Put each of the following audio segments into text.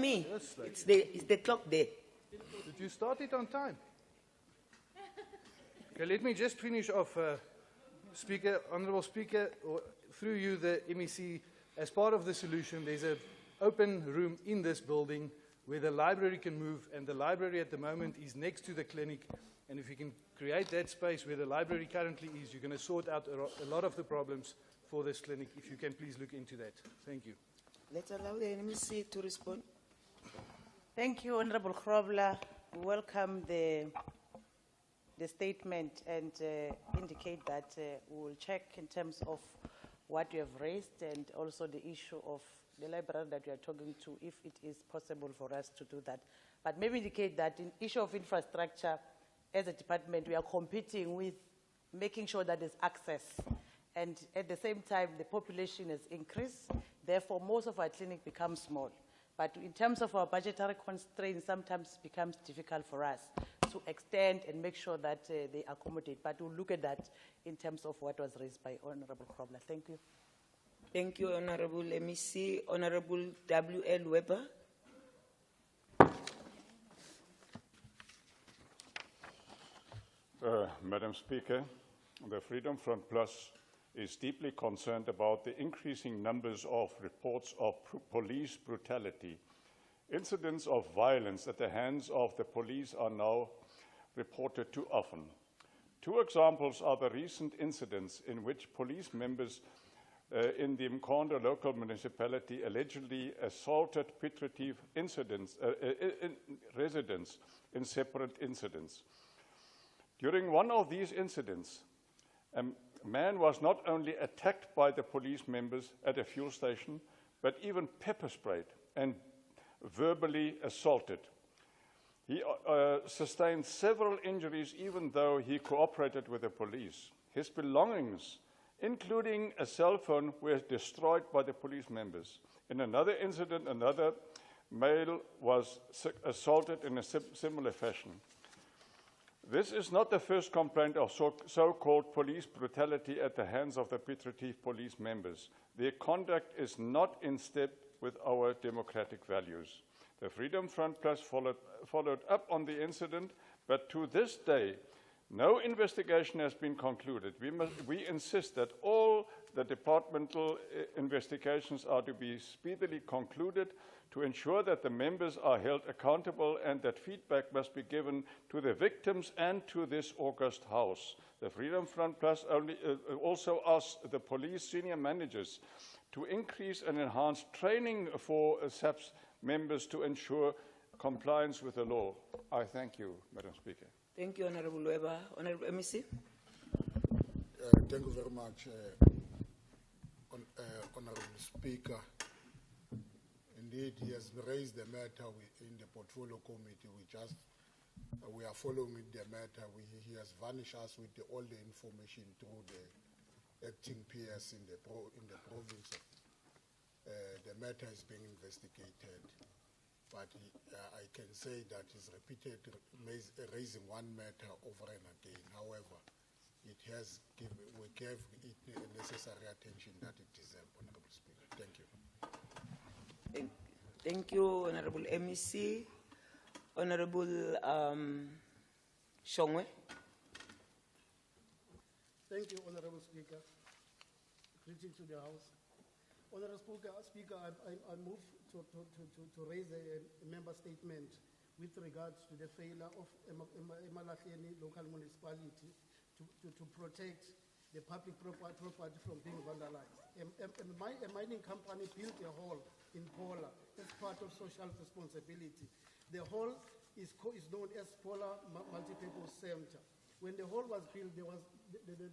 me. Yes, lady. It's the clock there. Did you start it on time? Okay, let me just finish off, Speaker, Honourable Speaker, or through you, the MEC. As part of the solution, there's an open room in this building where the library can move, and the library at the moment is next to the clinic. And if you can create that space where the library currently is, you're going to sort out a lot of the problems for this clinic. If you can please look into that. Thank you. Let's allow the MEC to respond. Thank you, Honorable Grobler. We welcome the statement and indicate that we will check in terms of what you have raised and also the issue of the library that you are talking to, if it is possible for us to do that. But maybe indicate that in issue of infrastructure, as a department, we are competing with making sure that there's access. And at the same time, the population has increased. Therefore, most of our clinics become small. But in terms of our budgetary constraints, sometimes it becomes difficult for us to extend and make sure that they accommodate. But we'll look at that in terms of what was raised by Honorable Grobler. Thank you. Thank you, Honorable MEC. Honorable W.L. Weber. Madam Speaker, the Freedom Front Plus is deeply concerned about the increasing numbers of reports of police brutality. Incidents of violence at the hands of the police are now reported too often. Two examples are the recent incidents in which police members in the Mkondo local municipality allegedly assaulted putative residents in separate incidents. During one of these incidents, a man was not only attacked by the police members at a fuel station, but even pepper sprayed and verbally assaulted. He sustained several injuries even though he cooperated with the police. His belongings, including a cell phone, were destroyed by the police members. In another incident, another male was assaulted in a similar fashion. This is not the first complaint of so-called police brutality at the hands of the putative police members. Their conduct is not in step with our democratic values. The Freedom Front Plus followed up on the incident, but to this day, no investigation has been concluded. We insist that all the departmental investigations are to be speedily concluded to ensure that the members are held accountable and that feedback must be given to the victims and to this august House. The Freedom Front Plus also asks the police senior managers to increase and enhance training for SAPS members to ensure compliance with the law. I thank you, Madam Speaker. Thank you, Honorable Weber. Honorable MEC. Thank you very much, Honorable Speaker. Indeed, he has raised the matter in the Portfolio Committee. We are following the matter. He has furnished us with all the information through the acting PS in the province. The matter is being investigated. But I can say that he's repeated raising one matter over and again. However, we gave it the necessary attention that it deserves, Honorable Speaker. Thank you. Thank you, Honorable MEC. Honorable Shongwe. Thank you, Honorable Speaker. Greetings to the House. Honorable Speaker, I move to raise a member statement with regards to the failure of Mpumalanga local municipality to protect the public property from being vandalized. A mining company built a hall in Pola as part of social responsibility. The hall is known as Pola Multipurpose Center. When the hall was built, the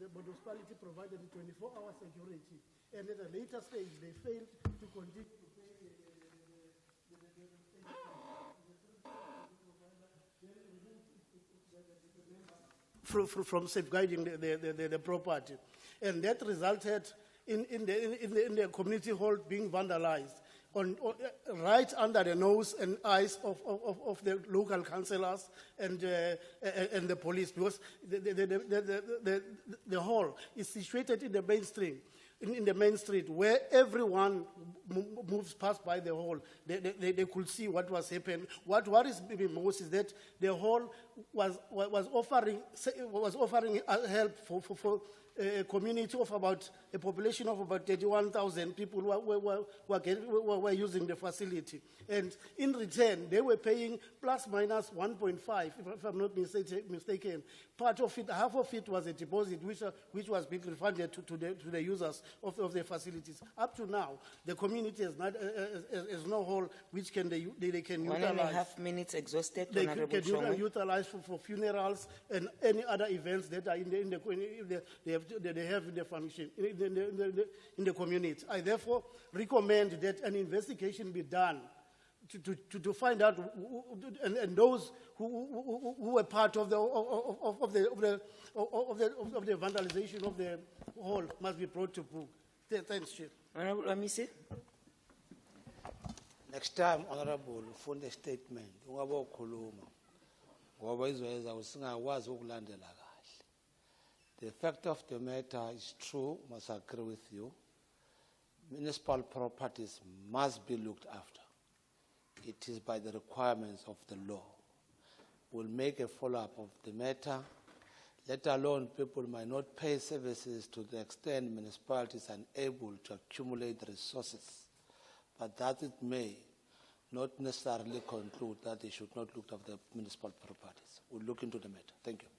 municipality provided 24-hour security, and at a later stage, they failed to continue to pay from safeguarding the property, and that resulted in the community hall being vandalized right under the nose and eyes of the local councillors and the police, because the hall is situated in the mainstream. in the main street, where everyone moves past by the hall. They could see what was happening. What is maybe most is that the hall was offering help for a community of about a population of about 31,000 people who were using the facility. And in return, they were paying plus minus 1.5, if I'm not mistaken. Part of it, half of it was a deposit, which was being refunded to the users of the facilities. Up to now, the community has no hall which they can utilize. 1.5 minutes exhausted, They Honorable can Shongwe. utilize for funerals and any other events that are they have in the function in the community. I therefore recommend that an investigation be done to find out and those who were part of the vandalization of the hall must be brought to book. Thanks, Chair. Honorable Amisi. Next time, Honorable, ufunda statement, ungabe ukhuluma ngoba izoyenza usingakwazi ukulandela kahle. The fact of the matter is true, must agree with you. Municipal properties must be looked after. It is by the requirements of the law. We'll make a follow-up of the matter, let alone people might not pay services to the extent municipalities are unable to accumulate resources, but that it may not necessarily conclude that they should not look after municipal properties. We'll look into the matter. Thank you.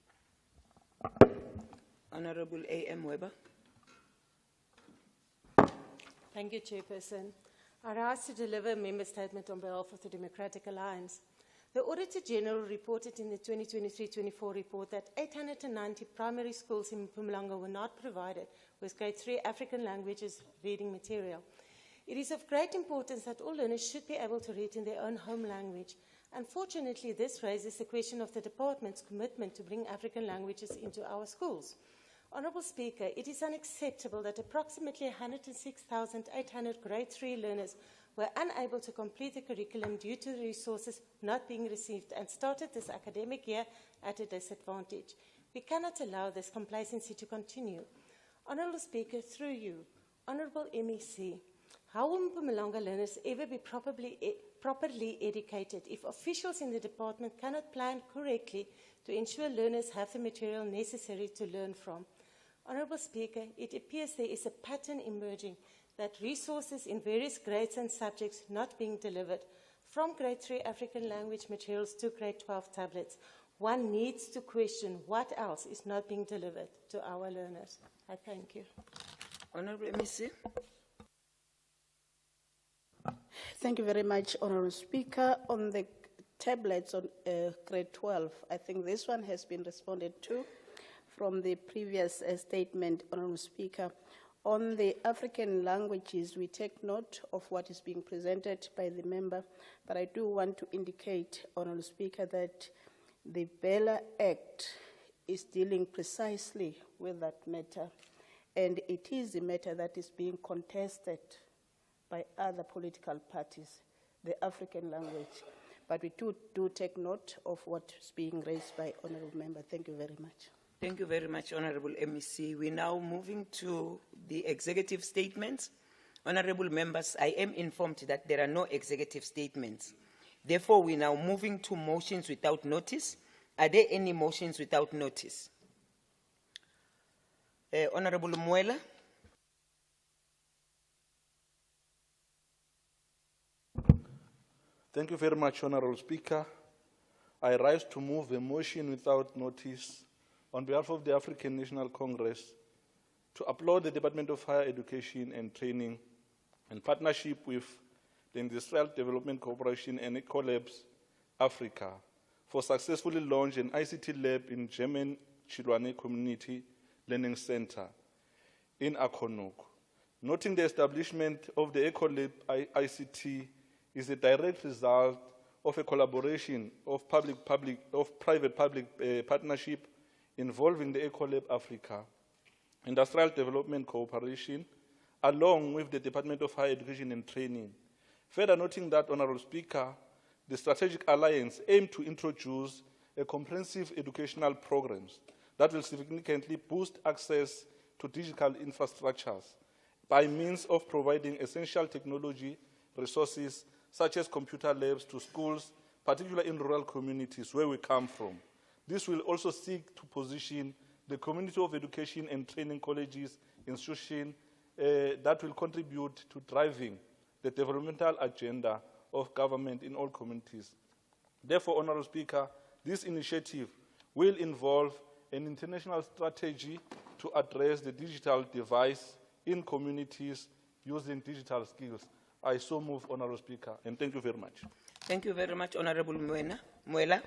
Honorable A.M. Weber. Thank you, Chairperson. I rise to deliver a member statement on behalf of the Democratic Alliance. The Auditor General reported in the 2023-24 report that 890 primary schools in Mpumalanga were not provided with grade 3 African languages reading material. It is of great importance that all learners should be able to read in their own home language. Unfortunately, this raises the question of the department's commitment to bring African languages into our schools. Honourable Speaker, it is unacceptable that approximately 106,800 grade 3 learners were unable to complete the curriculum due to the resources not being received and started this academic year at a disadvantage. We cannot allow this complacency to continue. Honourable Speaker, through you, Honourable MEC, how will Mpumalanga learners ever be properly educated if officials in the department cannot plan correctly to ensure learners have the material necessary to learn from? Honourable Speaker, it appears there is a pattern emerging that resources in various grades and subjects not being delivered, from grade 3 African language materials to grade 12 tablets. One needs to question what else is not being delivered to our learners. I thank you. Honorable MEC. Thank you very much, Honourable Speaker. On the tablets on grade 12, I think this one has been responded to from the previous statement, Honourable Speaker. On the African languages, we take note of what is being presented by the member, but I do want to indicate, Honourable Speaker, that the Bella Act is dealing precisely with that matter, and it is a matter that is being contested by other political parties, the African language. But we do take note of what is being raised by Honourable Member. Thank you very much. Thank you very much, Honourable MEC. We're now moving to the executive statements. Honourable members, I am informed that there are no executive statements. Therefore, we're now moving to motions without notice. Are there any motions without notice? Honourable Muela. Thank you very much, Honourable Speaker. I rise to move a motion without notice on behalf of the African National Congress to applaud the Department of Higher Education and Training in partnership with the Industrial Development Corporation and Ecolabs Africa for successfully launching an ICT lab in German Chilwane Community Learning Center in Akonok. Noting the establishment of the Ecolab ICT is a direct result of a collaboration of private-public partnership involving the Ecolab Africa, Industrial Development Cooperation, along with the Department of Higher Education and Training. Further noting that, Honourable Speaker, the Strategic Alliance aims to introduce a comprehensive educational programs that will significantly boost access to digital infrastructures by means of providing essential technology resources such as computer labs to schools, particularly in rural communities where we come from. This will also seek to position the community of education and training colleges, institutions that will contribute to driving the developmental agenda of government in all communities. Therefore, Honourable Speaker, this initiative will involve an international strategy to address the digital device in communities using digital skills. I so move, Honourable Speaker, and thank you very much. Thank you very much, Honorable Muela.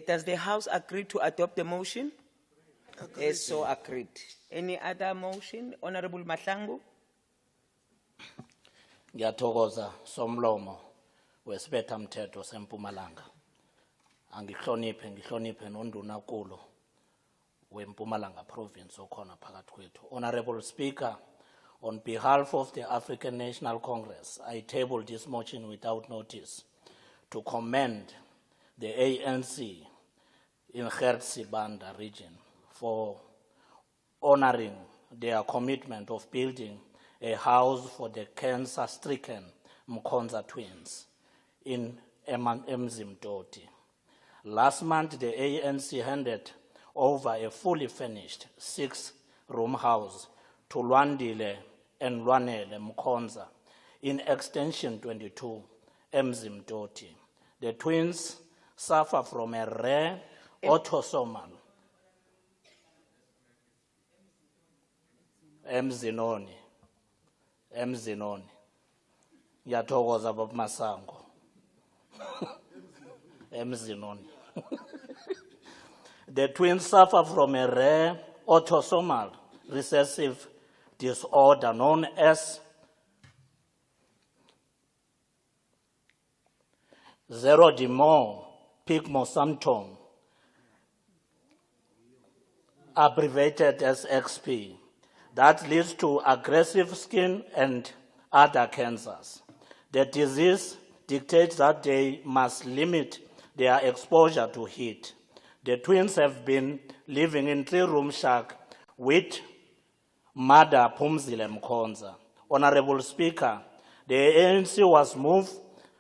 Does the House agree to adopt the motion? So agreed. Any other motion? Honorable Mahlangu? Ngiyathokoza somlomo wesibetha mthetho seMpumalanga. Ngihloniphe nonduna kulo weMpumalanga Province okhona phakathi kwethu. Honorable Speaker, on behalf of the African National Congress, I table this motion without notice to commend the ANC in Gert-Sibanda region for honoring their commitment of building a house for the cancer-stricken Mkonza twins in Mzimtoti. Last month, the ANC handed over a fully finished 6-room house to Lwandile and Lwanele Mkonza in Extension 22, Mzimtoti. The twins suffer from a rare autosomal Mzinoni. Ngiyathokoza baba Masango. Mzinoni. The twins suffer from a rare autosomal recessive disorder known as xerodermal pigmentosyndrome, abbreviated as XP, that leads to aggressive skin and other cancers. The disease dictates that they must limit their exposure to heat. The twins have been living in 3-room shack with mother Phumzile Mkonza. Honorable Speaker, the ANC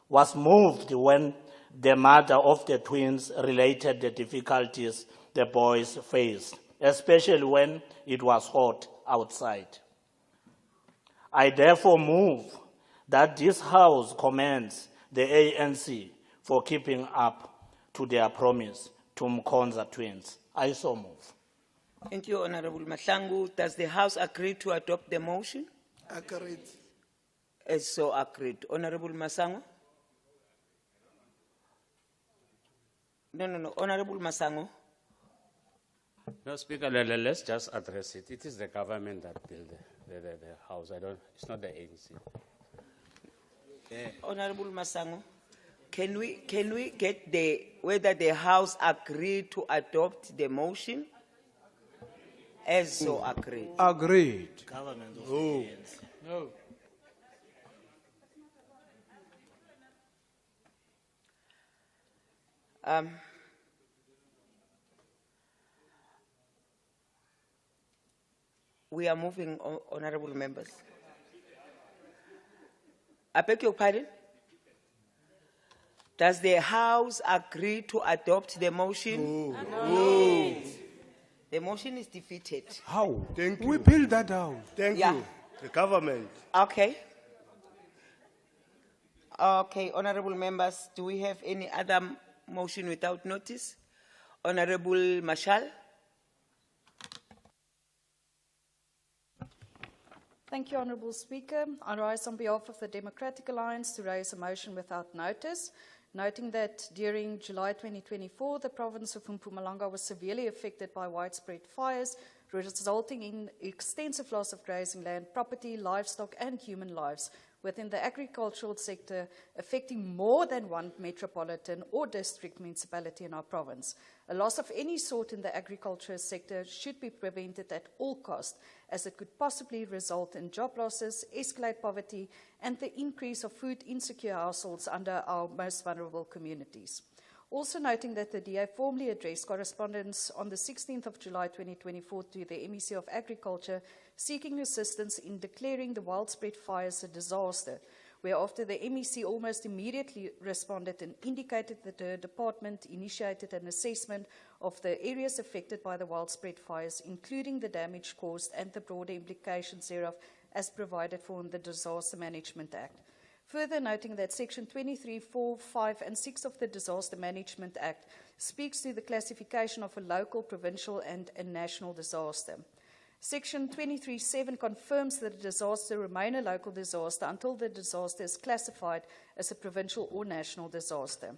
was moved when the mother of the twins related the difficulties the boys faced, especially when it was hot outside. I therefore move that this House commends the ANC for keeping up to their promise to Mkonza twins. I so move. Thank you, Honorable Mahlangu. Does the House agree to adopt the motion? Agreed. So agreed. Honorable Masango? No. Honorable Masango? No, Speaker, let's just address it. It is the government that built the house. It's not the ANC. Honorable Masango, can we get whether the House agreed to adopt the motion? As so agreed. Agreed. Government of the ANC. No. We are moving, honorable members. I beg your pardon? Does the House agree to adopt the motion? No. The motion is defeated. How? Thank you. We built that house. Thank Yeah. you. The government. Okay. Okay, honorable members, do we have any other motion without notice? Honorable Marshall? Thank you, Honourable Speaker. I rise on behalf of the Democratic Alliance to raise a motion without notice, noting that during July 2024, the province of Mpumalanga was severely affected by widespread fires, resulting in extensive loss of grazing land, property, livestock and human lives within the agricultural sector, affecting more than one metropolitan or district municipality in our province. A loss of any sort in the agriculture sector should be prevented at all costs, as it could possibly result in job losses, escalate poverty, and the increase of food insecure households under our most vulnerable communities. Also noting that the DA formally addressed correspondence on the 16th of July 2024 to the MEC of Agriculture seeking assistance in declaring the wild-spread fires a disaster, whereafter the MEC almost immediately responded and indicated that the department initiated an assessment of the areas affected by the wild-spread fires, including the damage caused and the broader implications thereof as provided for in the Disaster Management Act. Further noting that Section 23, 4, 5 and 6 of the Disaster Management Act speaks to the classification of a local, provincial and a national disaster. Section 23(7) confirms that a disaster remains a local disaster until the disaster is classified as a provincial or national disaster.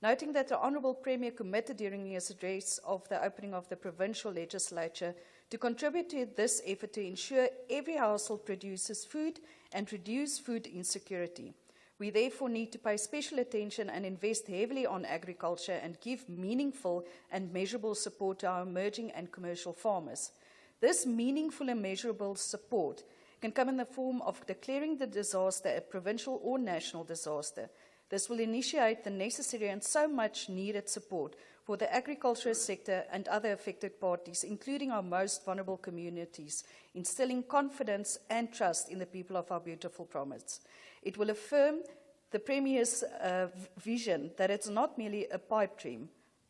Noting that the Honourable Premier committed during his address of the opening of the Provincial Legislature to contribute to this effort to ensure every household produces food and reduce food insecurity. We therefore need to pay special attention and invest heavily on agriculture and give meaningful and measurable support to our emerging and commercial farmers. This meaningful and measurable support can come in the form of declaring the disaster a provincial or national disaster. This will initiate the necessary and so much needed support for the agricultural sector and other affected parties, including our most vulnerable communities, instilling confidence and trust in the people of our beautiful province. It will affirm the Premier's vision that it's not merely a pipe dream,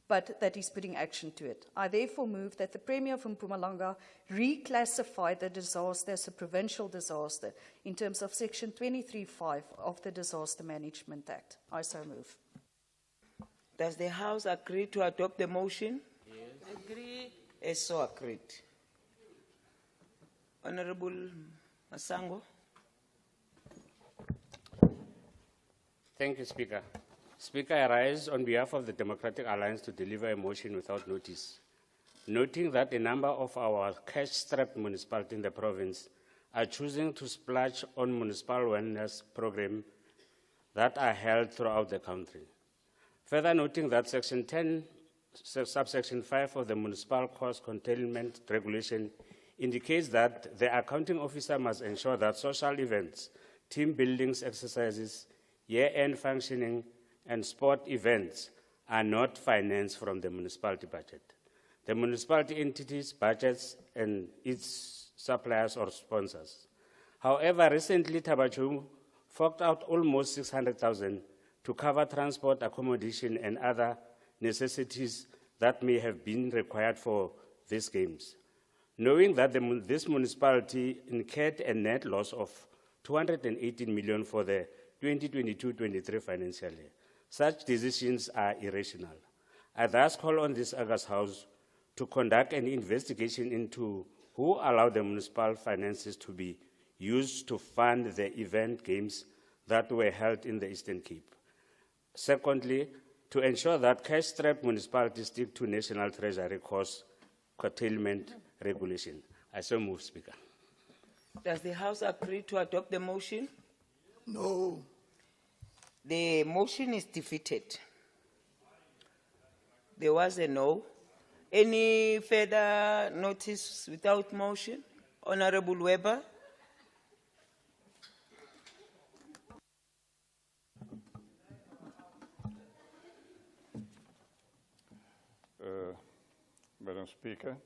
but that he's putting action to it. I therefore move that the Premier of Mpumalanga reclassify the disaster as a provincial disaster in terms of Section 23(5) of the Disaster Management Act. I so move. Does the House agree to adopt the motion? Yes. Agree. As so agreed. Honourable Masango. Thank you, Speaker. Speaker, I rise on behalf of the Democratic Alliance to deliver a motion without notice, noting that a number of our cash-strapped municipalities in the province are choosing to splurge on municipal wellness programs that are held throughout the country. Further noting that Section 10, subsection 5 of the Municipal Cost Containment Regulation indicates that the accounting officer must ensure that social events, team buildings exercises, year-end functioning, and sport events are not financed from the municipality budget. The municipality entities budgets and its suppliers or sponsors. However, recently Tabachu forked out almost 600,000 to cover transport, accommodation, and other necessities that may have been required for these games. Knowing that this municipality incurred a net loss of 218 million for the 2022-23 financial year, such decisions are irrational. I thus call on this August House to conduct an investigation into who allowed the municipal finances to be used to fund the event games that were held in the Eastern Cape. Secondly, to ensure that cash-strapped municipalities stick to National Treasury cost curtailment regulation. I so move, Speaker. Does the House agree to adopt the motion? No. The motion is defeated. There was a no. Any further notice without motion? Honourable Weber. Madam Speaker,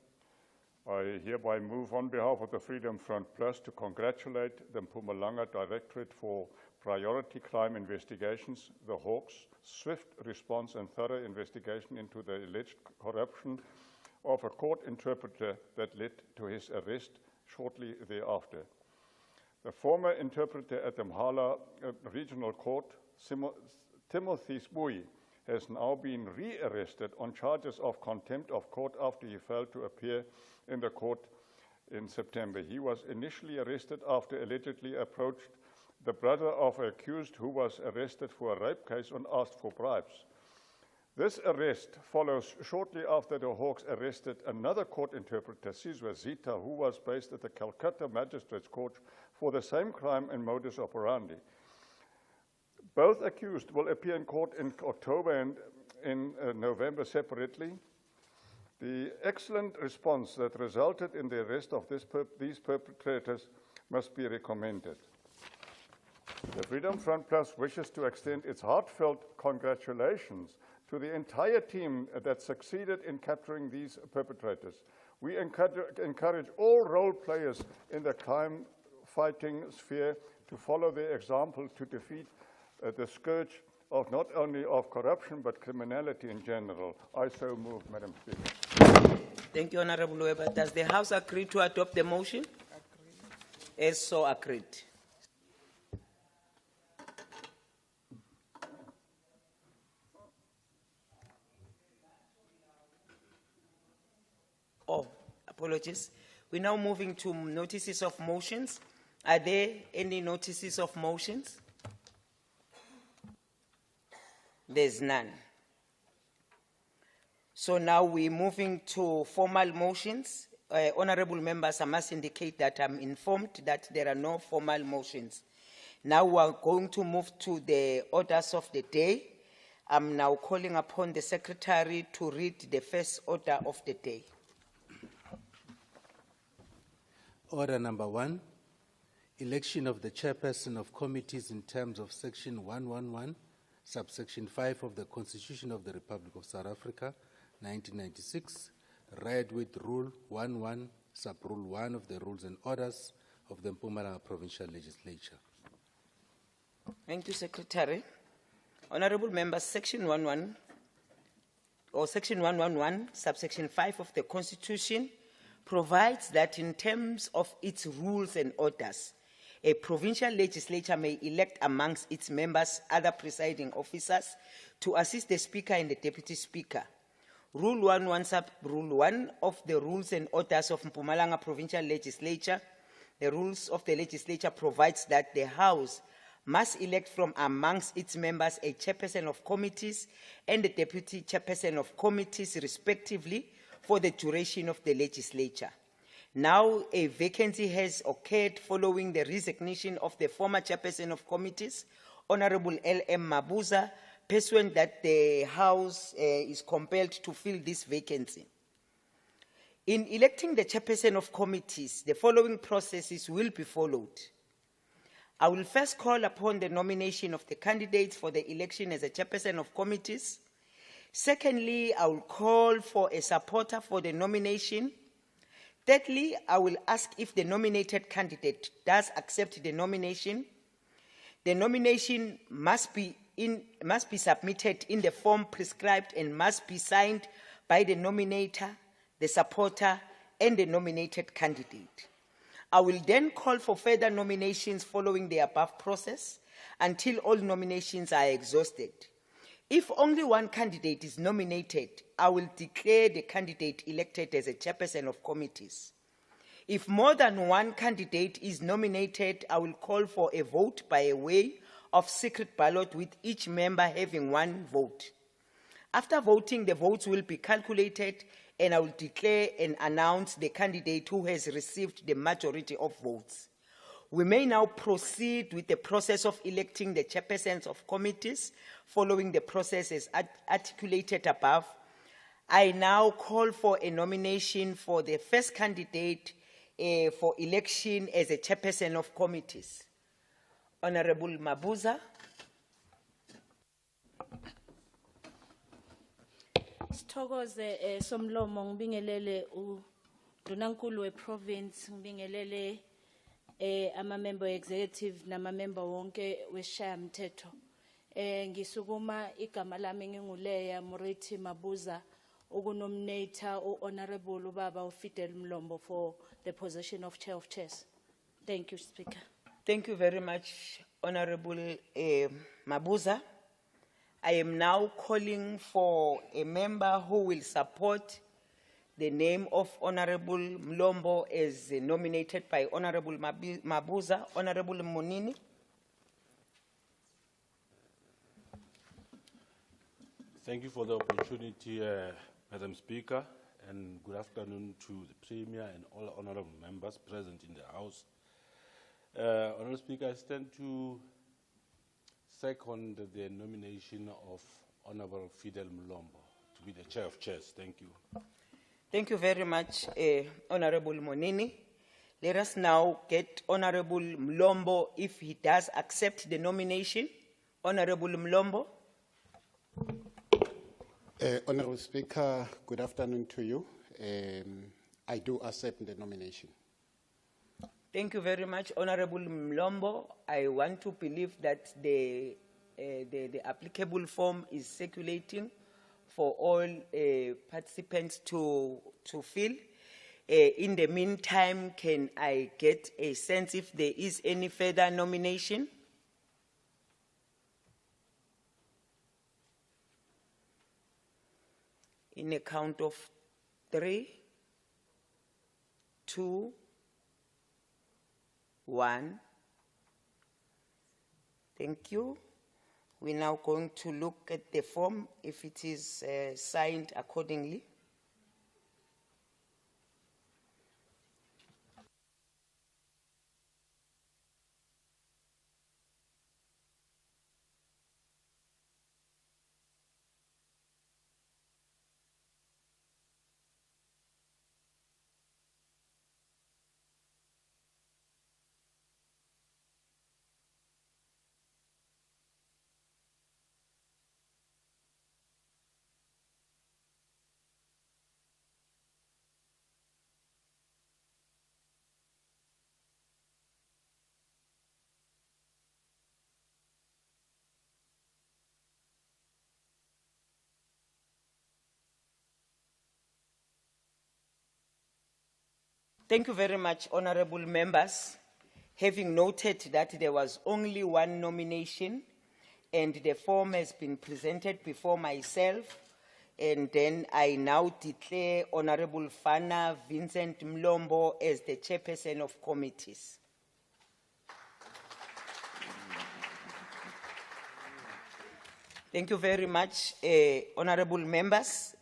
I hereby move on behalf of the Freedom Front Plus to congratulate the Mpumalanga Directorate for Priority Crime Investigations, the Hawks' swift response and thorough investigation into the alleged corruption of a court interpreter that led to his arrest shortly thereafter. The former interpreter at the Mhala Regional Court, Timothy Spui, has now been re-arrested on charges of contempt of court after he failed to appear in the court in September. He was initially arrested after allegedly approached the brother of an accused who was arrested for a rape case and asked for bribes. This arrest follows shortly after the Hawks arrested another court interpreter, Sizwe Zita, who was based at the Calcutta Magistrates Court for the same crime and modus operandi. Both accused will appear in court in October and in November separately. The excellent response that resulted in the arrest of these perpetrators must be recommended. The Freedom Front Plus wishes to extend its heartfelt congratulations to the entire team that succeeded in capturing these perpetrators. We encourage all role players in the crime fighting sphere to follow their example to defeat the scourge of not only of corruption but criminality in general. I so move, Madam Speaker. Thank you, Honorable Weber. Does the House agree to adopt the motion? As so agreed. Oh, apologies. We're now moving to notices of motions. Are there any notices of motions? There's none. So now we're moving to formal motions. Honorable members, I must indicate that I'm informed that there are no formal motions. Now we are going to move to the orders of the day. I'm now calling upon the Secretary to read the first order of the day. Order number 1, election of the chairperson of committees in terms of section 111, subsection 5 of the Constitution of the Republic of South Africa, 1996, read with Rule 11, Sub-Rule 1 of the Rules and Orders of the Mpumalanga Provincial Legislature. Thank you, Secretary. Honorable members, Section 11, or Section 111, Subsection 5 of the Constitution provides that in terms of its rules and orders, a provincial legislature may elect amongst its members other presiding officers to assist the Speaker and the Deputy Speaker. Rule 11, Sub-Rule 1 of the Rules and Orders of Mpumalanga Provincial Legislature, the rules of the legislature provides that the House must elect from amongst its members a chairperson of committees and a deputy chairperson of committees, respectively, for the duration of the legislature. Now, a vacancy has occurred following the resignation of the former chairperson of committees, Honorable L.M. Mabuza, pursuant that the House is compelled to fill this vacancy. In electing the chairperson of committees, the following processes will be followed. I will first call upon the nomination of the candidates for the election as a chairperson of committees. Secondly, I will call for a supporter for the nomination. Thirdly, I will ask if the nominated candidate does accept the nomination. The nomination must be submitted in the form prescribed and must be signed by the nominator, the supporter, and the nominated candidate. I will then call for further nominations following the above process until all nominations are exhausted. If only one candidate is nominated, I will declare the candidate elected as a chairperson of committees. If more than one candidate is nominated, I will call for a vote by a way of secret ballot with each member having one vote. After voting, the votes will be calculated and I will declare and announce the candidate who has received the majority of votes. We may now proceed with the process of electing the chairpersons of committees following the processes articulated above. I now call for a nomination for the first candidate for election as a chairperson of committees. Honorable Mabuza. Sithokoze somlomo ngibingelele uNdunankulu weprovince ngibingelele ama-member executive nama-member wonke wesishayamthetho. Ngisukuma igama lami nginguleya Murithi Mabuza ukunominata u-Honorable Ubaba uFidel Mlombo for the position of Chair of Chairs. Thank you, Speaker. Thank you very much, Honorable Mabuza. I am now calling for a member who will support the name of Honorable Mlombo as nominated by Honorable Mabuza. Honorable Monini. Thank you for the opportunity, Madam Speaker, and good afternoon to the Premier and all honorable members present in the House. Honorable Speaker, I stand to second the nomination of Honorable Fidel Mlombo to be the Chair of Chairs. Thank you. Thank you very much, Honorable Monini. Let us now get Honorable Mlombo if he does accept the nomination. Honorable Mlombo. Honorable Speaker, good afternoon to you. I do accept the nomination. Thank you very much, Honorable Mlombo. I want to believe that the applicable form is circulating for all participants to fill. In the meantime, can I get a sense if there is any further nomination? In a count of 3, 2, 1. Thank you. We're now going to look at the form if it is signed accordingly. Thank you very much, honorable members. Having noted that there was only one nomination and the form has been presented before myself, and then I now declare Honorable Fana Vincent Mlombo as the chairperson of committees. Thank you very much, honorable members.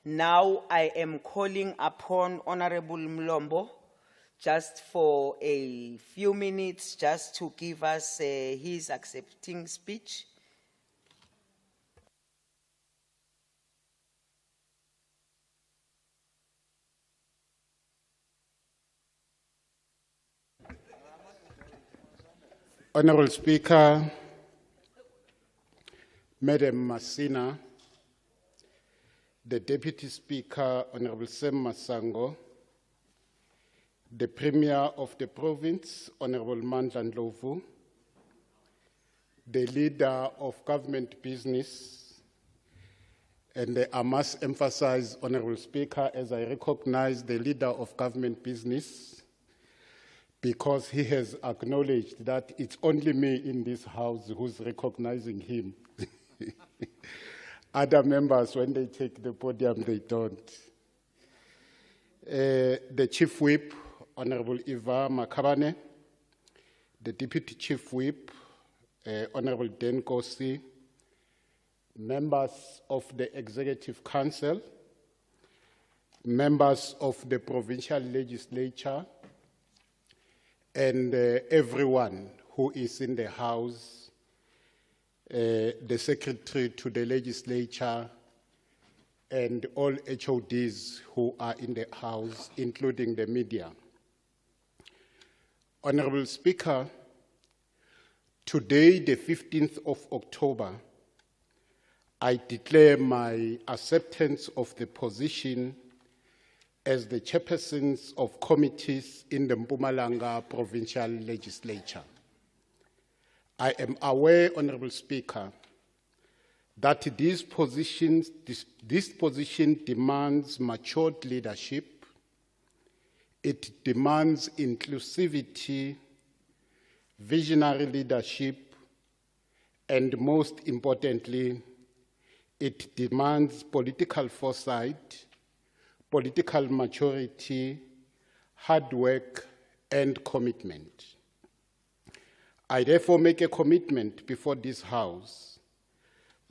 Now I am calling upon Honorable Mlombo just for a few minutes just to give us his accepting speech. Honorable Speaker, Madam Masina, the Deputy Speaker, Honorable Sam Masango, the Premier of the Province, Honorable Mandla Ndlovu, the Leader of Government Business, and I must emphasize, Honorable Speaker, as I recognize the Leader of Government Business, because he has acknowledged that it's only me in this house who's recognizing him. Other members, when they take the podium, they don't. The Chief Whip, Honorable Eva Makabane, the Deputy Chief Whip, Honorable Dan Kosi, members of the Executive Council, members of the Provincial Legislature, and everyone who is in the House, the Secretary to the Legislature, and all HODs who are in the House, including the media. Honorable Speaker, today, the 15th of October, I declare my acceptance of the position as the chairpersons of committees in the Mpumalanga Provincial Legislature. I am aware, Honorable Speaker, that this position demands matured leadership, it demands inclusivity, visionary leadership, and most importantly, it demands political foresight, political maturity, hard work, and commitment. I therefore make a commitment before this House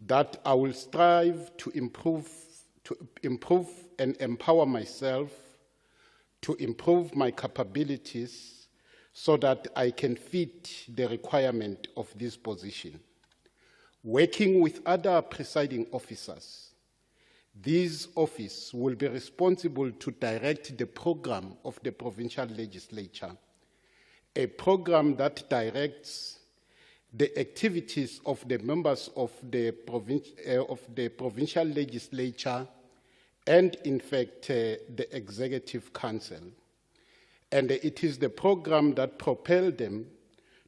that I will strive to improve and empower myself, to improve my capabilities so that I can fit the requirement of this position. Working with other presiding officers, This office will be responsible to direct the program of the provincial legislature, a program that directs the activities of the members of the provincial legislature and, in fact, the executive council. And it is the program that propels them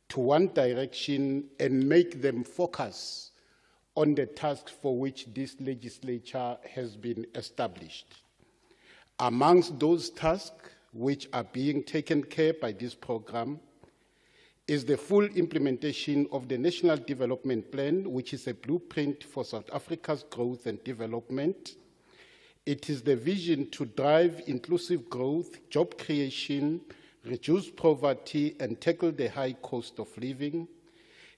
to one direction and make them focus on the tasks for which this legislature has been established. Amongst those tasks which are being taken care by this program is the full implementation of the National Development Plan, which is a blueprint for South Africa's growth and development. It is the vision to drive inclusive growth, job creation, reduce poverty, and tackle the high cost of living.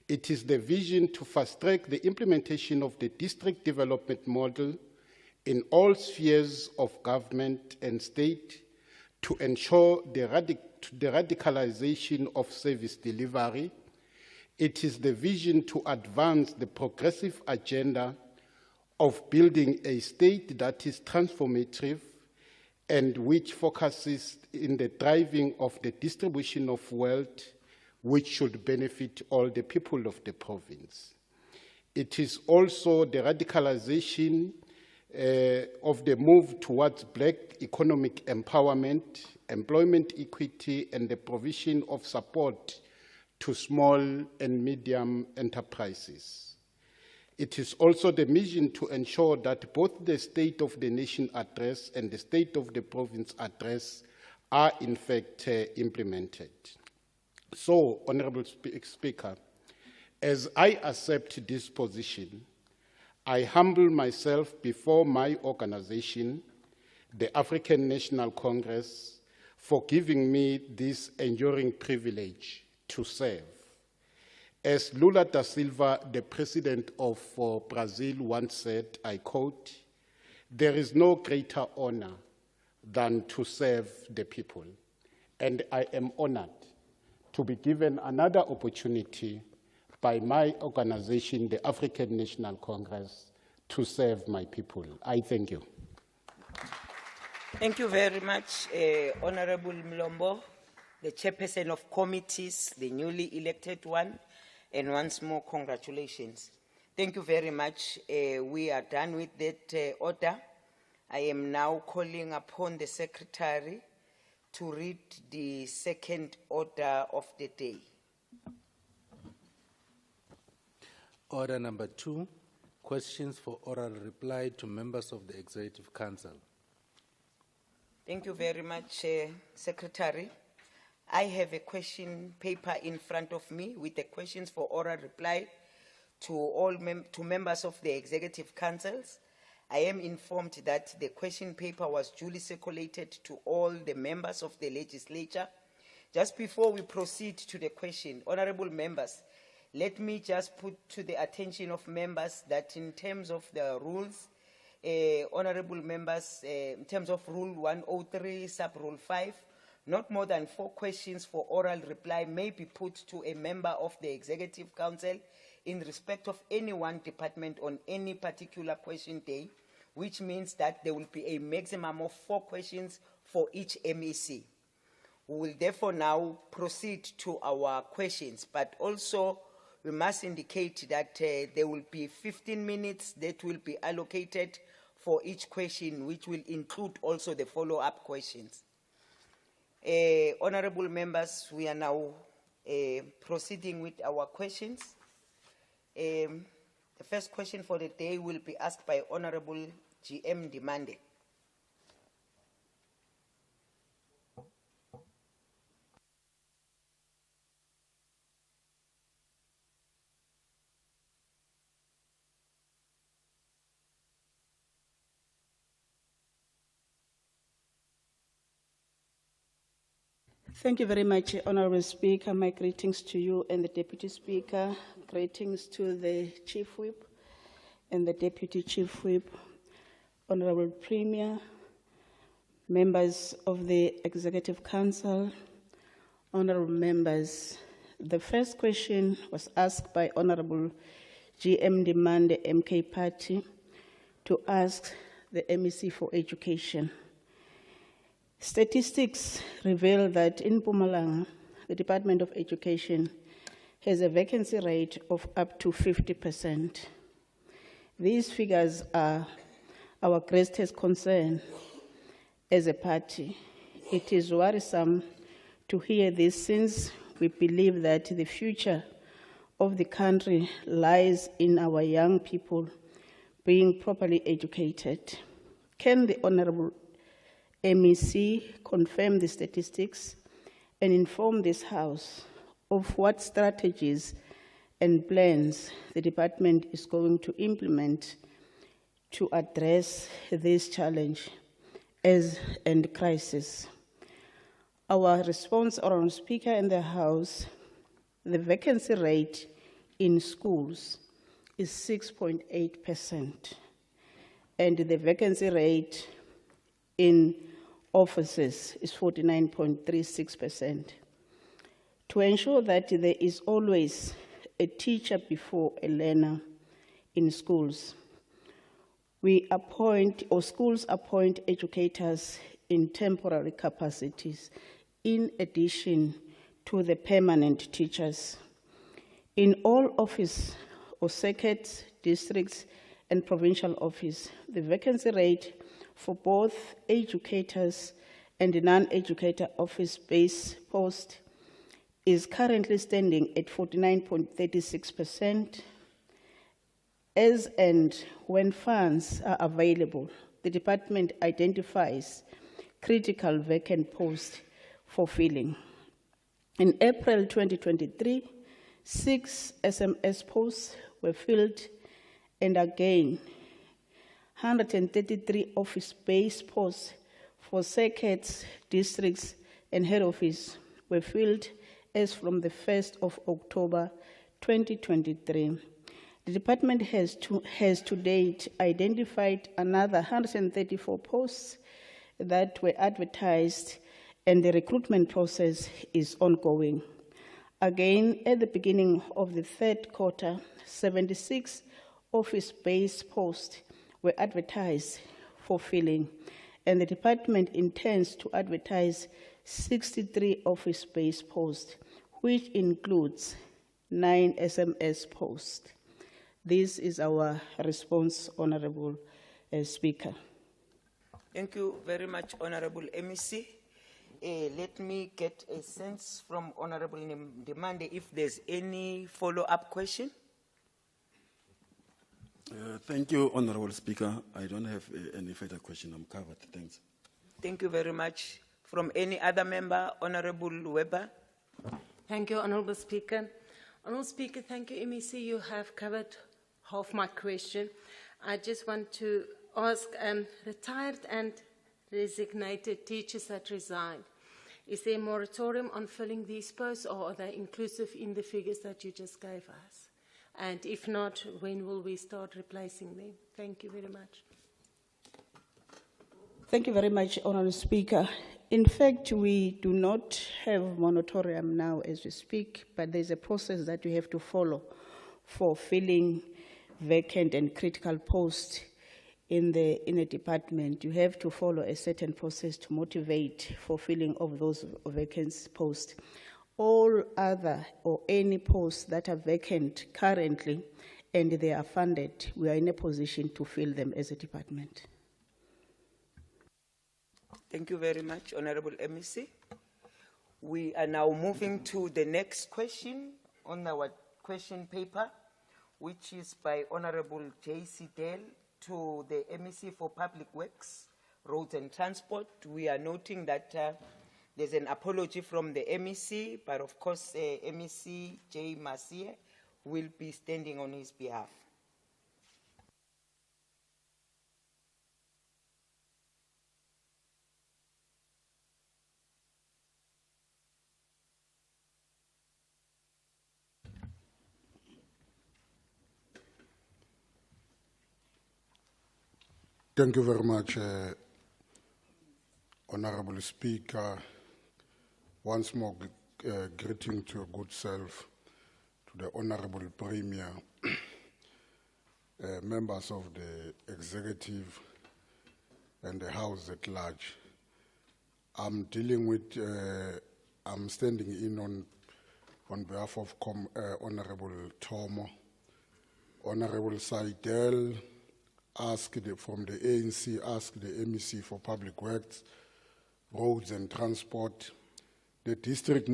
It is the vision to fast-track the implementation of the district development model in all spheres of government and state to ensure the radicalization of service delivery. It is the vision to advance the progressive agenda of building a state that is transformative and which focuses in the driving of the distribution of wealth, which should benefit all the people of the province. It is also the radicalization of the move towards black economic empowerment, employment equity, and the provision of support to small and medium enterprises. It is also the mission to ensure that both the State of the Nation address and the State of the Province address are in fact implemented. So, Honorable Speaker, as I accept this position, I humble myself before my organization, the African National Congress, for giving me this enduring privilege to serve. As Lula da Silva, the president of Brazil, once said, I quote, "There is no greater honor than to serve the people." And I am honored to be given another opportunity by my organization, the African National Congress, to serve my people. I thank you. Thank you very much, Honorable Mlombo, the chairperson of committees, the newly elected one, and once more, congratulations. Thank you very much. We are done with that order. I am now calling upon the secretary to read the second order of the day. Order number 2, questions for oral reply to members of the Executive Council. Thank you very much, Secretary. I have a question paper in front of me with the questions for oral reply to all members of the Executive Councils. I am informed that the question paper was duly circulated to all the members of the legislature. Just before we proceed to the question, honorable members, let me just put to the attention of members that in terms of the rules, honorable members, in terms of Rule 103, Sub-Rule 5, not more than 4 questions for oral reply may be put to a member of the Executive Council in respect of any one department on any particular question day, which means that there will be a maximum of 4 questions for each MEC. We will therefore now proceed to our questions, but also we must indicate that there will be 15 minutes that will be allocated for each question, which will include also the follow-up questions. Honorable members, we are now proceeding with our questions. The first question for the day will be asked by Honorable GM Demande. Thank you very much, Honorable Speaker. My greetings to you and the Deputy Speaker. Greetings to the Chief Whip and the Deputy Chief Whip, Honorable Premier, members of the Executive Council, honorable members. The first question was asked by Honorable GM Demande MK Party to ask the MEC for Education. Statistics reveal that in Mpumalanga, the Department of Education has a vacancy rate of up to 50%. These figures are our greatest concern as a party. It is worrisome to hear this, since we believe that the future of the country lies in our young people being properly educated. Can the Honorable MEC confirm the statistics and inform this House of what strategies and plans the department is going to implement to address this challenge and crisis? Our response, Honourable Speaker, in the House, the vacancy rate in schools is 6.8%, and the vacancy rate in offices is 49.36%. To ensure that there is always a teacher before a learner in schools, we appoint, or schools appoint, educators in temporary capacities in addition to the permanent teachers. In all office or circuits, districts, and provincial office, the vacancy rate for both educators and non-educator office-based posts is currently standing at 49.36%. As and when funds are available, the department identifies critical vacant posts for filling. In April 2023, 6 SMS posts were filled, and again, 133 office-based posts for circuits, districts, and head office were filled as from the 1st of October 2023. The department has to date identified another 134 posts that were advertised, and the recruitment process is ongoing. Again, at the beginning of the third quarter, 76 office-based posts were advertised for filling, and the department intends to advertise 63 office-based posts, which includes 9 SMS posts. This is our response, Honourable Speaker. Thank you very much, Honourable MEC. Let me get a sense from Honourable Ndimande if there's any follow-up question. Thank you, Honourable Speaker. I don't have any further question. I'm covered. Thanks. Thank you very much. From any other member, Honourable Weber. Thank you, Honourable Speaker. Honourable Speaker, thank you, MEC. You have covered half my question. I just want to ask retired and designated teachers that resign. Is there a moratorium on filling these posts, or are they inclusive in the figures that you just gave us? And if not, when will we start replacing them? Thank you very much. Thank you very much, Honourable Speaker. In fact, we do not have moratorium now as we speak, but there's a process that we have to follow for filling vacant and critical posts in a department. You have to follow a certain process to motivate for filling of those vacant posts. All other or any posts that are vacant currently and they are funded, we are in a position to fill them as a department. Thank you very much, Honourable MEC. We are now moving to the next question on our question paper, which is by Honourable J.C. Dale to the MEC for Public Works, Roads and Transport. We are noting that there's an apology from the MEC, but of course MEC J. Masia will be standing on his behalf. Thank you very much, Honourable Speaker. Once more, greeting to your good self, to the Honourable Premier, members of the Executive, and the House at large. I'm dealing with, I'm standing in on behalf of Honorable Tomo. Honorable Saidel from the ANC asked the MEC for Public Works, Roads and Transport. The district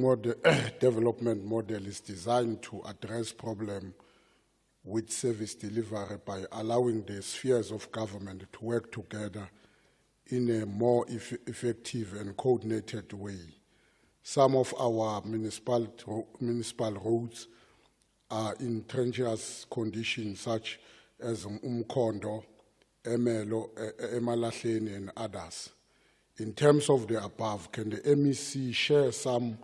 development model is designed to address problems with service delivery by allowing the spheres of government to work together in a more effective and coordinated way. Some of our municipal roads are in treacherous conditions such as Umkondo, Emelo, Emalahleni and others. In terms of the above, can the MEC share some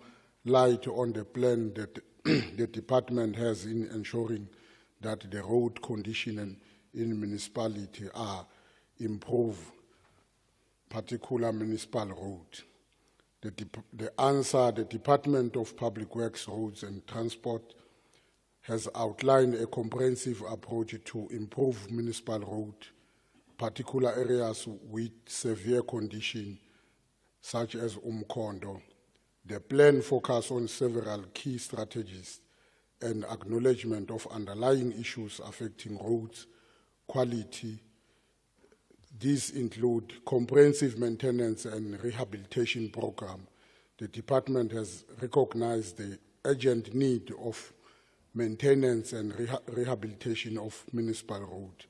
light on the plan that the department has in ensuring that the road condition in municipality are improved, particular municipal roads? The answer, the Department of Public Works, Roads and Transport has outlined a comprehensive approach to improve municipal roads, particular areas with severe condition, such as Umkondo. The plan focuses on several key strategies and acknowledgement of underlying issues affecting roads quality. These include comprehensive maintenance and rehabilitation program. The department has recognized the urgent need of maintenance and rehabilitation of municipal roads.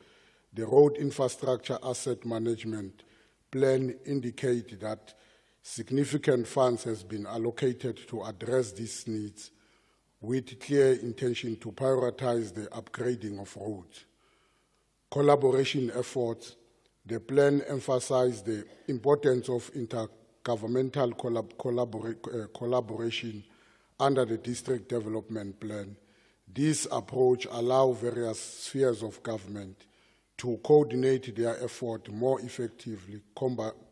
The road infrastructure asset management plan indicates that significant funds has been allocated to address these needs with clear intention to prioritize the upgrading of roads. Collaboration efforts. The plan emphasized the importance of intergovernmental collaboration under the district development plan. This approach allows various spheres of government to coordinate their effort more effectively,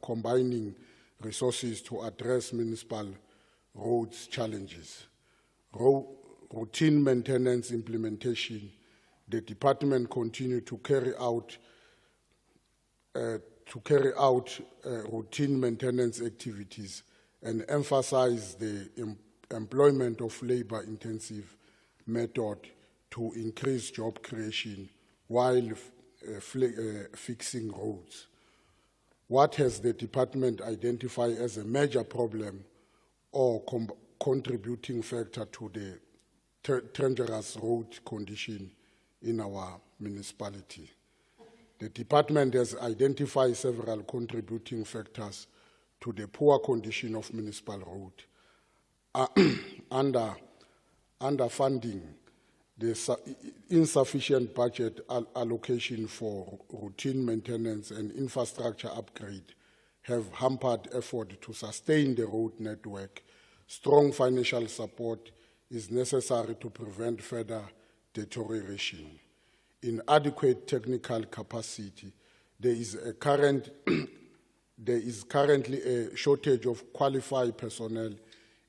combining resources to address municipal roads challenges. Routine maintenance implementation. The department continues to carry out routine maintenance activities and emphasize the employment of labor-intensive method to increase job creation while fixing roads. What has the department identified as a major problem or contributing factor to the treacherous road condition in our municipality? The department has identified several contributing factors to the poor condition of municipal road. Underfunding, the insufficient budget allocation for routine maintenance and infrastructure upgrade have hampered effort to sustain the road network. Strong financial support is necessary to prevent further deterioration. Inadequate technical capacity. There is currently a shortage of qualified personnel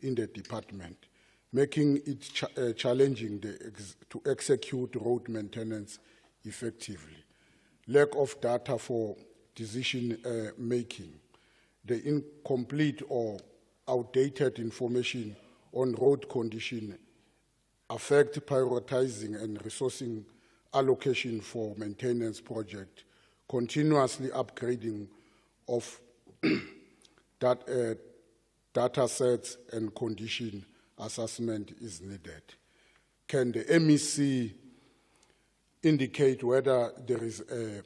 in the department, making it challenging to execute road maintenance effectively. Lack of data for decision making. The incomplete or outdated information on road condition affect prioritizing and resourcing allocation for maintenance project. Continuously upgrading of data sets and condition assessment is needed. Can the MEC indicate whether there is a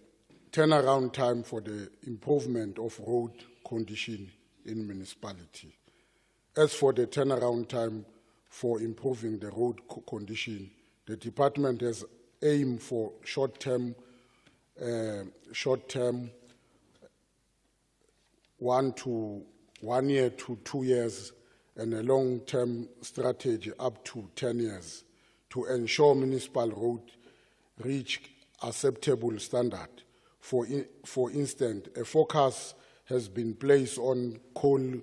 turnaround time for the improvement of road condition in municipality? As for the turnaround time for improving the road condition, the department has aimed for short-term 1 year to 2 years, and a long-term strategy up to 10 years to ensure municipal roads reach acceptable standard. For instance, a focus has been placed on coal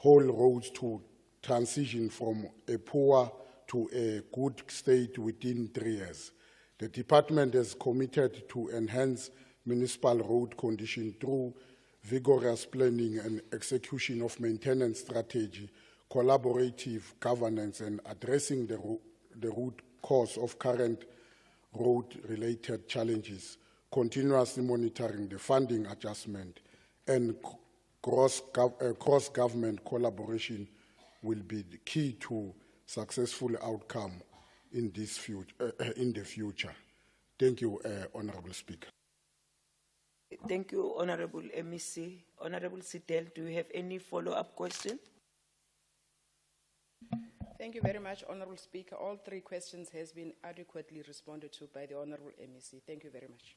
roads to transition from a poor to a good state within 3 years. The department is committed to enhance municipal road condition through vigorous planning and execution of maintenance strategy, collaborative governance, and addressing the root cause of current road-related challenges, continuously monitoring the funding adjustment, and cross-government collaboration will be the key to successful outcome in the future. Thank you, Honorable Speaker. Thank you, Honorable MEC. Honorable Sitel, do you have any follow-up question? Thank you very much, Honorable Speaker. All three questions has been adequately responded to by the Honorable MEC. Thank you very much.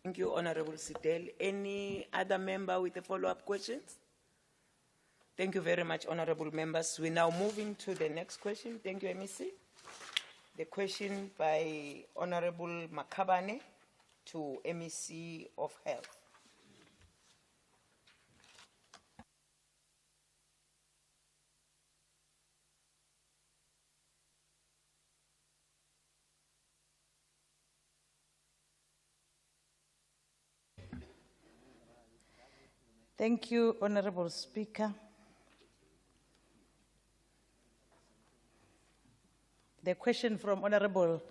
Thank you, Honorable Sitel. Any other member with a follow-up questions? Thank you very much, Honorable members. We're now moving to the next question. Thank you, MEC. The question by Honorable Makabane to MEC of Health. Thank you, Honorable Speaker. The question from Honorable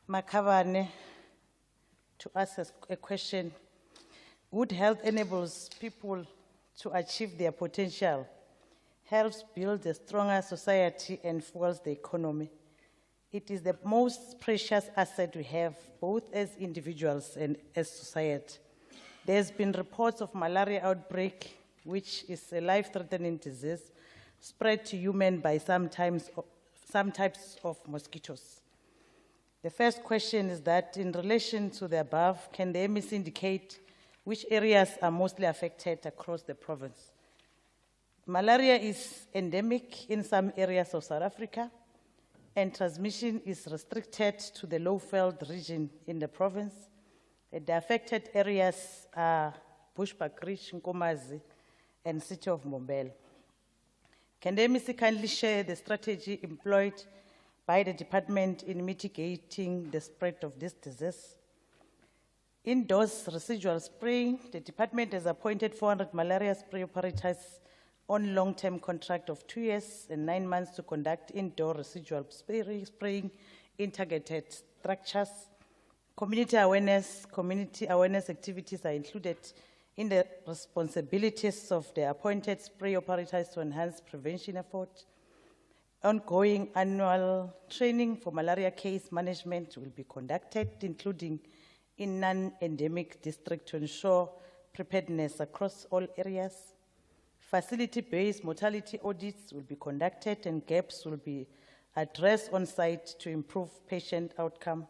Makavane to ask a question: would health enables people to achieve their potential, helps build a stronger society and fuels the economy? It is the most precious asset we have, both as individuals and as society. There's been reports of malaria outbreak, which is a life-threatening disease spread to humans by some types of mosquitoes. The first question is that, in relation to the above, can the MEC indicate which areas are mostly affected across the province? Malaria is endemic in some areas of South Africa, and transmission is restricted to the Lowveld region in the province. The affected areas are Bushbuckridge, Nkomazi, and City of Mbombela. Can the MEC kindly share the strategy employed by the department in mitigating the spread of this disease? Indoors residual spraying, the department has appointed 400 malaria spray operators on long-term contract of 2 years and 9 months to conduct indoor residual spraying in targeted structures. Community awareness activities are included in the responsibilities of the appointed spray operators to enhance prevention efforts. Ongoing annual training for malaria case management will be conducted, including in non-endemic districts, to ensure preparedness across all areas. Facility-based mortality audits will be conducted and gaps will be addressed on site to improve patient outcome.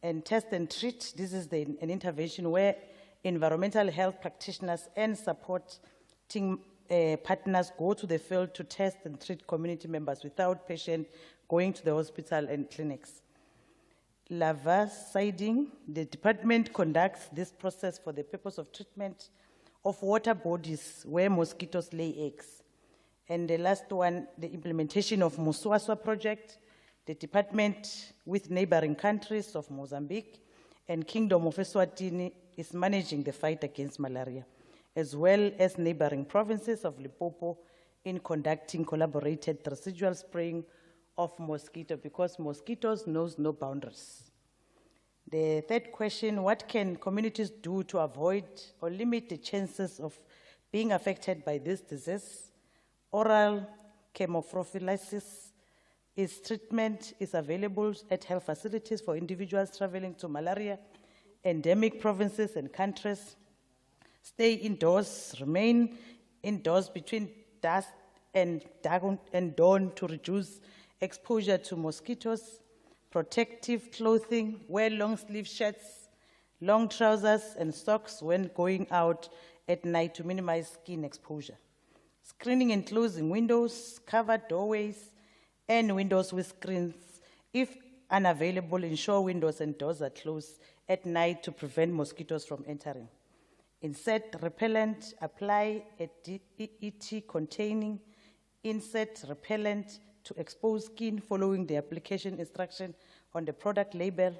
And test and treat, this is an intervention where environmental health practitioners and supporting partners go to the field to test and treat community members without patient going to the hospital and clinics. Larviciding, the department conducts this process for the purpose of treatment of water bodies where mosquitoes lay eggs. And the last one, the implementation of Muswaswa project. The department, with neighboring countries of Mozambique and Kingdom of Eswatini, is managing the fight against malaria, as well as neighboring provinces of Limpopo in conducting collaborated residual spraying of mosquito, because mosquitoes knows no boundaries. The third question: what can communities do to avoid or limit the chances of being affected by this disease? Oral chemoprophylaxis treatment is available at health facilities for individuals traveling to malaria endemic provinces and countries. Stay indoors, remain indoors between dusk and dawn to reduce exposure to mosquitoes. Protective clothing, wear long sleeve shirts, long trousers and socks when going out at night to minimize skin exposure. Screening and closing windows, covered doorways, and windows with screens. If unavailable, ensure windows and doors are closed at night to prevent mosquitoes from entering. Insect repellent, apply a DEET containing insect repellent to exposed skin following the application instruction on the product label.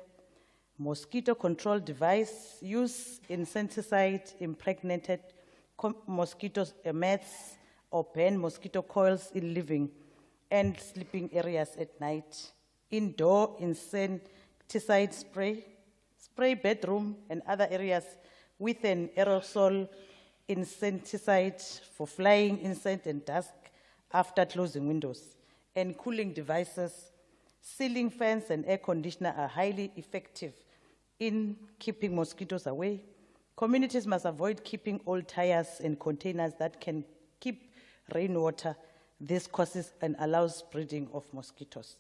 Mosquito control device, use insecticide impregnated mosquito mats or ban mosquito coils in living and sleeping areas at night. Indoor insecticide spray bedroom and other areas with an aerosol insecticide for flying insect and dust after closing windows. And cooling devices, ceiling fans and air conditioner are highly effective in keeping mosquitoes away. Communities must avoid keeping old tires and containers that can keep rainwater. This causes and allows breeding of mosquitoes.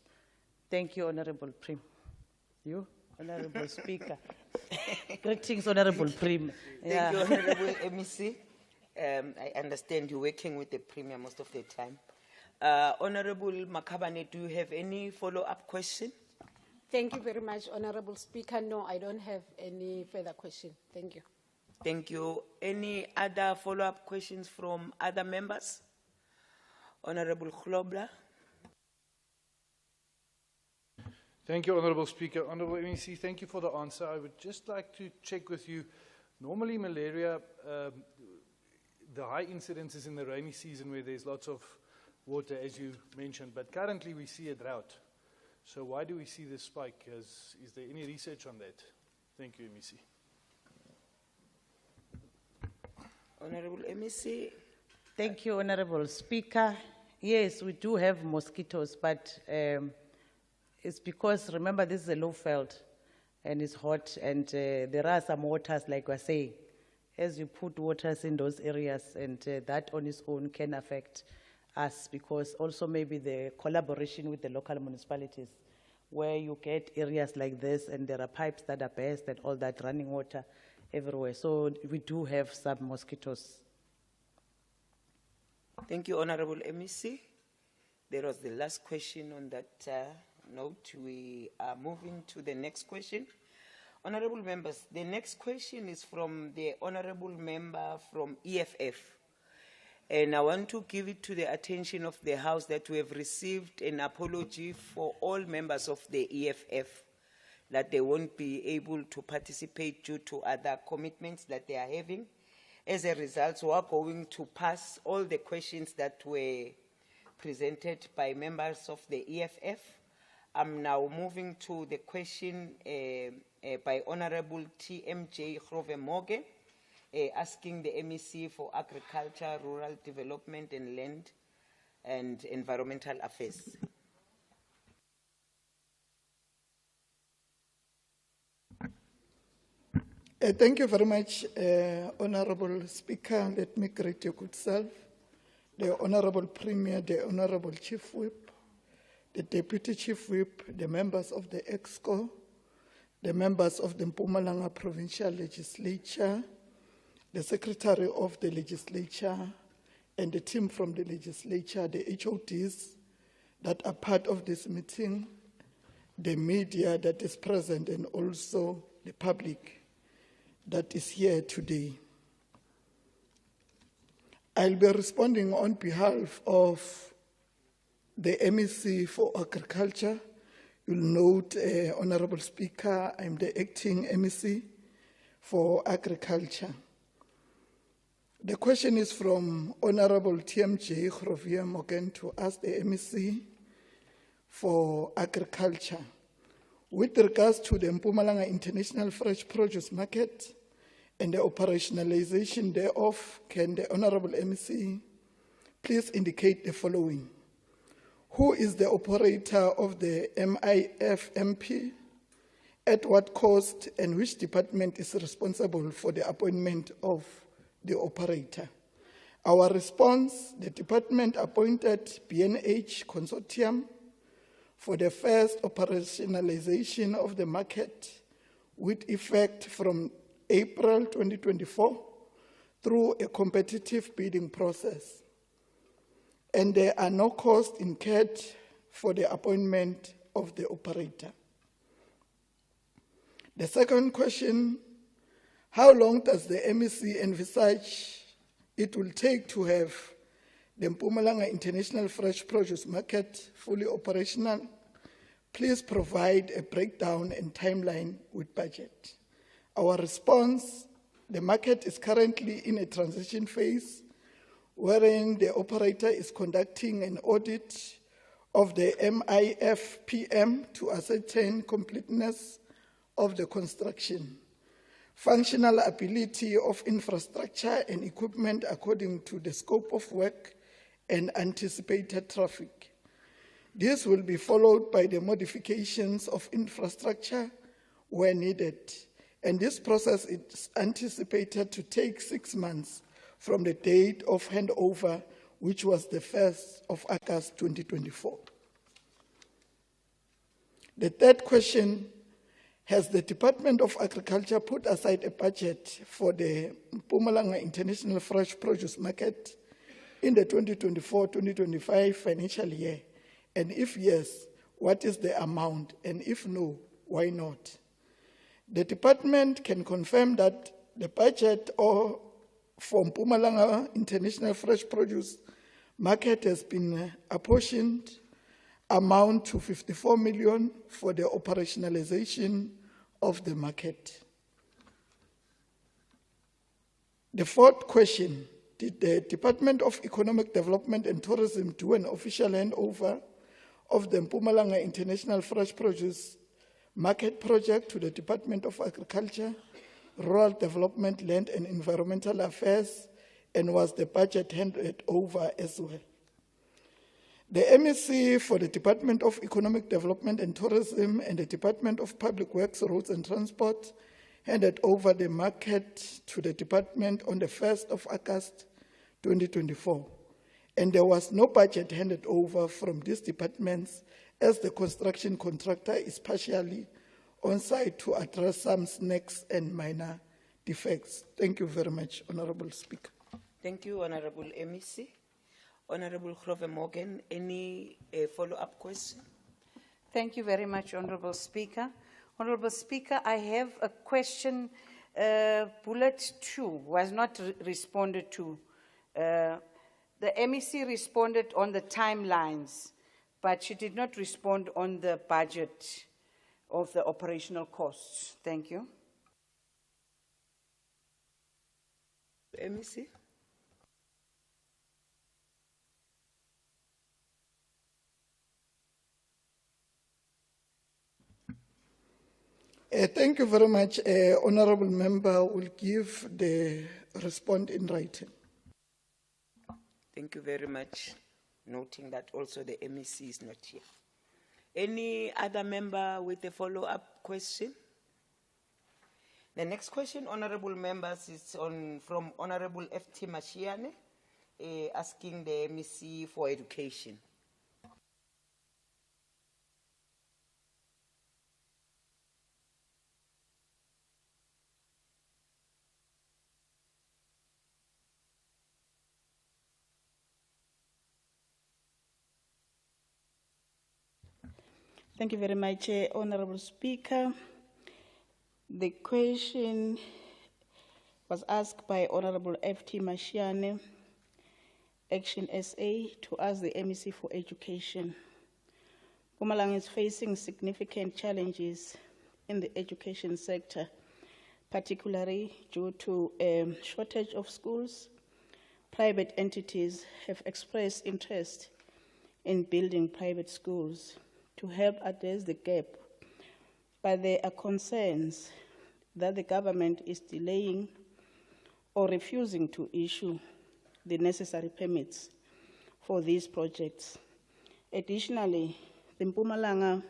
Thank you, Honorable Prim. You, Honorable Speaker. Greetings, Honorable Prim. Thank you, Honorable MEC. I understand you're working with the Premier most of the time. Honorable Makhabane, do you have any follow-up question? Thank you very much, Honorable Speaker. No, I don't have any further question. Thank you. Thank you. Any other follow-up questions from other members? Honorable Globler. Thank you, Honorable Speaker. Honorable MEC, thank you for the answer. I would just like to check with you. Normally, malaria, the high incidence is in the rainy season where there's lots of water, as you mentioned, but currently we see a drought. So why do we see this spike? Is there any research on that? Thank you, MEC. Honorable MEC. Thank you, Honorable Speaker. Yes, we do have mosquitoes, but it's because, remember, this is a low field and it's hot, and there are some waters, like we're saying, as you put waters in those areas, and that on its own can affect us, because also maybe the collaboration with the local municipalities, where you get areas like this and there are pipes that are burst and all that, running water everywhere. So we do have some mosquitoes. Thank you, Honorable MEC. That was the last question on that note. We are moving to the next question. Honorable members, the next question is from the Honorable Member from EFF. And I want to give it to the attention of the House that we have received an apology for all members of the EFF, that they won't be able to participate due to other commitments that they are having. As a result, we are going to pass all the questions that were presented by members of the EFF. I'm now moving to the question by Honorable TMJ Grove Morgan, asking the MEC for Agriculture, Rural Development and Land and Environmental Affairs. Thank you very much, Honorable Speaker. Let me greet your good self, the Honorable Premier, the Honorable Chief Whip, the Deputy Chief Whip, the members of the EXCO, the members of the Mpumalanga Provincial Legislature, the Secretary of the Legislature, and the team from the Legislature, the HODs that are part of this meeting, the media that is present, and also the public that is here today. I'll be responding on behalf of the MEC for Agriculture. You'll note, Honorable Speaker, I'm the acting MEC for Agriculture. The question is from Honorable TMJ Grove Morgan to ask the MEC for Agriculture. With regards to the Mpumalanga International Fresh Produce Market and the operationalization thereof, can the Honorable MEC please indicate the following? Who is the operator of the MIFMP? At what cost, and which department is responsible for the appointment of the operator? Our response: the department appointed BNH Consortium for the first operationalization of the market with effect from April 2024 through a competitive bidding process. And there are no costs incurred for the appointment of the operator. The second question: how long does the MEC envisage it will take to have the Mpumalanga International Fresh Produce Market fully operational? Please provide a breakdown and timeline with budget. Our response: The market is currently in a transition phase wherein the operator is conducting an audit of the MIFPM to ascertain completeness of the construction, functional ability of infrastructure and equipment according to the scope of work and anticipated traffic. This will be followed by the modifications of infrastructure where needed, and this process is anticipated to take 6 months from the date of handover, which was the 1st of August 2024. The third question: has the Department of Agriculture put aside a budget for the Mpumalanga International Fresh Produce Market in the 2024-2025 financial year? And if yes, what is the amount? And if no, why not? The department can confirm that the budget for Mpumalanga International Fresh Produce Market has been apportioned amount to 54 million for the operationalization of the market. The fourth question: did the Department of Economic Development and Tourism do an official handover of the Mpumalanga International Fresh Produce Market project to the Department of Agriculture, Rural Development, Land and Environmental Affairs, and was the budget handed over as well? The MEC for the Department of Economic Development and Tourism and the Department of Public Works, Roads and Transport handed over the market to the department on the 1st of August 2024. And there was no budget handed over from these departments as the construction contractor is partially on site to address some snags and minor defects. Thank you very much, Honorable Speaker. Thank you, Honorable MEC. Honorable Grove Morgan, any follow-up question? Thank you very much, Honorable Speaker. Honorable Speaker, I have a question. Bullet 2 was not responded to. The MEC responded on the timelines, but she did not respond on the budget of the operational costs. Thank you. MEC? Thank you very much. Honorable Member will give the response in writing. Thank you very much, noting that also the MEC is not here. Any other member with a follow-up question? The next question, honorable members, is from Honorable F.T. Mashiane, asking the MEC for education. Thank you very much, Honorable Speaker. The question was asked by Honorable F.T. Mashiane, Action SA, to ask the MEC for education. Mpumalanga is facing significant challenges in the education sector, particularly due to a shortage of schools. Private entities have expressed interest in building private schools to help address the gap, but there are concerns that the government is delaying or refusing to issue the necessary permits for these projects. Additionally, the Mpumalanga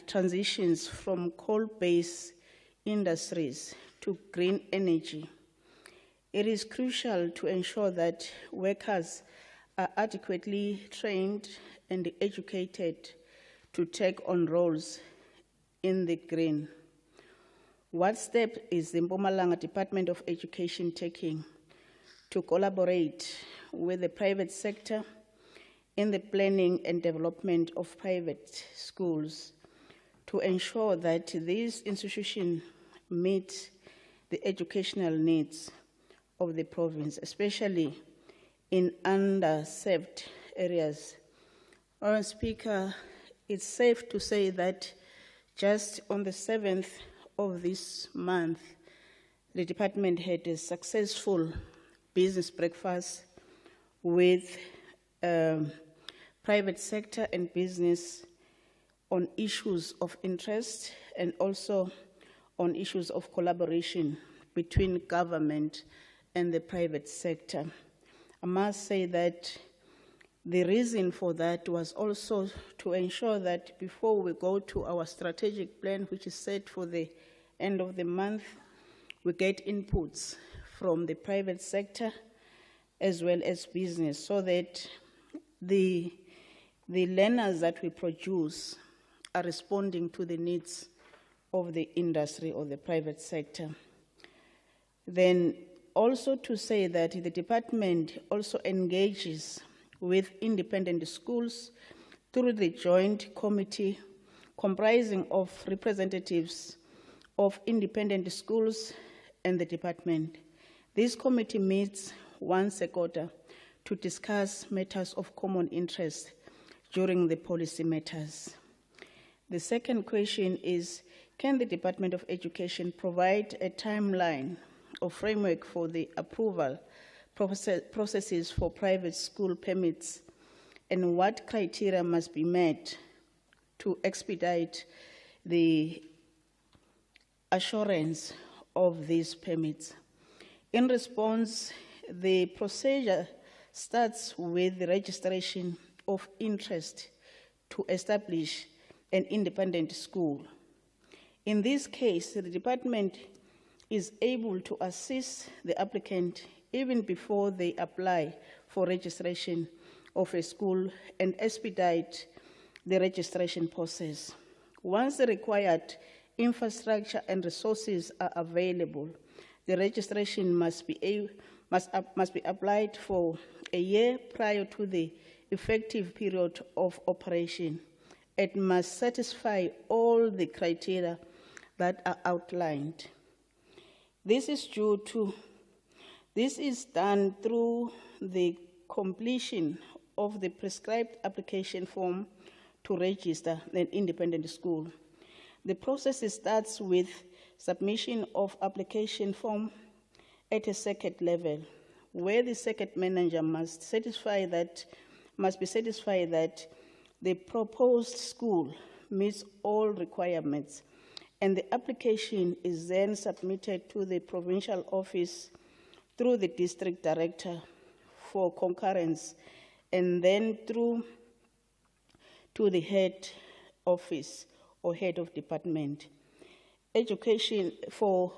transitions from coal-based industries to green energy. It is crucial to ensure that workers are adequately trained and educated to take on roles in the green. What step is the Mpumalanga Department of Education taking to collaborate with the private sector in the planning and development of private schools to ensure that these institutions meet the educational needs of the province, especially in underserved areas? Honorable Speaker, it's safe to say that just on the 7th of this month, the department had a successful business breakfast with private sector and business on issues of interest and also on issues of collaboration between government and the private sector. I must say that the reason for that was also to ensure that before we go to our strategic plan, which is set for the end of the month, we get inputs from the private sector as well as business, so that the learners that we produce are responding to the needs of the industry or the private sector. Then also to say that the department also engages with independent schools through the joint committee comprising of representatives of independent schools and the department. This committee meets once a quarter to discuss matters of common interest during the policy matters. The second question is, can the Department of Education provide a timeline or framework for the approval processes for private school permits, and what criteria must be met to expedite the assurance of these permits? In response, the procedure starts with the registration of interest to establish an independent school. In this case, the department is able to assist the applicant even before they apply for registration of a school and expedite the registration process. Once the required infrastructure and resources are available, the registration must be applied for a year prior to the effective period of operation. It must satisfy all the criteria that are outlined. This is done through the completion of the prescribed application form to register an independent school. The process starts with submission of application form at a circuit level, where the circuit manager must be satisfied that the proposed school meets all requirements, and the application is then submitted to the provincial office through the district director for concurrence, and then through to the head office or head of department. Education for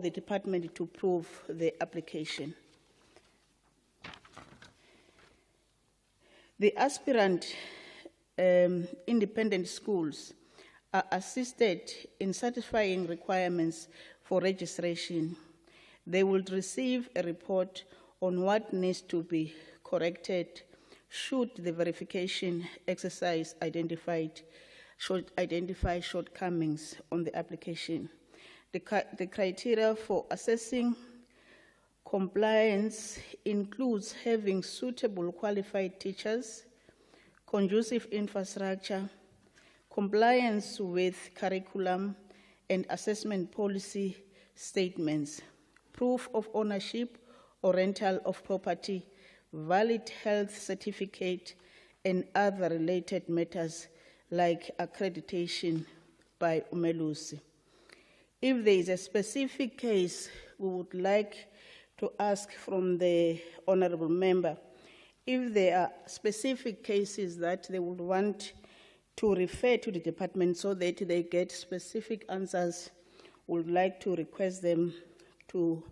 the department to approve the application. The aspirant independent schools are assisted in satisfying requirements for registration. They will receive a report on what needs to be corrected should the verification exercise should identify shortcomings on the application. The criteria for assessing compliance includes having suitable qualified teachers, conducive infrastructure, compliance with curriculum and assessment policy statements, proof of ownership or rental of property, valid health certificate, and other related matters like accreditation by Umelusi. If there is a specific case, we would like to ask from the honorable member if there are specific cases that they would want to refer to the department so that they get specific answers. We would like to request them to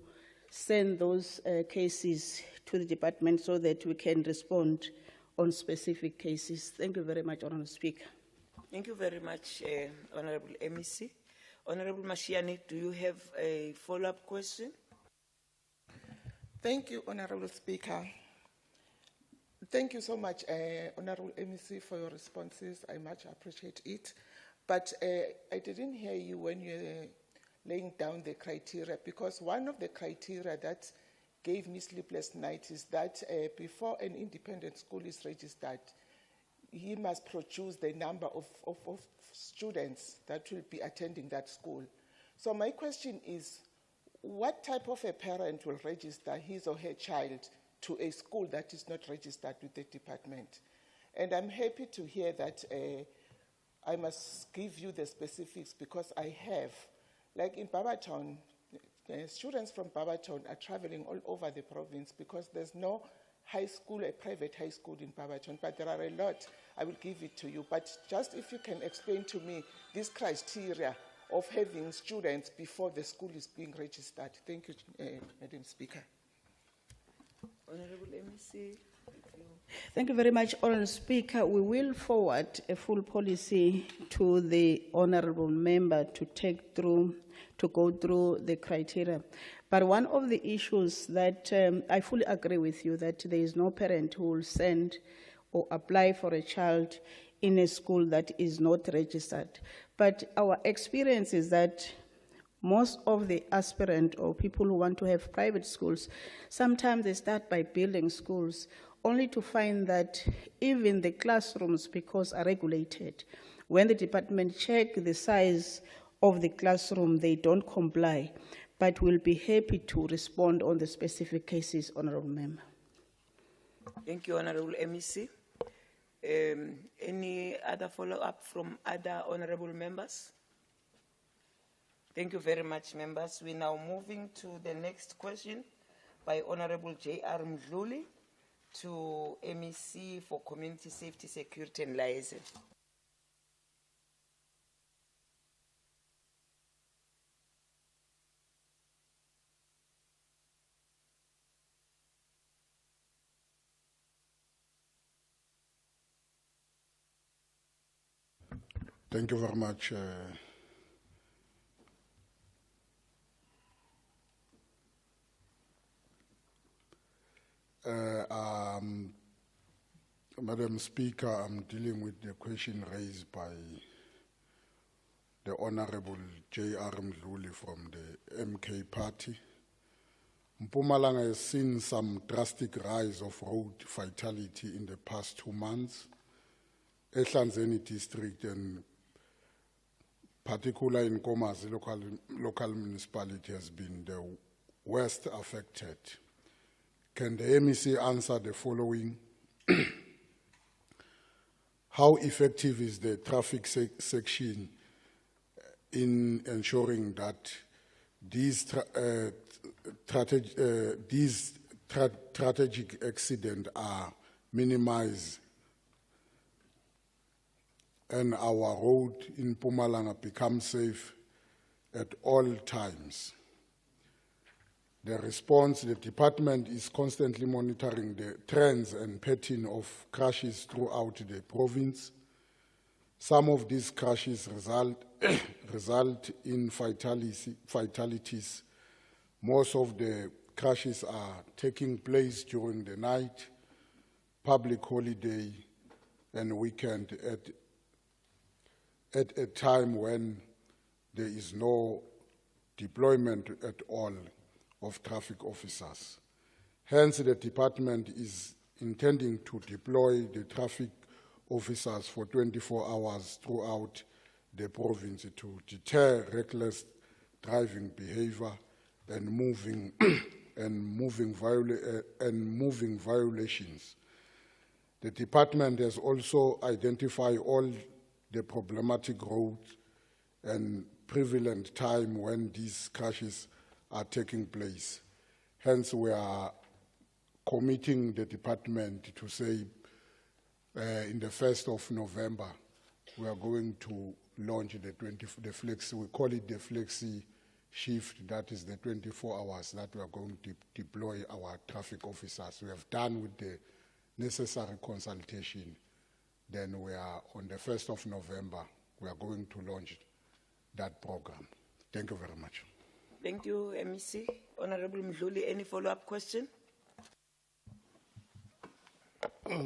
send those cases to the department so that we can respond on specific cases. Thank you very much, Honourable Speaker. Thank you very much, Honourable MEC. Honourable Mashiane, do you have a follow-up question? Thank you, Honourable Speaker. Thank you so much, Honourable MEC, for your responses. I much appreciate it. But I didn't hear you when you were laying down the criteria, because one of the criteria that gave me sleepless nights is that before an independent school is registered, he must produce the number of students that will be attending that school. So my question is, what type of a parent will register his or her child to a school that is not registered with the department? And I'm happy to hear that I must give you the specifics because I have, like in Barbertown, students from Barbertown are traveling all over the province because there's no high school, a private high school in Barbertown, but there are a lot. I will give it to you. But just if you can explain to me this criteria of having students before the school is being registered. Thank you, Madam Speaker. Honorable MEC. Thank you very much, Honourable Speaker. We will forward a full policy to the Honourable Member to go through the criteria. But one of the issues that I fully agree with you that there is no parent who will send or apply for a child in a school that is not registered. But our experience is that most of the aspirant or people who want to have private schools, sometimes they start by building schools only to find that even the classrooms, because are regulated, when the department check the size of the classroom, they don't comply. But we'll be happy to respond on the specific cases, Honourable Member. Thank you, Honourable MEC. Any other follow-up from other honourable members? Thank you very much, members. We're now moving to the next question by Honourable J.R. Mdluli to MEC for Community Safety, Security and Liaison. Thank you very much. Madam Speaker, I'm dealing with the question raised by the Honorable J.R. Mdluli from the MK Party. Mpumalanga has seen some drastic rise of road fatality in the past 2 months. Ehlanzeni district and particularly in Komazi local municipality has been the worst affected. Can the MEC answer the following? How effective is the traffic section in ensuring that these strategic accidents are minimized and our road in Mpumalanga becomes safe at all times? The response, the department is constantly monitoring the trends and pattern of crashes throughout the province. Some of these crashes result in fatalities. Most of the crashes are taking place during the night, public holiday, and weekend at a time when there is no deployment at all of traffic officers. Hence, the department is intending to deploy the traffic officers for 24 hours throughout the province to deter reckless driving behavior and moving violations. The department has also identified all the problematic roads and prevalent time when these crashes are taking place. Hence, we are committing the department to say in the 1st of November, we are going to launch the flexi, we call it the flexi shift, that is the 24 hours that we are going to deploy our traffic officers. We have done with the necessary consultation. Then we are on the 1st of November, we are going to launch that program. Thank you very much. Thank you, MEC. Honourable Mdluli, any follow-up question?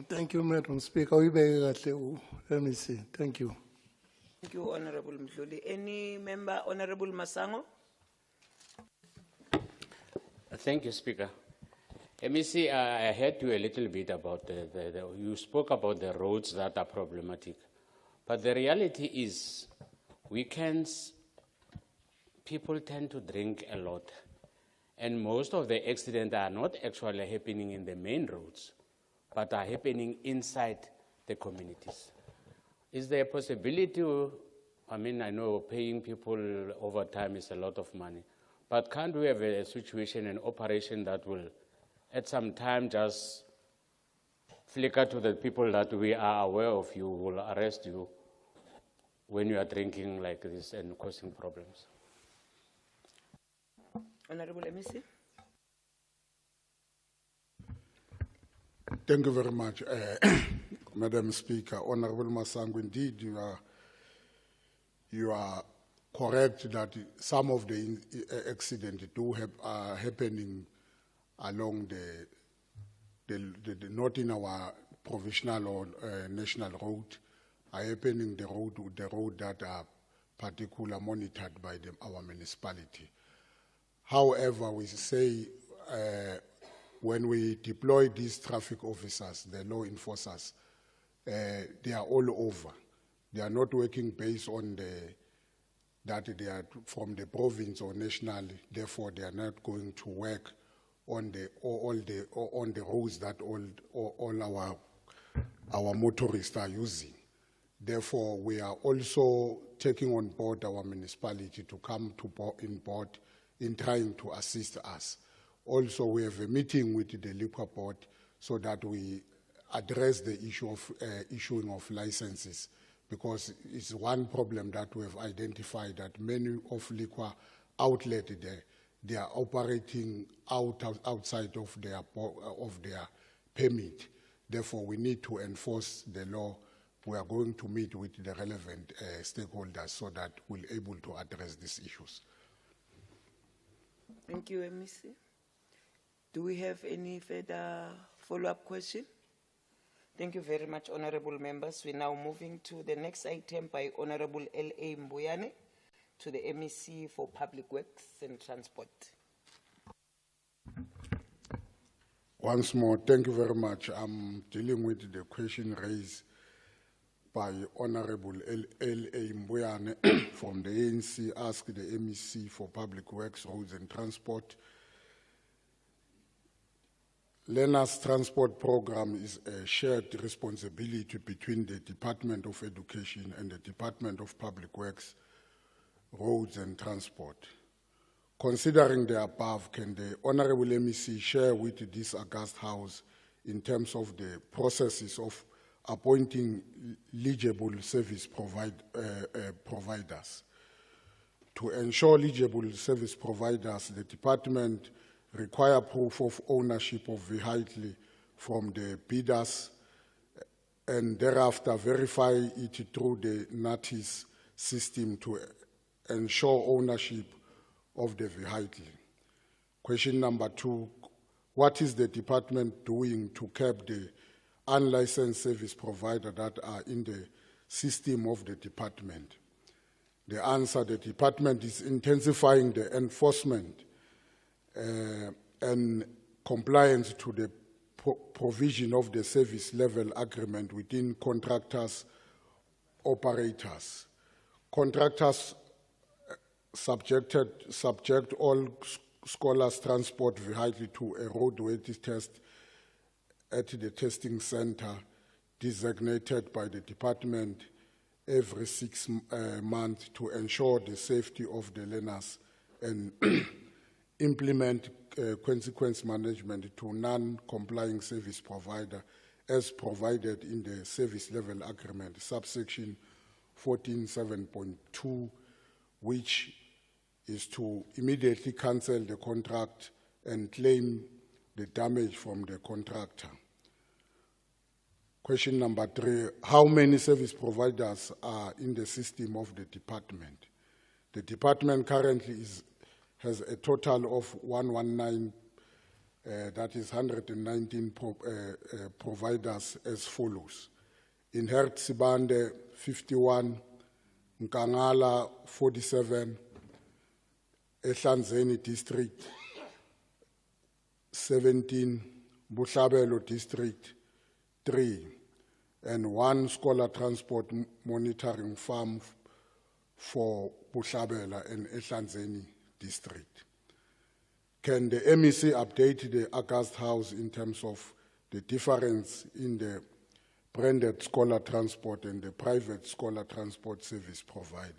Thank you, Madam Speaker. MEC. Thank you. Thank you, Honourable Mdluli. Any member, Honourable Masango? Thank you, Speaker. MEC, I heard you a little bit about you spoke about the roads that are problematic. But the reality is, weekends, people tend to drink a lot. And most of the accidents are not actually happening in the main roads, but are happening inside the communities. Is there a possibility, I mean, I know paying people overtime is a lot of money, but can't we have a situation, an operation that will, at some time, just flicker to the people that we are aware of you, will arrest you when you are drinking like this and causing problems? Honorable MEC. Thank you very much, Madam Speaker. Honorable Masango, indeed, you are correct that some of the accidents are happening along not in our provincial or national road, are happening the road that are particularly monitored by our municipality. However, we say when we deploy these traffic officers, the law enforcers, they are all over. They are not working based on that they are from the province or nationally. Therefore, they are not going to work on the roads that all our motorists are using. Therefore, we are also taking on board our municipality to come in board in trying to assist us. Also, we have a meeting with the Liquor Board so that we address the issue of issuing of licenses, because it's one problem that we have identified, that many of liquor outlets they are operating outside of their permit. Therefore, we need to enforce the law. We are going to meet with the relevant stakeholders so that we'll be able to address these issues. Thank you, MEC. Do we have any further follow-up question? Thank you very much, honorable members. We're now moving to the next item by Honorable L.A. Mbuyane to the MEC for Public Works and Transport. Once more, thank you very much. I'm dealing with the question raised by Honorable L.A. Mbuyane from the ANC, asked the MEC for Public Works, Roads and Transport. Learners Transport Program is a shared responsibility between the Department of Education and the Department of Public Works, Roads and Transport. Considering the above, can the Honorable MEC share with this august House in terms of the processes of appointing eligible service providers? To ensure eligible service providers, the department require proof of ownership of vehicle from the bidders and thereafter verify it through the NATIS system to ensure ownership of the vehicle. Question number 2, what is the department doing to curb the unlicensed service providers that are in the system of the department? The answer, the department is intensifying the enforcement and compliance to the provision of the service level agreement within contractors, operators. Contractors subject all scholars transport vehicle to a roadworthy test at the testing center designated by the department every 6 months to ensure the safety of the learners and implement consequence management to non-complying service provider as provided in the service level agreement, subsection 14.7.2, which is to immediately cancel the contract and claim the damage from the contractor. Question number 3, how many service providers are in the system of the department? The department currently has a total of 119, that is 119 providers as follows. In Hertzibande, 51, Nkangala, 47, Ehlanzeni District, 17, Bushabelo District 3, and 1 scholar transport monitoring farm for Bushabela and Ehlanzeni District. Can the MEC update the August House in terms of the difference in the branded scholar transport and the private scholar transport service provider?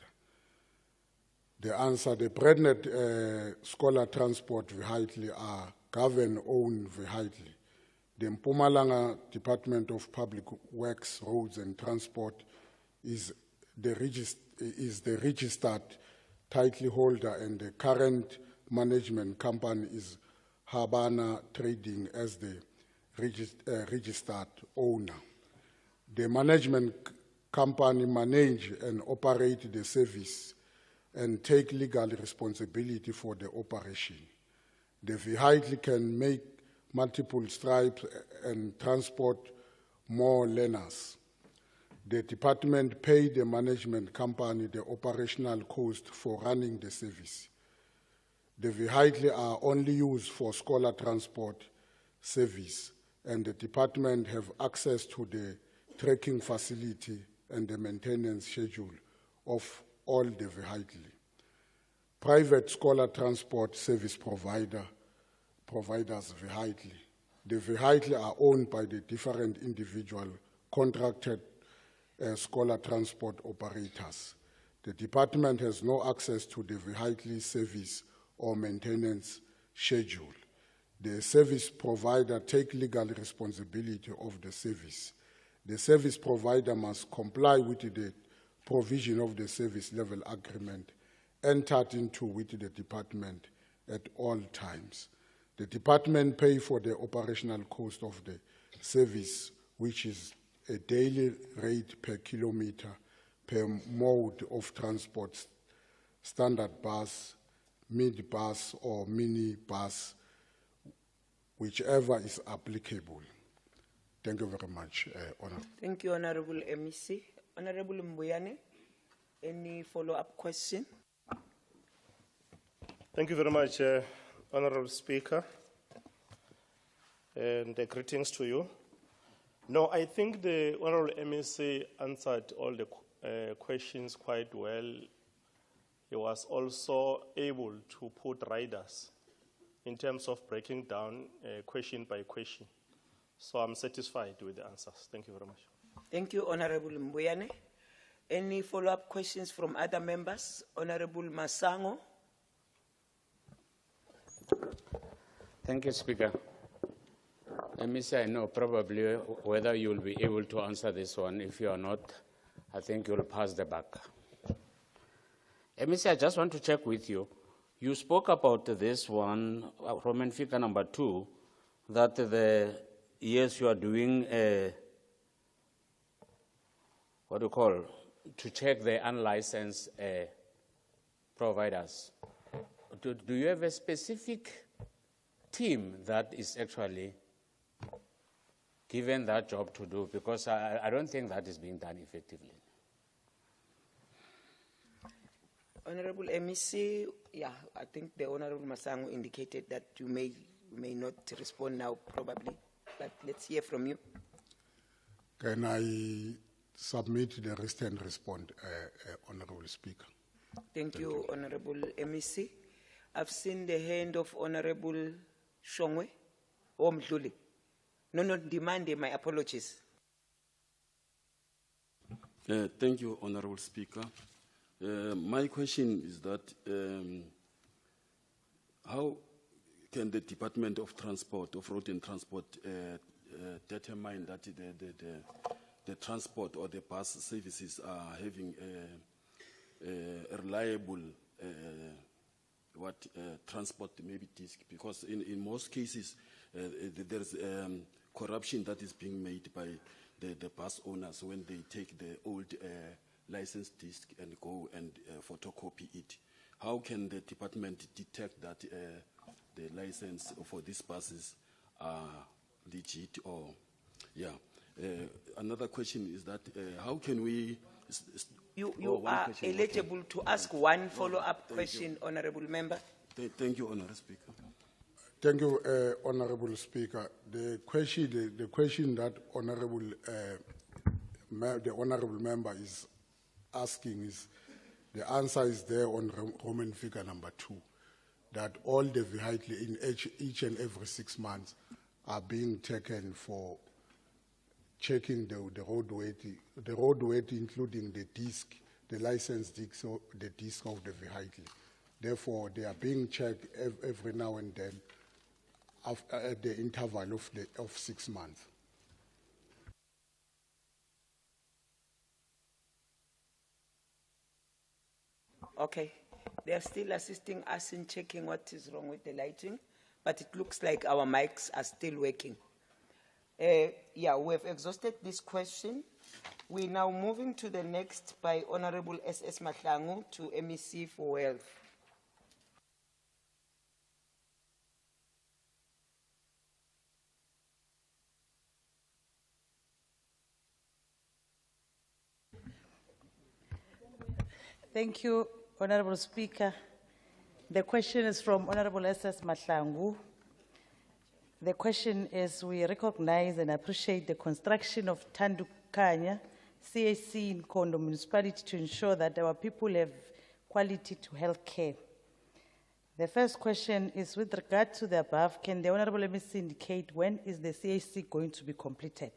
The answer, the branded scholar transport vehicles are government-owned vehicles. The Mpumalanga Department of Public Works, Roads and Transport is the registered title holder, and the current management company is Habana Trading as the registered owner. The management company manage and operate the service and take legal responsibility for the operation. The vehicle can make multiple stripes and transport more learners. The department pay the management company the operational cost for running the service. The vehicles are only used for scholar transport service, and the department have access to the tracking facility and the maintenance schedule of all the vehicles. Private scholar transport service providers vehicle. The vehicles are owned by the different individual contracted scholar transport operators. The department has no access to the vehicle service or maintenance schedule. The service provider take legal responsibility of the service. The service provider must comply with the provision of the service level agreement entered into with the department at all times. The department pay for the operational cost of the service, which is a daily rate per kilometer per mode of transport, standard bus, mid bus or mini bus, whichever is applicable. Thank you very much, Honour. Thank you, Honorable MEC. Honorable Mbuyane, any follow-up question? Thank you very much, Honorable Speaker, and greetings to you. No, I think the Honorable MEC answered all the questions quite well. He was also able to put riders in terms of breaking down question by question. So I'm satisfied with the answers. Thank you very much. Thank you, Honorable Mbuyane. Any follow-up questions from other members? Honorable Masango. Thank you, Speaker. MEC, I know probably whether you will be able to answer this one. If you are not, I think you will pass the buck. MEC, I just want to check with you. You spoke about this one, Roman figure number 2, that yes, you are doing what do you call, to check the unlicensed providers. Do you have a specific team that is actually given that job to do? Because I don't think that is being done effectively. Honorable MEC, yeah, I think the Honorable Masango indicated that you may not respond now, probably, but let's hear from you. Can I submit the written response, Honorable Speaker? Thank you, Honorable MEC. I've seen the hand of Honorable Shongwe Omdluli. No, not demanding my apologies. Thank you, Honorable Speaker. My question is that how can the Department of Transport, of Road and Transport, determine that the transport or the bus services are having a reliable transport maybe disc? Because in most cases there's corruption that is being made by the bus owners when they take the old license disc and go and photocopy it. How can the department detect that the license for these buses are legit? Or another question is that how can we? You are eligible to ask one follow-up question, Honorable Member. Thank you, Honorable Speaker. Thank you, Honorable Speaker. The question that the Honorable Member is asking is, the answer is there on Roman figure number 2, that all the vehicles in each and every 6 months are being taken for checking the road weight, including the disc, the license disc, so the disc of the vehicle. Therefore, they are being checked every now and then at the interval of 6 months. Okay. They are still assisting us in checking what is wrong with the lighting, but it looks like our mics are still working. Yeah, we have exhausted this question. We're now moving to the next by Honorable S.S. Mahlangu to MEC for Wealth. Thank you, Honorable Speaker. The question is from Honorable S.S. Mahlangu. The question is, we recognize and appreciate the construction of Tandukanya CAC in Kondo municipality to ensure that our people have quality to health care. The first question is, with regard to the above, can the Honorable MEC indicate when is the CAC going to be completed?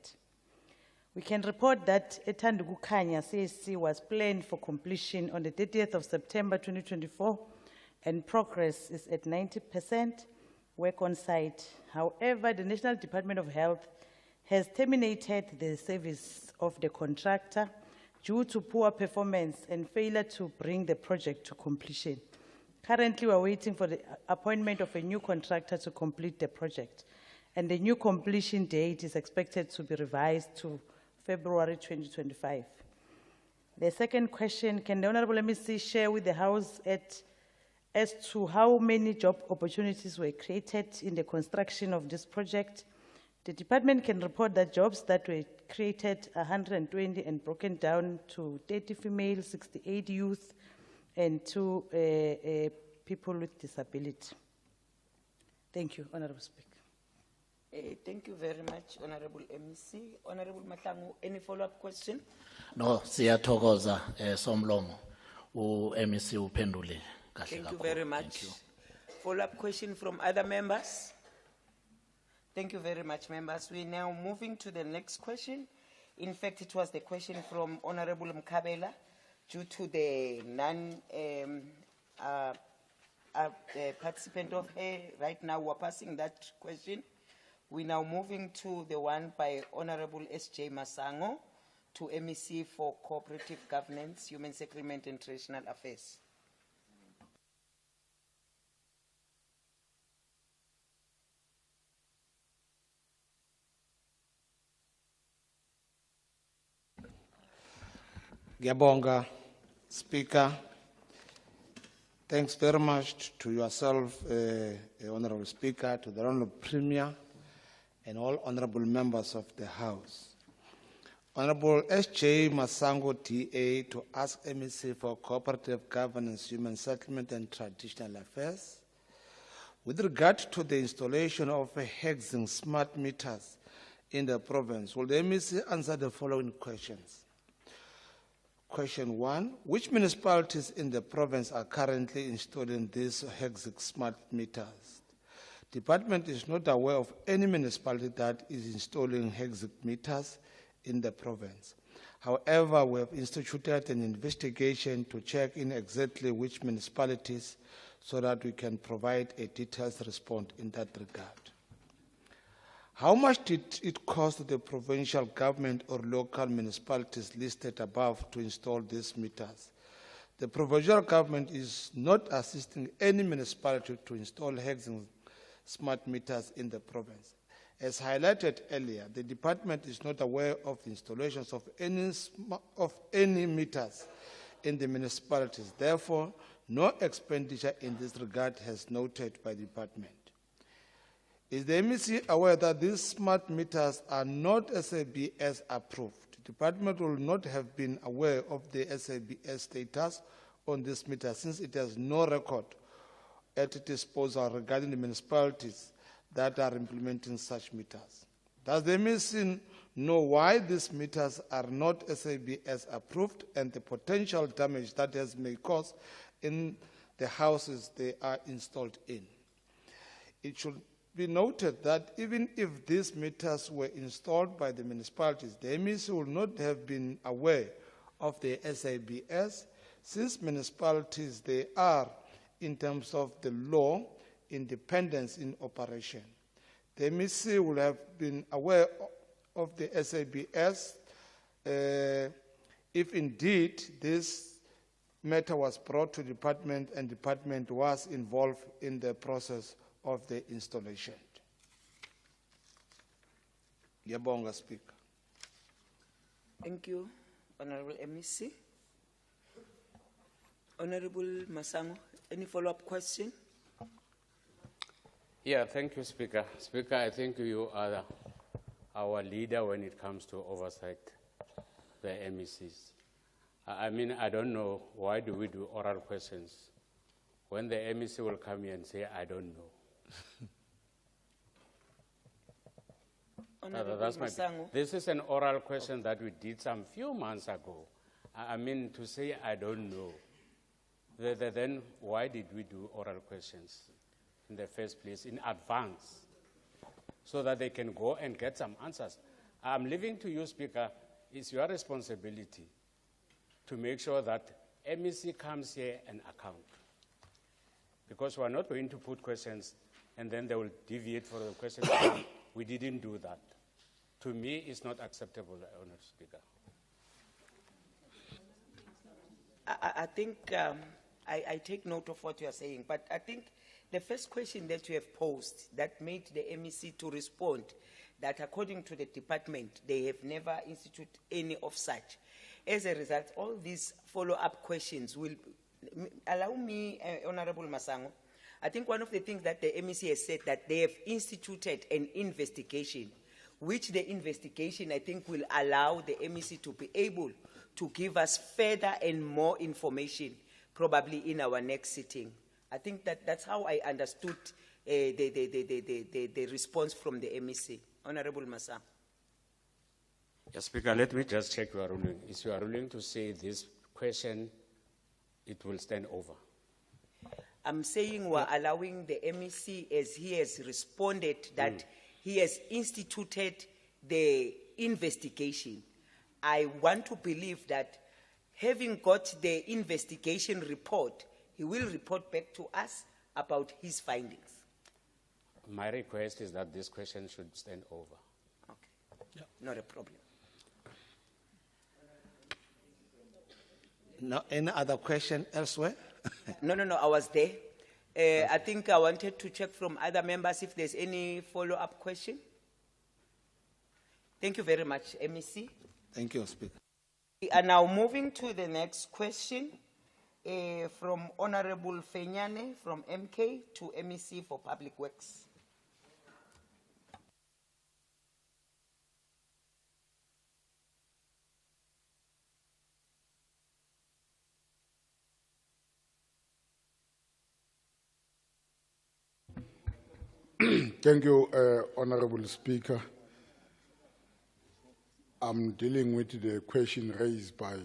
We can report that Tandukanya CAC was planned for completion on the 30th of September 2024, and progress is at 90%, work on site. However, the National Department of Health has terminated the service of the contractor due to poor performance and failure to bring the project to completion. Currently, we are waiting for the appointment of a new contractor to complete the project, and the new completion date is expected to be revised to February 2025. The second question, can the Honorable MEC share with the House as to how many job opportunities were created in the construction of this project? The department can report that jobs that were created are 120 and broken down to 30 female, 68 youth, and 2 people with disability. Thank you, Honorable Speaker. Thank you very much, Honorable MEC. Honorable Mahlangu, any follow-up question? No, siyathokoza somlomo MEC uphendule. Thank you very much. Follow-up question from other members? Thank you very much, members. We're now moving to the next question. In fact, it was the question from Honorable Mkabela. Due to the participant of her, right now we're passing that question. We're now moving to the one by Honorable S.J. Masango to MEC for Cooperative Governance, Human Settlement and Traditional Affairs. Ngiyabonga, Speaker. Thanks very much to yourself, Honorable Speaker, to the Honorable Premier, and all honorable members of the House. Honorable S.J. Masango, TA, to ask MEC for Cooperative Governance, Human Settlement and Traditional Affairs. With regard to the installation of hexing smart meters in the province, will the MEC answer the following questions? Question 1, which municipalities in the province are currently installing these hexing smart meters? Department is not aware of any municipality that is installing hexing meters in the province. However, we have instituted an investigation to check in exactly which municipalities so that we can provide a detailed response in that regard. How much did it cost the provincial government or local municipalities listed above to install these meters? The provincial government is not assisting any municipality to install hexing smart meters in the province. As highlighted earlier, the department is not aware of the installations of any meters in the municipalities. Therefore, no expenditure in this regard has noted by the department. Is the MEC aware that these smart meters are not SABS approved? The department will not have been aware of the SABS status on this meter since it has no record at its disposal regarding the municipalities that are implementing such meters? Does the MEC know why these meters are not SABS approved and the potential damage that has may cause in the houses they are installed in? It should be noted that even if these meters were installed by the municipalities, the MEC would not have been aware of the SABS, since municipalities, they are, in terms of the law, independence in operation. The MEC will have been aware of the SABS if indeed this matter was brought to department and department was involved in the process of the installation. Ngiyabonga, Speaker. Thank you, Honorable MEC. Honorable Masango, any follow-up question? Yeah, thank you, Speaker. Speaker, I think you are our leader when it comes to oversight the MECs. I mean, I don't know, why do we do oral questions when the MEC will come here and say, I don't know? That's my, this is an oral question that we did some few months ago. I mean, to say I don't know, then why did we do oral questions in the first place in advance so that they can go and get some answers? I'm leaving to you, Speaker. It's your responsibility to make sure that MEC comes here and account. Because we're not going to put questions and then they will deviate for the question. We didn't do that. To me, it's not acceptable, Honourable Speaker. I think I take note of what you are saying, but I think the first question that you have posed that made the MEC to respond that according to the department, they have never instituted any of such. As a result, all these follow-up questions will allow me, Honorable Masango, I think one of the things that the MEC has said that they have instituted an investigation, which the investigation, I think, will allow the MEC to be able to give us further and more information, probably in our next sitting. I think that's how I understood the response from the MEC. Honorable Masango. Yes, Speaker, let me just check your ruling. Is your ruling to say this question, it will stand over? I'm saying we're allowing the MEC, as he has responded, that he has instituted the investigation. I want to believe that having got the investigation report, he will report back to us about his findings. My request is that this question should stand over. Okay. Yeah. Not a problem. No, any other question elsewhere? No, I was there. I think I wanted to check from other members if there's any follow-up question. Thank you very much, MEC. Thank you, Speaker. We are now moving to the next question from Honorable Fenyane from MK to MEC for Public Works. Thank you, Honorable Speaker. I'm dealing with the question raised by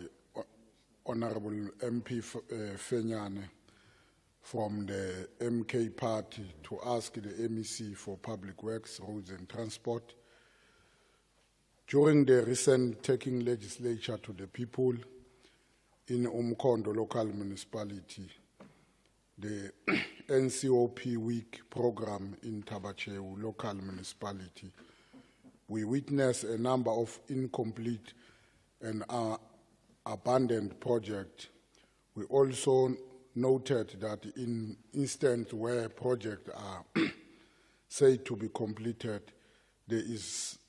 Honorable MP Fenyane from the MK party to ask the MEC for Public Works, Roads and Transport. During the recent taking legislature to the people in Umkhondo local municipality, the NCOP Week program in Tabachewu local municipality, we witnessed a number of incomplete and abandoned projects. We also noted that in instances where projects are said to be completed, there is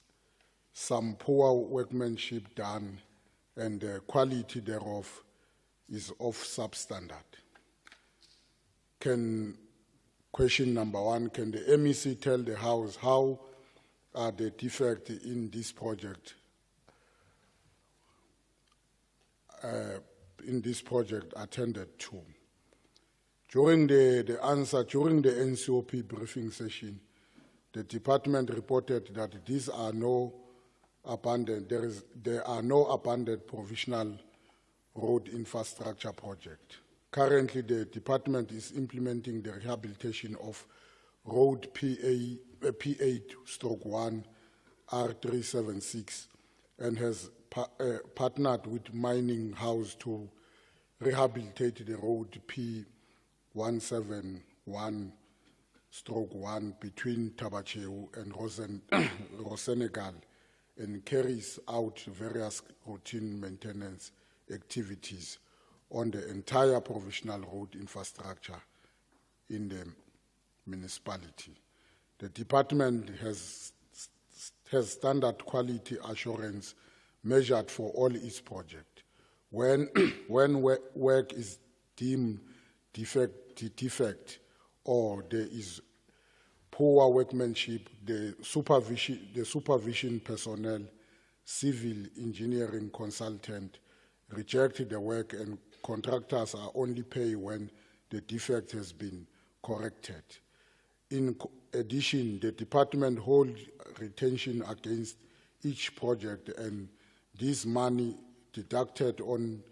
some poor workmanship done and the quality thereof is of substandard. Question number one, can the MEC tell the House how are the defects in this project attended to? During the NCOP briefing session, The department reported that there are no abundant provisional road infrastructure project. Currently, the department is implementing the rehabilitation of road P8/1 R376 and has partnered with Mining House to rehabilitate the road P171/1 between Tabacheu and Rosenegal and carries out various routine maintenance activities on the entire provisional road infrastructure in the municipality. The department has standard quality assurance measured for all its projects. When work is deemed defect or there is poor workmanship, the supervision personnel, civil engineering consultant reject the work, and contractors are only paid when the defect has been corrected. In addition, the department holds retention against each project, and this money deducted on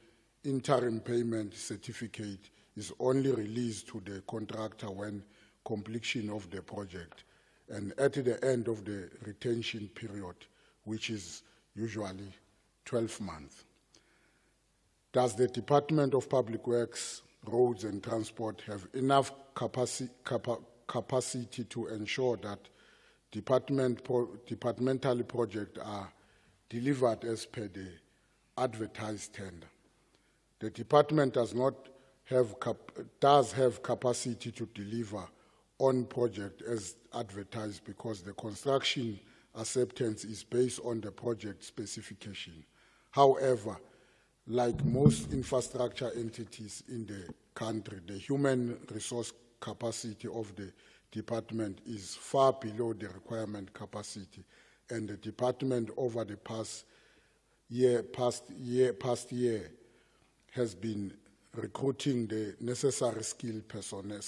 interim payment certificate is only released to the contractor when completion of the project and at the end of the retention period, which is usually 12 months. Does the Department of Public Works, Roads and Transport have enough capacity to ensure that departmental projects are delivered as per the advertised tender? The department does have capacity to deliver on project as advertised because the construction acceptance is based on the project specification. However, like most infrastructure entities in the country, the human resource capacity of the department is far below the requirement capacity, and the department over the past year has been recruiting the necessary skilled personnel,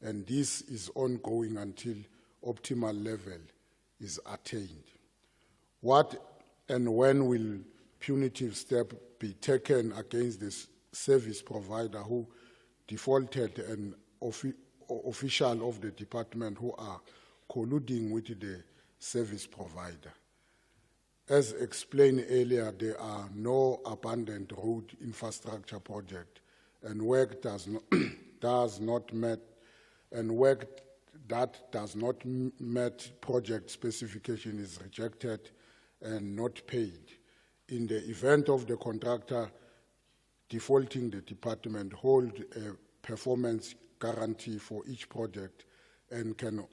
and this is ongoing until optimal level is attained. What and when will punitive steps be taken against the service provider who defaulted and official of the department who are colluding with the service provider? As explained earlier, there are no abundant road infrastructure project, and work that does not meet project specification is rejected and not paid. In the event of the contractor defaulting, the department hold a performance guarantee for each project and can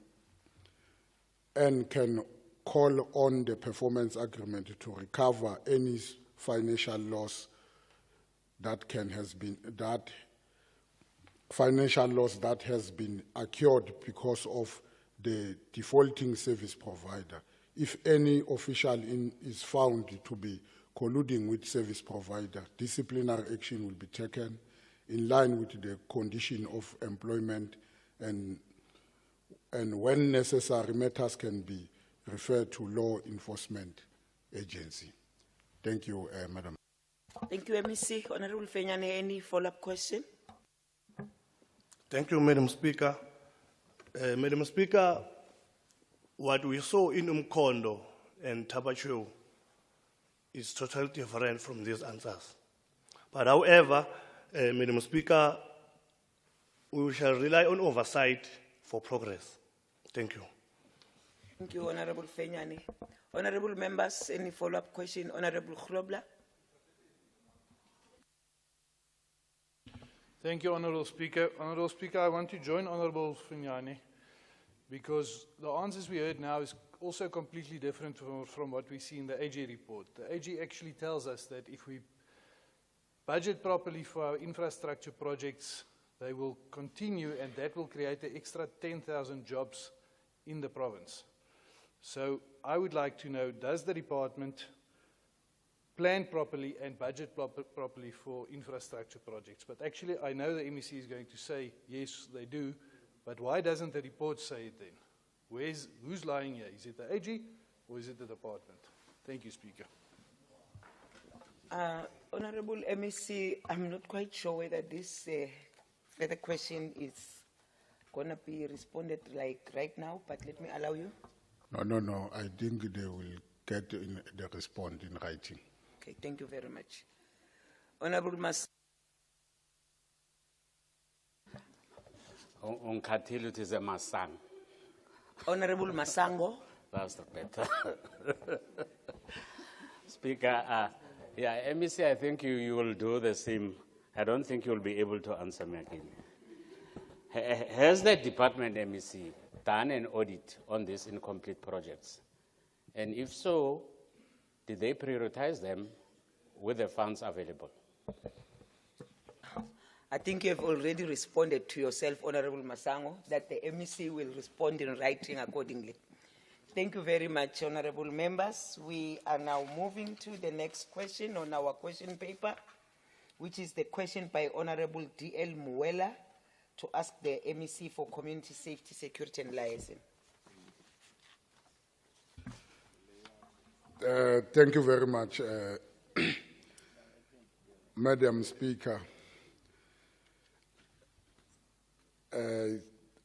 call on the performance agreement to recover any financial loss that has been occurred because of the defaulting service provider. If any official is found to be colluding with service provider, disciplinary action will be taken in line with the condition of employment, and when necessary, matters can be referred to law enforcement agency. Thank you, Madam. Thank you, MEC. Honorable Fenyane, any follow-up question? Thank you, Madam Speaker. Madam Speaker, what we saw in Umkondo and Tabacheu is totally different from these answers. But however, Madam Speaker, we shall rely on oversight for progress. Thank you. Thank you, Honorable Fenyane. Honorable members, any follow-up question? Honorable Grobler. Thank you, Honourable Speaker. Honourable Speaker, I want to join Honourable Fenyane because the answers we heard now is also completely different from what we see in the AG report. The AG actually tells us that if we budget properly for our infrastructure projects, they will continue, and that will create an extra 10,000 jobs in the province. So I would like to know, does the department plan properly and budget properly for infrastructure projects? But actually, I know the MEC is going to say, yes, they do, but why doesn't the report say it then? Who's lying here? Is it the AG or is it the department? Thank you, Speaker. Honorable MEC, I'm not quite sure whether this further question is going to be responded like right now, but let me allow you. No. I think they will get the response in writing. Okay, thank you very much. Honorable Mas. Unkhathile uthi ze Masango. Honorable Masango. That's the better. Speaker, yeah, MEC, I think you will do the same. I don't think you will be able to answer me again. Has the department, MEC, done an audit on these incomplete projects? And if so, did they prioritize them with the funds available? I think you have already responded to yourself, Honorable Masango, that the MEC will respond in writing accordingly. Thank you very much, honorable members. We are now moving to the next question on our question paper, which is the question by Honorable D.L. Muela to ask the MEC for Community Safety, Security and Liaison. Thank you very much, Madam Speaker.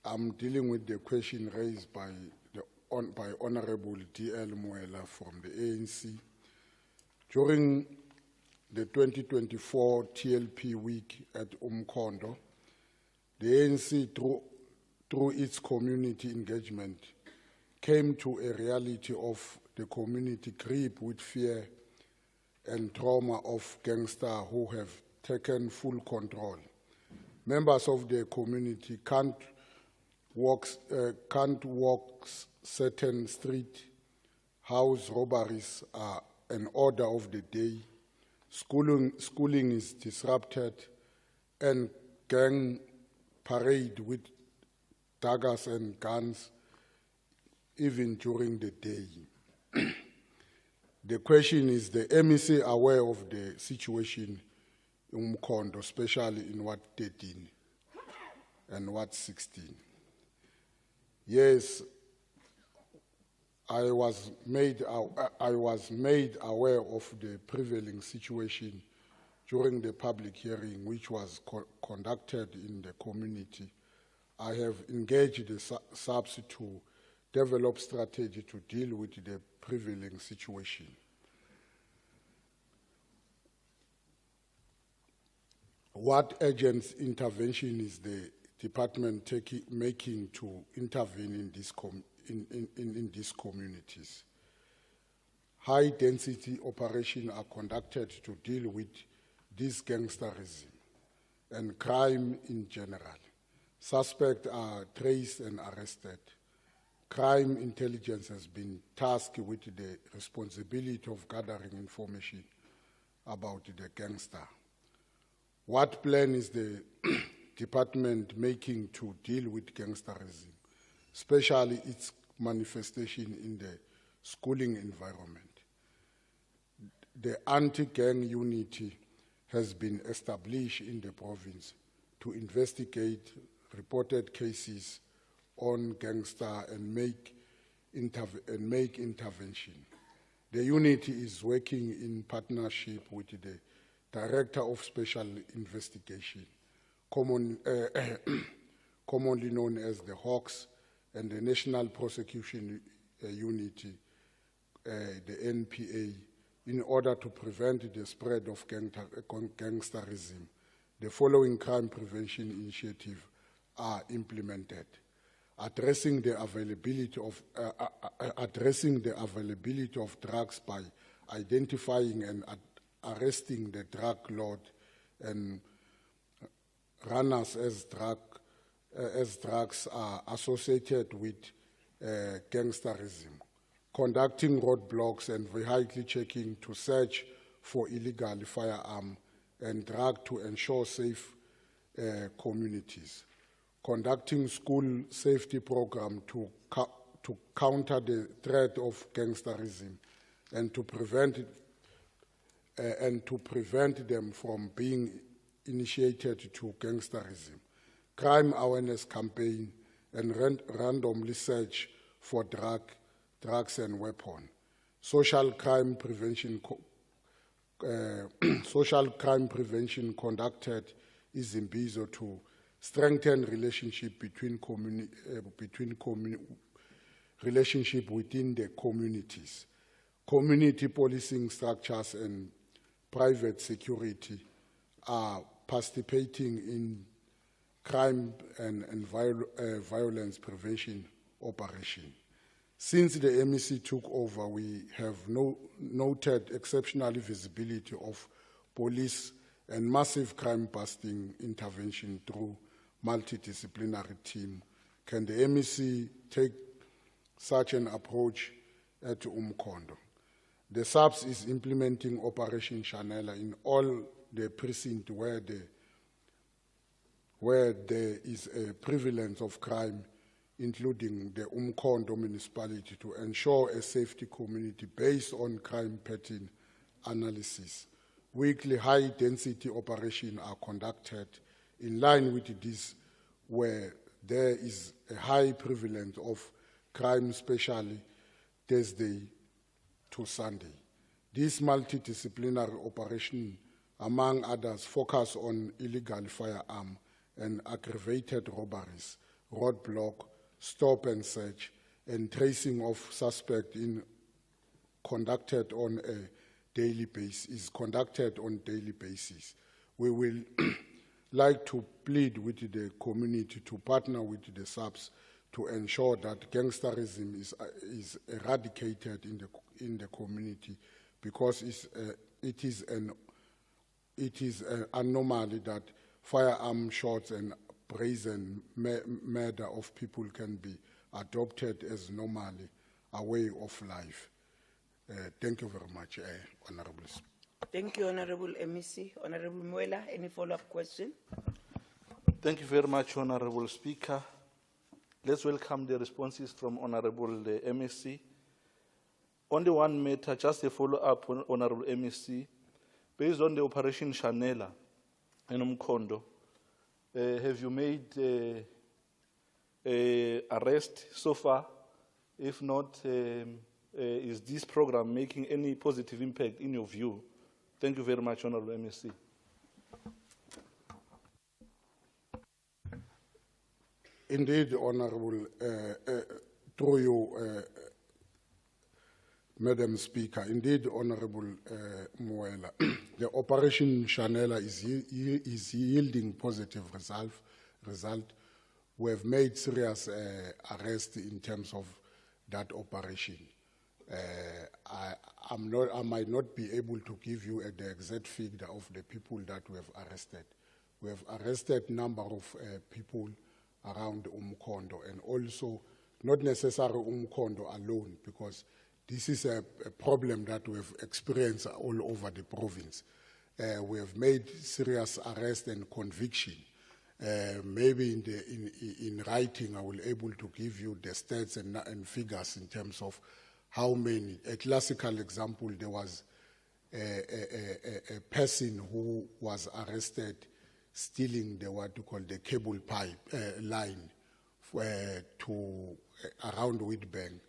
I'm dealing with the question raised by Honorable D.L. Muela from the ANC. During the 2024 TLP week at Umkhondo, the ANC, through its community engagement, came to a reality of the community grip with fear and trauma of gangsters who have taken full control. Members of the community can't walk certain street. House robberies are an order of the day. Schooling is disrupted, and gang parade with daggers and guns even during the day. The question is, the MEC aware of the situation in Mkondo, especially in Ward 13 and Ward 16? Yes, I was made aware of the prevailing situation during the public hearing which was conducted in the community. I have engaged the SAPS to develop strategy to deal with the prevailing situation. What urgent intervention is the department making to intervene in these communities? High-density operations are conducted to deal with this gangsterism and crime in general. Suspects are traced and arrested. Crime intelligence has been tasked with the responsibility of gathering information about the gangster. What plan is the department making to deal with gangsterism, especially its manifestation in the schooling environment? The anti-gang unity has been established in the province to investigate reported cases on gangster and make intervention. The unity is working in partnership with the Director of Special Investigation, commonly known as the Hawks, and the National Prosecution Unity, the NPA, in order to prevent the spread of gangsterism. The following crime prevention initiatives are implemented: addressing the availability of drugs by identifying and arresting the drug lord and runners as drugs are associated with gangsterism, conducting roadblocks and vehicle checking to search for illegal firearms and drug to ensure safe communities, conducting school safety program to counter the threat of gangsterism and to prevent them from being initiated to gangsterism, crime awareness campaign and randomly search for drugs and weapons. Social crime prevention conducted izimbizo to strengthen relationship relationship within the communities. Community policing structures and private security are participating in crime and violence prevention operation. Since the MEC took over, we have noted exceptional visibility of police and massive crime busting intervention through multidisciplinary team. Can the MEC take such an approach at Umkhondo? The SAPS is implementing Operation Chanela in all the precincts where there is a prevalence of crime, including the Umkhondo municipality, to ensure a safety community based on crime pattern analysis. Weekly high-density operations are conducted in line with this, where there is a high prevalence of crime, especially Thursday to Sunday. This multidisciplinary operation, among others, focus on illegal firearm and aggravated robberies, roadblock, stop and search, and tracing of suspect conducted on a daily basis. We will like to plead with the community to partner with the SAPS to ensure that gangsterism is eradicated in the community, because it is an anomaly that firearm shots and brazen murder of people can be adopted as normally a way of life. Thank you very much, Honorable Speaker. Thank you, Honorable MEC. Honorable Muela, any follow-up question? Thank you very much, Honorable Speaker. Let's welcome the responses from Honorable MEC. On the one matter, just a follow-up, Honorable MEC. Based on the Operation Chanela in Umkhondo, have you made arrest so far? If not, is this program making any positive impact in your view? Thank you very much, Honorable MEC. Indeed, Honorable, through you, Madam Speaker, indeed, Honorable Muela, the Operation Chanela is yielding positive result. We have made serious arrests in terms of that operation. I might not be able to give you the exact figure of the people that we have arrested. We have arrested number of people around Umkhondo, and also not necessarily Umkhondo alone, because this is a problem that we have experienced all over the province. We have made serious arrest and conviction. Maybe in writing I will able to give you the stats and figures in terms of how many. A classical example, there was a person who was arrested stealing what you call the cable pipe line to around Witbank,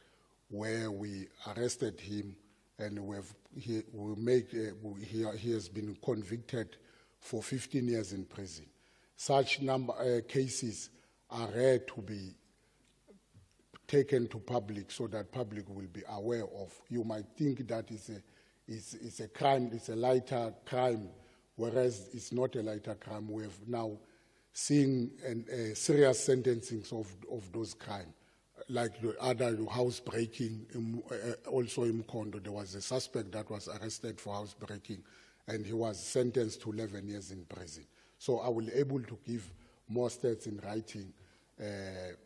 where we arrested him, and he has been convicted for 15 years in prison. Such cases are rare to be taken to public so that public will be aware of. You might think that it's a crime, it's a lighter crime, whereas it's not a lighter crime. We have now seen serious sentencings of those crimes. Like the other housebreaking, also in Mkondo, there was a suspect that was arrested for housebreaking, and he was sentenced to 11 years in prison. So I will be able to give more stats in writing.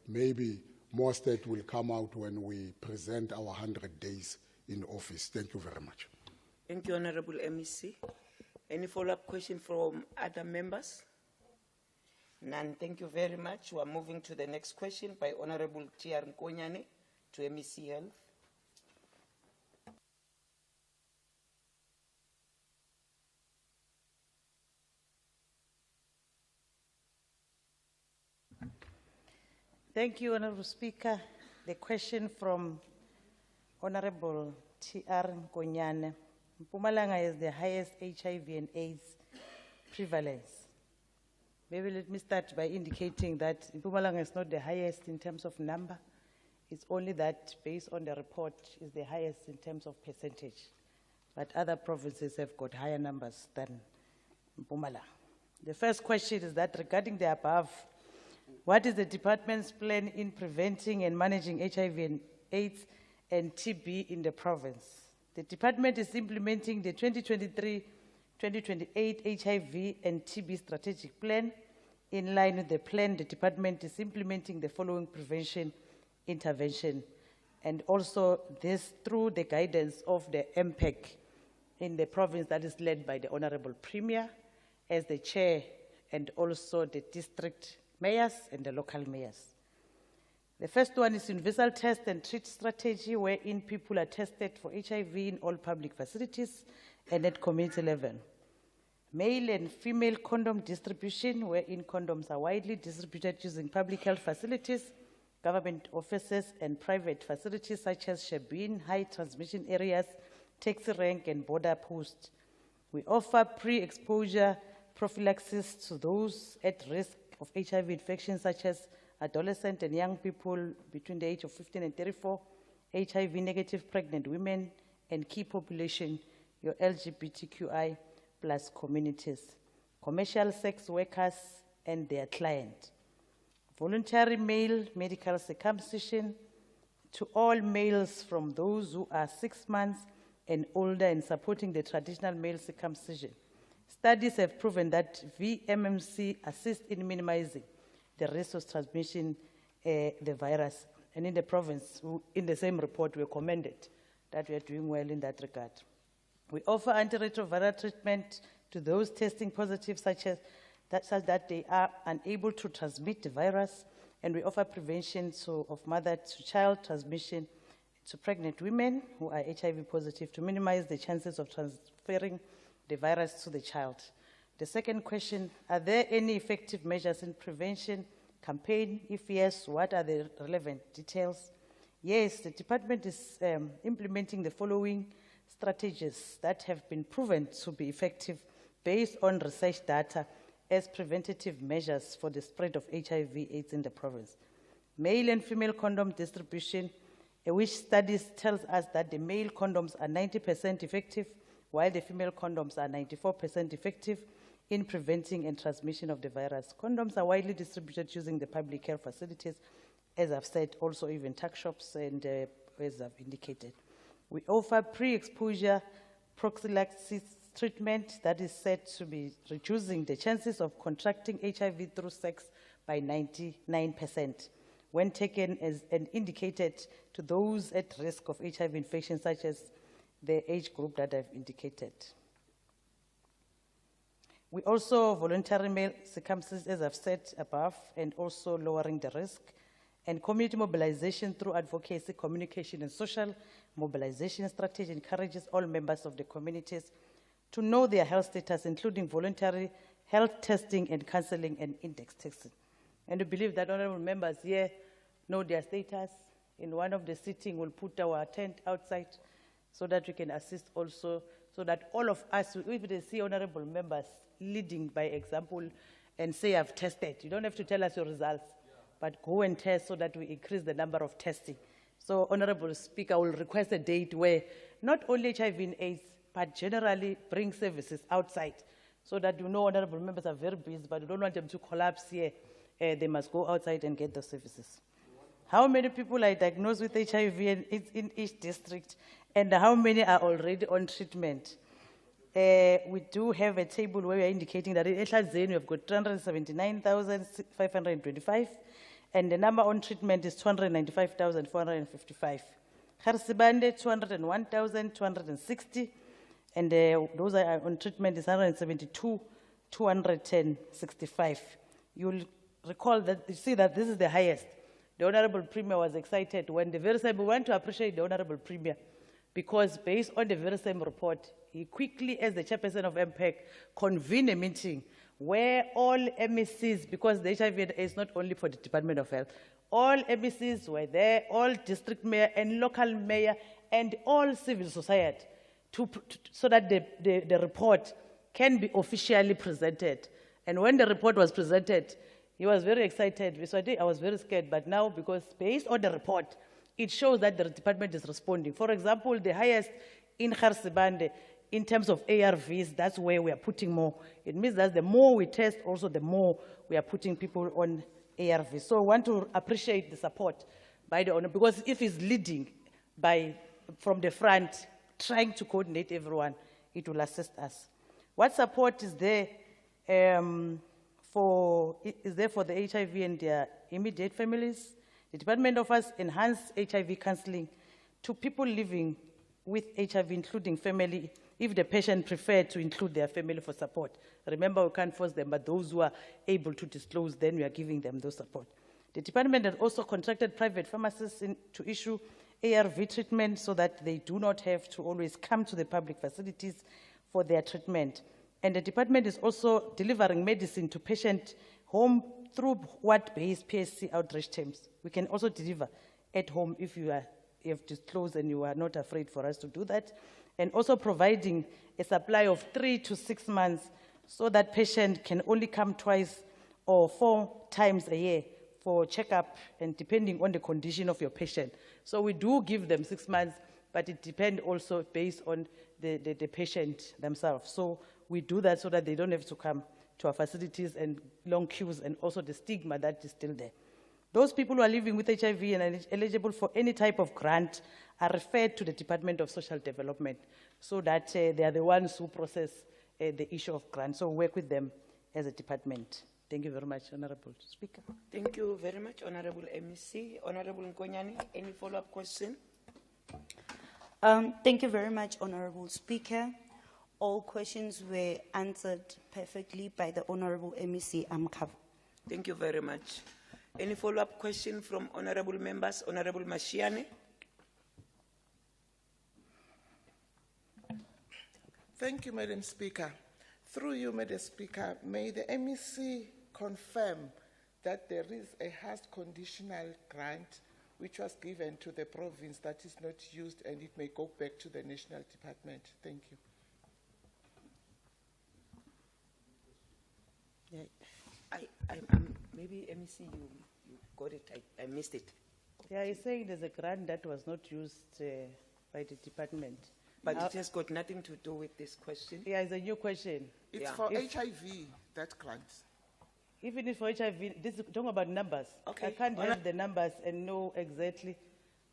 Maybe more stats will come out when we present our 100 days in office. Thank you very much. Thank you, Honorable MEC. Any follow-up question from other members? None. Thank you very much. We are moving to the next question by Honorable T.R. Nkonyane to MEC Health. Thank you, Honorable Speaker. the question from Honorable T.R. Nkonyane. Mpumalanga has the highest HIV and AIDS prevalence. Maybe let me start by indicating that Mpumalanga is not the highest in terms of number. It's only that, based on the report, is the highest in terms of percentage. But other provinces have got higher numbers than Mpumalanga. The first question is that regarding the above, what is the department's plan in preventing and managing HIV and AIDS and TB in the province? The department is implementing the 2023-2028 HIV and TB strategic plan. In line with the plan, the department is implementing the following prevention intervention, and also this through the guidance of the MPEC in the province that is led by the Honorable Premier as the chair, and also the district mayors and the local mayors. The first one is universal test and treat strategy, wherein people are tested for HIV in all public facilities and at community level. Male and female condom distribution, wherein condoms are widely distributed using public health facilities, government offices, and private facilities such as Shabin, high transmission areas, taxi rank, and border posts. We offer pre-exposure prophylaxis to those at risk of HIV infection, such as adolescent and young people between the age of 15 and 34, HIV-negative pregnant women, and key population, your LGBTQI plus communities, commercial sex workers and their client. Voluntary male medical circumcision to all males from those who are 6 months and older, and supporting the traditional male circumcision. Studies have proven that VMMC assists in minimizing the risk of transmission the virus. And in the province, in the same report, we commended that we are doing well in that regard. We offer antiretroviral treatment to those testing positive, such that they are unable to transmit the virus, and we offer prevention of mother-to-child transmission to pregnant women who are HIV positive to minimize the chances of transferring the virus to the child. The second question, are there any effective measures in prevention campaign? If yes, what are the relevant details? Yes, the department is implementing the following strategies that have been proven to be effective based on research data as preventative measures for the spread of HIV/AIDS in the province. Male and female condom distribution, which studies tells us that the male condoms are 90% effective, while the female condoms are 94% effective in preventing and transmission of the virus. Condoms are widely distributed using the public health facilities, as I've said, also even tuck shops, and as I've indicated. We offer pre-exposure prophylaxis treatment that is said to be reducing the chances of contracting HIV through sex by 99% when taken as and indicated to those at risk of HIV infection, such as the age group that I've indicated. We also voluntary male circumcision, as I've said above, and also lowering the risk, and community mobilization through advocacy, communication, and social mobilization strategy encourages all members of the communities to know their health status, including voluntary health testing and counseling and index testing. And we believe that honorable members here know their status. In one of the sitting, we'll put our tent outside so that we can assist also, so that all of us, if they see honorable members leading by example and say, I've tested, you don't have to tell us your results, but go and test so that we increase the number of testing. So, Honorable Speaker, I will request a date where not only HIV and AIDS, but generally bring services outside, so that you know honorable members are very busy, but you don't want them to collapse here. They must go outside and get the services. How many people are diagnosed with HIV and AIDS in each district, and how many are already on treatment? We do have a table where we are indicating that in Ehlazeni we have got 379,525, and the number on treatment is 295,455. Kharsibande, 201,260, and those are on treatment is 172,265. You'll recall that, you see that this is the highest. The Honorable Premier was excited when the very same, we want to appreciate the Honorable Premier, because based on the very same report, he quickly, as the chairperson of MPEC, convened a meeting where all MECs, because the HIV is not only for the Department of Health, all MECs were there, all district mayor and local mayor and all civil society, so that the report can be officially presented. And when the report was presented, he was very excited. So I was very scared, but now, because based on the report, it shows that the department is responding. For example, the highest in Garsibande, in terms of ARVs, that's where we are putting more. It means that the more we test, also the more we are putting people on ARVs. So I want to appreciate the support by the owner, because if he's leading from the front, trying to coordinate everyone, it will assist us. What support is there for the HIV and their immediate families? The department offers enhanced HIV counseling to people living with HIV, including family, if the patient prefers to include their family for support. Remember, we can't force them, but those who are able to disclose, then we are giving them those support. The department has also contracted private pharmacists to issue ARV treatment so that they do not have to always come to the public facilities for their treatment. And the department is also delivering medicine to patient home through ward-based PSC outreach teams. We can also deliver at home if you have disclosed and you are not afraid for us to do that. And also providing a supply of 3 to 6 months so that patient can only come twice or 4 times a year for checkup, and depending on the condition of your patient. So we do give them 6 months, but it depends also based on the patient themselves. So we do that so that they don't have to come to our facilities and long queues, and also the stigma that is still there. Those people who are living with HIV and are eligible for any type of grant are referred to the Department of Social Development, so that they are the ones who process the issue of grants. So we work with them as a department. Thank you very much, Honorable Speaker. Thank you very much, Honorable MEC. Honorable Nkonyane, any follow-up question? Thank you very much, Honorable Speaker. All questions were answered perfectly by the Honorable MEC Amkava. Thank you very much. Any follow-up question from honorable members? Honorable Mashiane. Thank you, Madam Speaker. Through you, Madam Speaker, may the MEC confirm that there is a host conditional grant which was given to the province that is not used, and it may go back to the national department. Thank you. Maybe MEC, you got it. I missed it. Yeah, he's saying there's a grant that was not used by the department. But it has got nothing to do with this question. Yeah, it's a new question. It's for HIV, that grant. Even if for HIV, this is talking about numbers. Okay. I can't have the numbers and know exactly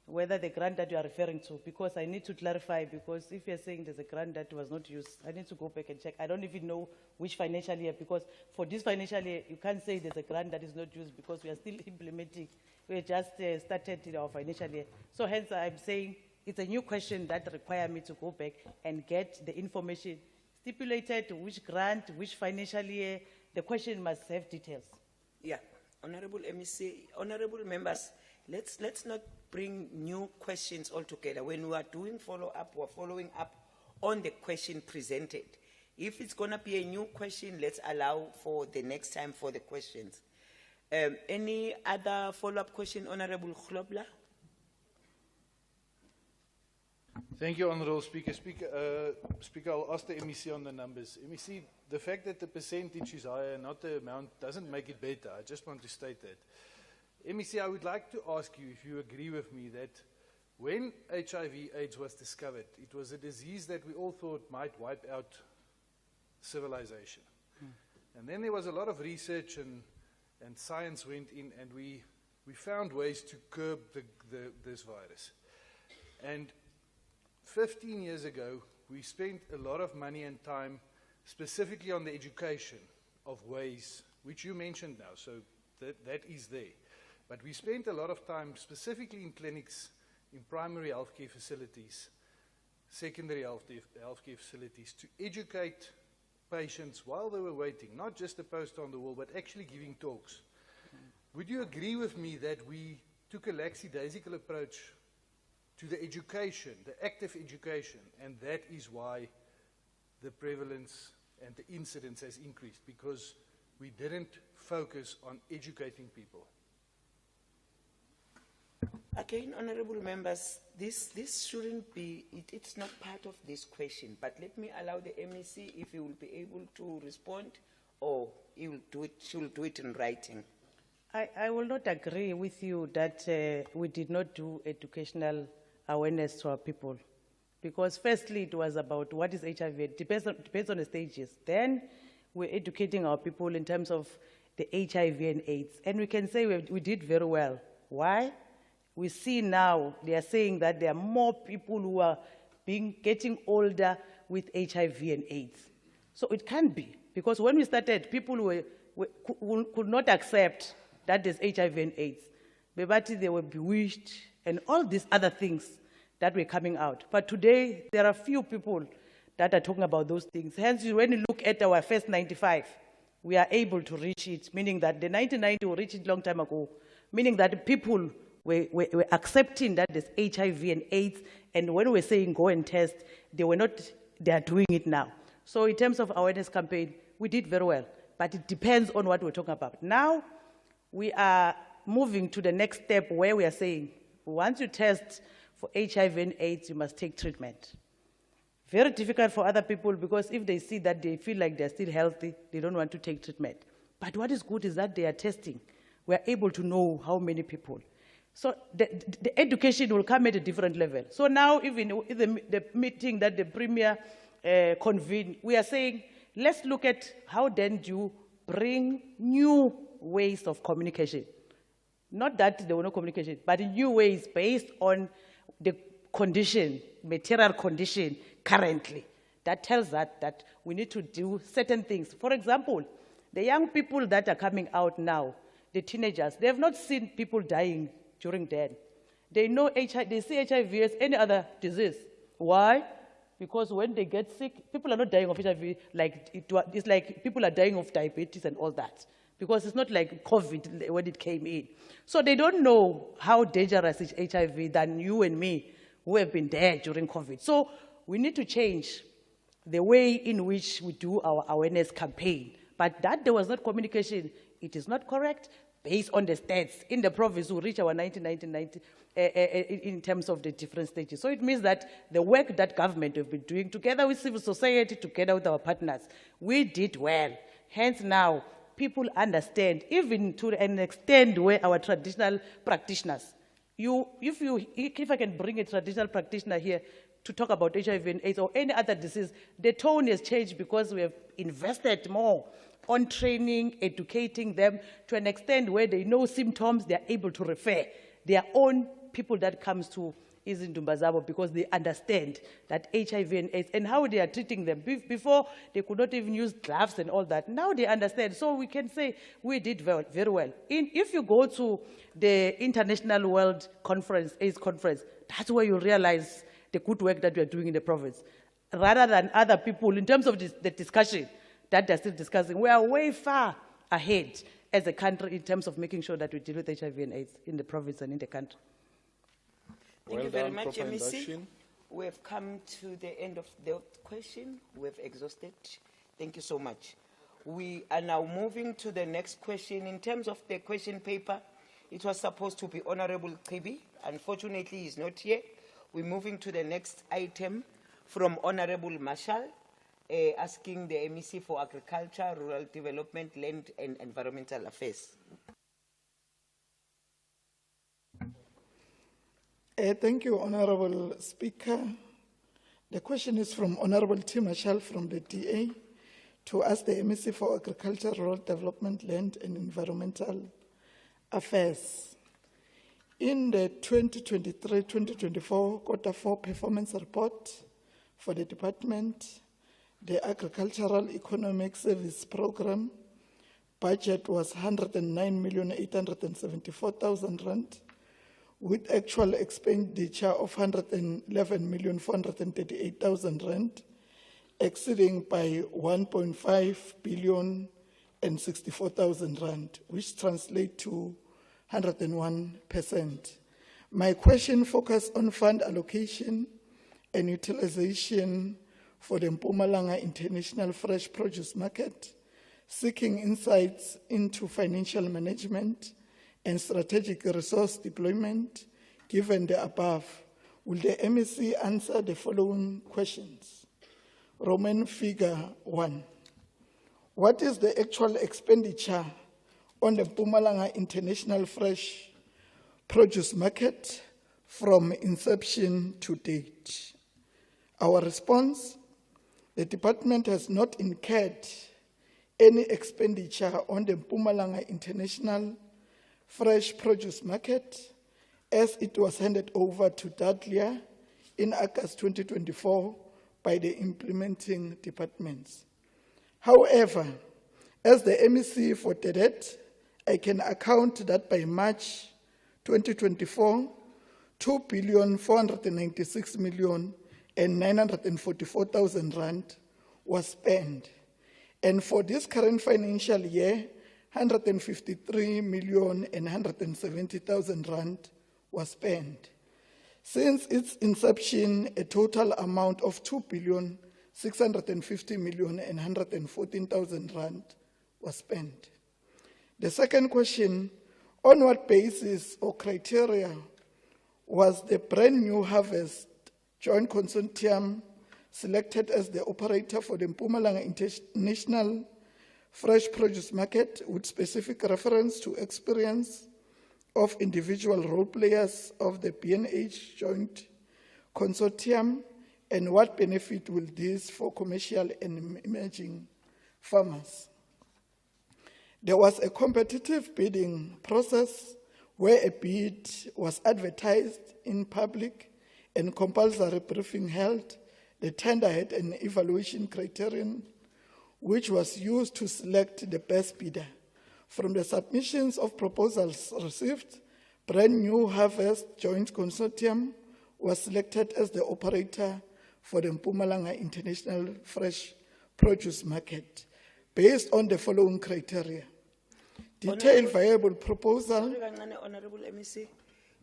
whether the grant that you are referring to, because I need to clarify, because if you're saying there's a grant that was not used, I need to go back and check. I don't even know which financial year, because for this financial year, you can't say there's a grant that is not used, because we are still implementing. We just started in our financial year. So hence I'm saying it's a new question that requires me to go back and get the information stipulated, which grant, which financial year. The question must have details. Yeah, Honorable MEC, honorable members, let's not bring new questions altogether. When we are doing follow-up, we're following up on the question presented. If it's going to be a new question, let's allow for the next time for the questions. Any other follow-up question, Honorable Globler? Thank you, Honourable Speaker. Speaker, I'll ask the MEC on the numbers. MEC, the fact that the percentage is higher, not the amount, doesn't make it better. I just want to state that. MEC, I would like to ask you if you agree with me that when HIV/AIDS was discovered, it was a disease that we all thought might wipe out civilization. And then there was a lot of research and science went in, and we found ways to curb this virus. And 15 years ago, we spent a lot of money and time specifically on the education of ways, which you mentioned now, so that is there. But we spent a lot of time specifically in clinics, in primary healthcare facilities, secondary healthcare facilities, to educate patients while they were waiting, not just a poster on the wall, but actually giving talks. Would you agree with me that we took a lackadaisical approach to the education, the active education, and that is why the prevalence and the incidence has increased because we didn't focus on educating people. Again, honorable members, this shouldn't be, it's not part of this question, but let me allow the MEC if he will be able to respond, or he will do it, she will do it in writing. I will not agree with you that we did not do educational awareness to our people. Because firstly, it was about what is HIV. It depends on the stages. Then we're educating our people in terms of the HIV and AIDS. And we can say we did very well. Why? We see now, they are saying that there are more people who are getting older with HIV and AIDS. So it can't be. Because when we started, people could not accept that there's HIV and AIDS. But they were bewitched and all these other things that were coming out. But today, there are few people that are talking about those things. Hence, when you look at our first 95, we are able to reach it, meaning that the 1990 we reached it a long time ago, meaning that people were accepting that there's HIV and AIDS, and when we're saying go and test, they are doing it now. So in terms of awareness campaign, we did very well, but it depends on what we're talking about. Now, we are moving to the next step where we are saying, once you test for HIV and AIDS, you must take treatment. Very difficult for other people because if they see that they feel like they're still healthy, they don't want to take treatment. But what is good is that they are testing. We are able to know how many people. So the education will come at a different level. So now, even in the meeting that the Premier convened, we are saying, let's look at how then do you bring new ways of communication. Not that there were no communication, but new ways based on the condition, material condition currently. That tells us that we need to do certain things. For example, the young people that are coming out now, the teenagers, they have not seen people dying during then. They know HIV, they see HIV as any other disease. Why? Because when they get sick, people are not dying of HIV it's like people are dying of diabetes and all that. Because it's not like COVID when it came in. So they don't know how dangerous is HIV than you and me who have been there during COVID. So we need to change the way in which we do our awareness campaign. But that there was not communication, it is not correct based on the stats. In the province, we reach our 1990 in terms of the different stages. So it means that the work that government have been doing together with civil society, together with our partners, we did well. Hence now, people understand, even to an extent where our traditional practitioners, if I can bring a traditional practitioner here to talk about HIV and AIDS or any other disease, the tone has changed because we have invested more on training, educating them to an extent where they know symptoms, they are able to refer their own people that comes to Izindumbazabo because they understand that HIV and AIDS and how they are treating them. Before, they could not even use gloves and all that. Now they understand. So we can say we did very well. If you go to the International World Conference, AIDS Conference, that's where you realize the good work that we are doing in the province. Rather than other people, in terms of the discussion that they're still discussing, we are way far ahead as a country in terms of making sure that we deal with HIV and AIDS in the province and in the country. Thank you very much, MEC. We have come to the end of the question. We have exhausted. Thank you so much. We are now moving to the next question. In terms of the question paper, it was supposed to be Honorable Kibi. Unfortunately, he's not here. We're moving to the next item from Honorable Marshall, asking the MEC for Agriculture, Rural Development, Land and Environmental Affairs. Thank you, Honorable Speaker. The question is from Honorable T. Marshall from the DA to ask the MEC for Agriculture, Rural Development, Land and Environmental Affairs. In the 2023-2024 Quarter 4 Performance Report for the Department, the Agricultural Economic Service Program budget was 109,874,000 rand, with actual expenditure of 111,438,000 rand, exceeding by 1.5 billion and 64,000 rand, which translates to 101%. My question focuses on fund allocation and utilization for the Mpumalanga International Fresh Produce Market, seeking insights into financial management and strategic resource deployment. Given the above, will the MEC answer the following questions? Roman figure 1. What is the actual expenditure on the Mpumalanga International Fresh Produce Market from inception to date? Our response: the department has not incurred any expenditure on the Mpumalanga International Fresh Produce Market as it was handed over to DADLIA in August 2024 by the implementing departments. However, as the MEC for TEDET, I can account that by March 2024, 2,496,944,000 rand was spent. And for this current financial year, 153,170,000 rand was spent. Since its inception, a total amount of 2,650,114,000 rand was spent. The second question: on what basis or criteria was the brand new Harvest Joint Consortium selected as the operator for the Mpumalanga International Fresh Produce Market, with specific reference to experience of individual role players of the B&H Joint Consortium, and what benefit will this for commercial and emerging farmers? There was a competitive bidding process where a bid was advertised in public and compulsory briefing held. The tender had an evaluation criterion which was used to select the best bidder. From the submissions of proposals received, Brand New Harvest Joint Consortium was selected as the operator for the Mpumalanga International Fresh Produce Market, based on the following criteria. Detailed viable proposal. Honorable MEC,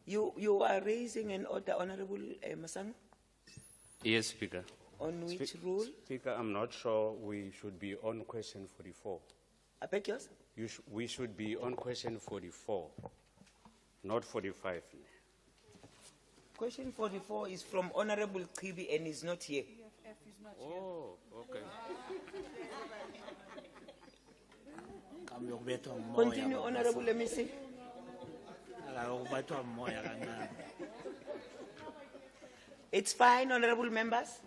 you are raising an order, Honorable Masang? Yes, Speaker. On which rule? Speaker, I'm not sure we should be on question 44. I beg yours? We should be on question 44, not 45. Question 44 is from Honorable Kibi and is not here. Oh, okay. Continue, Honorable MEC. It's fine, Honorable members.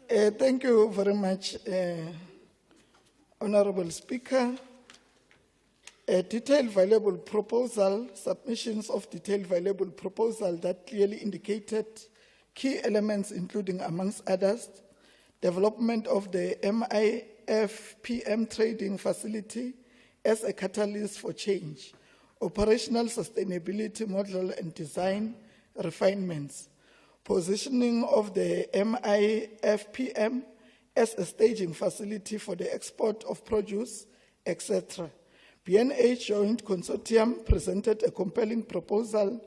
Thank you very much, Honorable Speaker. A detailed valuable proposal, submissions of detailed valuable proposal that clearly indicated key elements, including, amongst others, development of the MIFPM trading facility as a catalyst for change, operational sustainability model and design refinements, positioning of the MIFPM as a staging facility for the export of produce, etc. B&H Joint Consortium presented a compelling proposal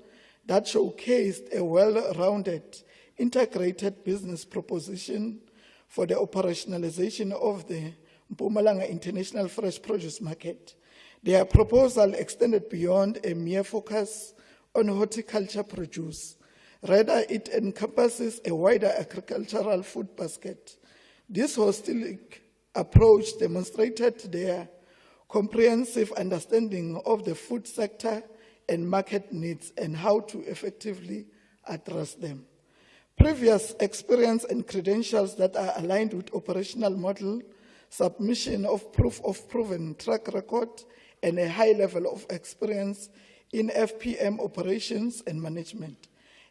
that showcased a well-rounded, integrated business proposition for the operationalization of the Mpumalanga International Fresh Produce Market. Their proposal extended beyond a mere focus on horticulture produce. Rather, it encompasses a wider agricultural food basket. This holistic approach demonstrated their comprehensive understanding of the food sector and market needs and how to effectively address them. Previous experience and credentials that are aligned with operational model, submission of proof of proven track record, and a high level of experience in FPM operations and management,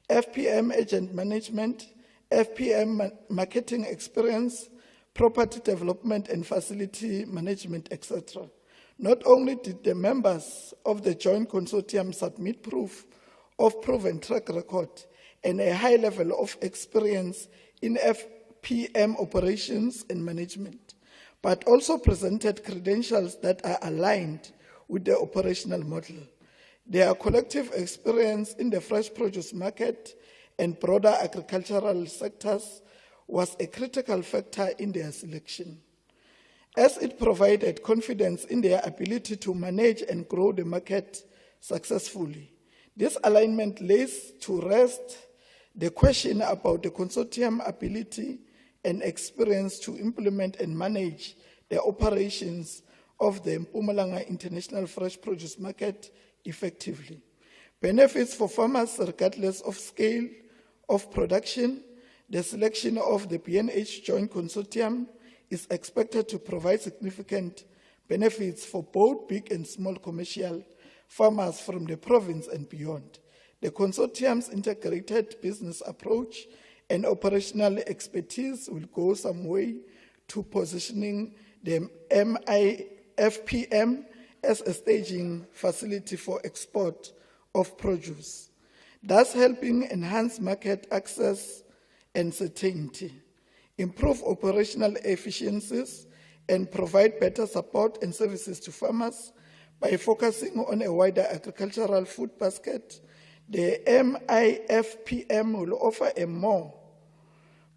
FPM agent management, FPM marketing experience, property development and facility management, etc. Not only did the members of the Joint Consortium submit proof of proven track record and a high level of experience in FPM operations and management, but also presented credentials that are aligned with the operational model. Their collective experience in the fresh produce market and broader agricultural sectors was a critical factor in their selection, as it provided confidence in their ability to manage and grow the market successfully. This alignment lays to rest the question about the consortium ability and experience to implement and manage the operations of the Mpumalanga International Fresh Produce Market effectively. Benefits for farmers regardless of scale of production. The selection of the BNH Joint Consortium is expected to provide significant benefits for both big and small commercial farmers from the province and beyond. The consortium's integrated business approach and operational expertise will go some way to positioning the MIFPM as a staging facility for export of produce, thus helping enhance market access and certainty, improve operational efficiencies, and provide better support and services to farmers by focusing on a wider agricultural food basket. The MIFPM will offer a more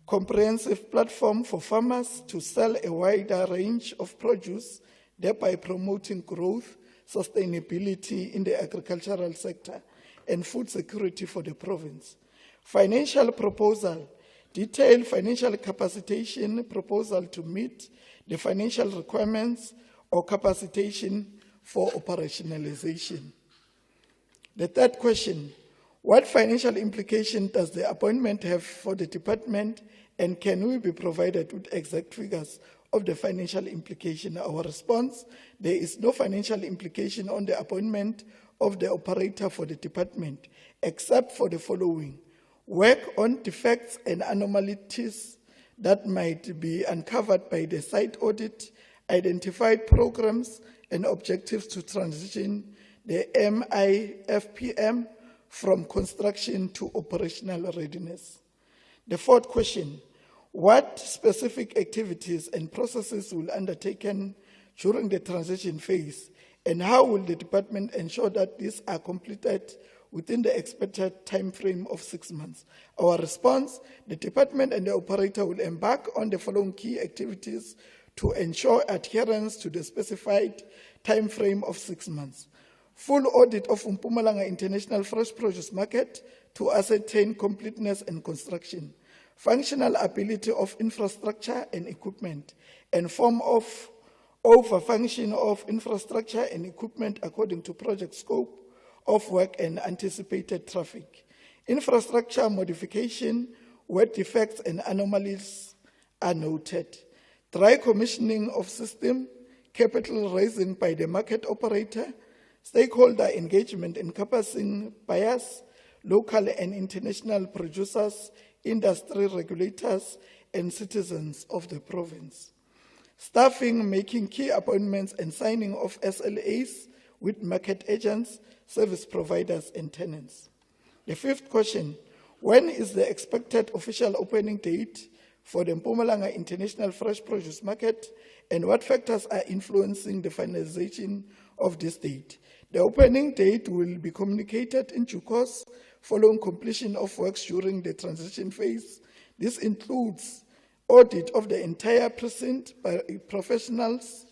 comprehensive platform for farmers to sell a wider range of produce, thereby promoting growth, sustainability in the agricultural sector, and food security for the province. Financial proposal. Detailed financial capacitation proposal to meet the financial requirements or capacitation for operationalization. The third question, what financial implication does the appointment have for the department, and can we be provided with exact figures of the financial implication? Our response, there is no financial implication on the appointment of the operator for the department, except for the following: work on defects and anomalies that might be uncovered by the site audit, identified programs and objectives to transition the MIFPM from construction to operational readiness. The fourth question, what specific activities and processes will be undertaken during the transition phase, and how will the department ensure that these are completed within the expected time frame of 6 months? Our response, the department and the operator will embark on the following key activities to ensure adherence to the specified time frame of 6 months. Full audit of Mpumalanga International Fresh Produce Market to ascertain completeness and construction, functional ability of infrastructure and equipment, and form of overfunction of infrastructure and equipment according to project scope of work and anticipated traffic. Infrastructure modification, where defects and anomalies are noted. Dry commissioning of system, capital raising by the market operator, stakeholder engagement encompassing buyers, local and international producers, industry regulators, and citizens of the province. Staffing, making key appointments and signing of SLAs with market agents, service providers, and tenants. The fifth question, when is the expected official opening date for the Mpumalanga International Fresh Produce Market, and what factors are influencing the finalization of this date? The opening date will be communicated in due course following completion of works during the transition phase. This includes audit of the entire precinct by professionals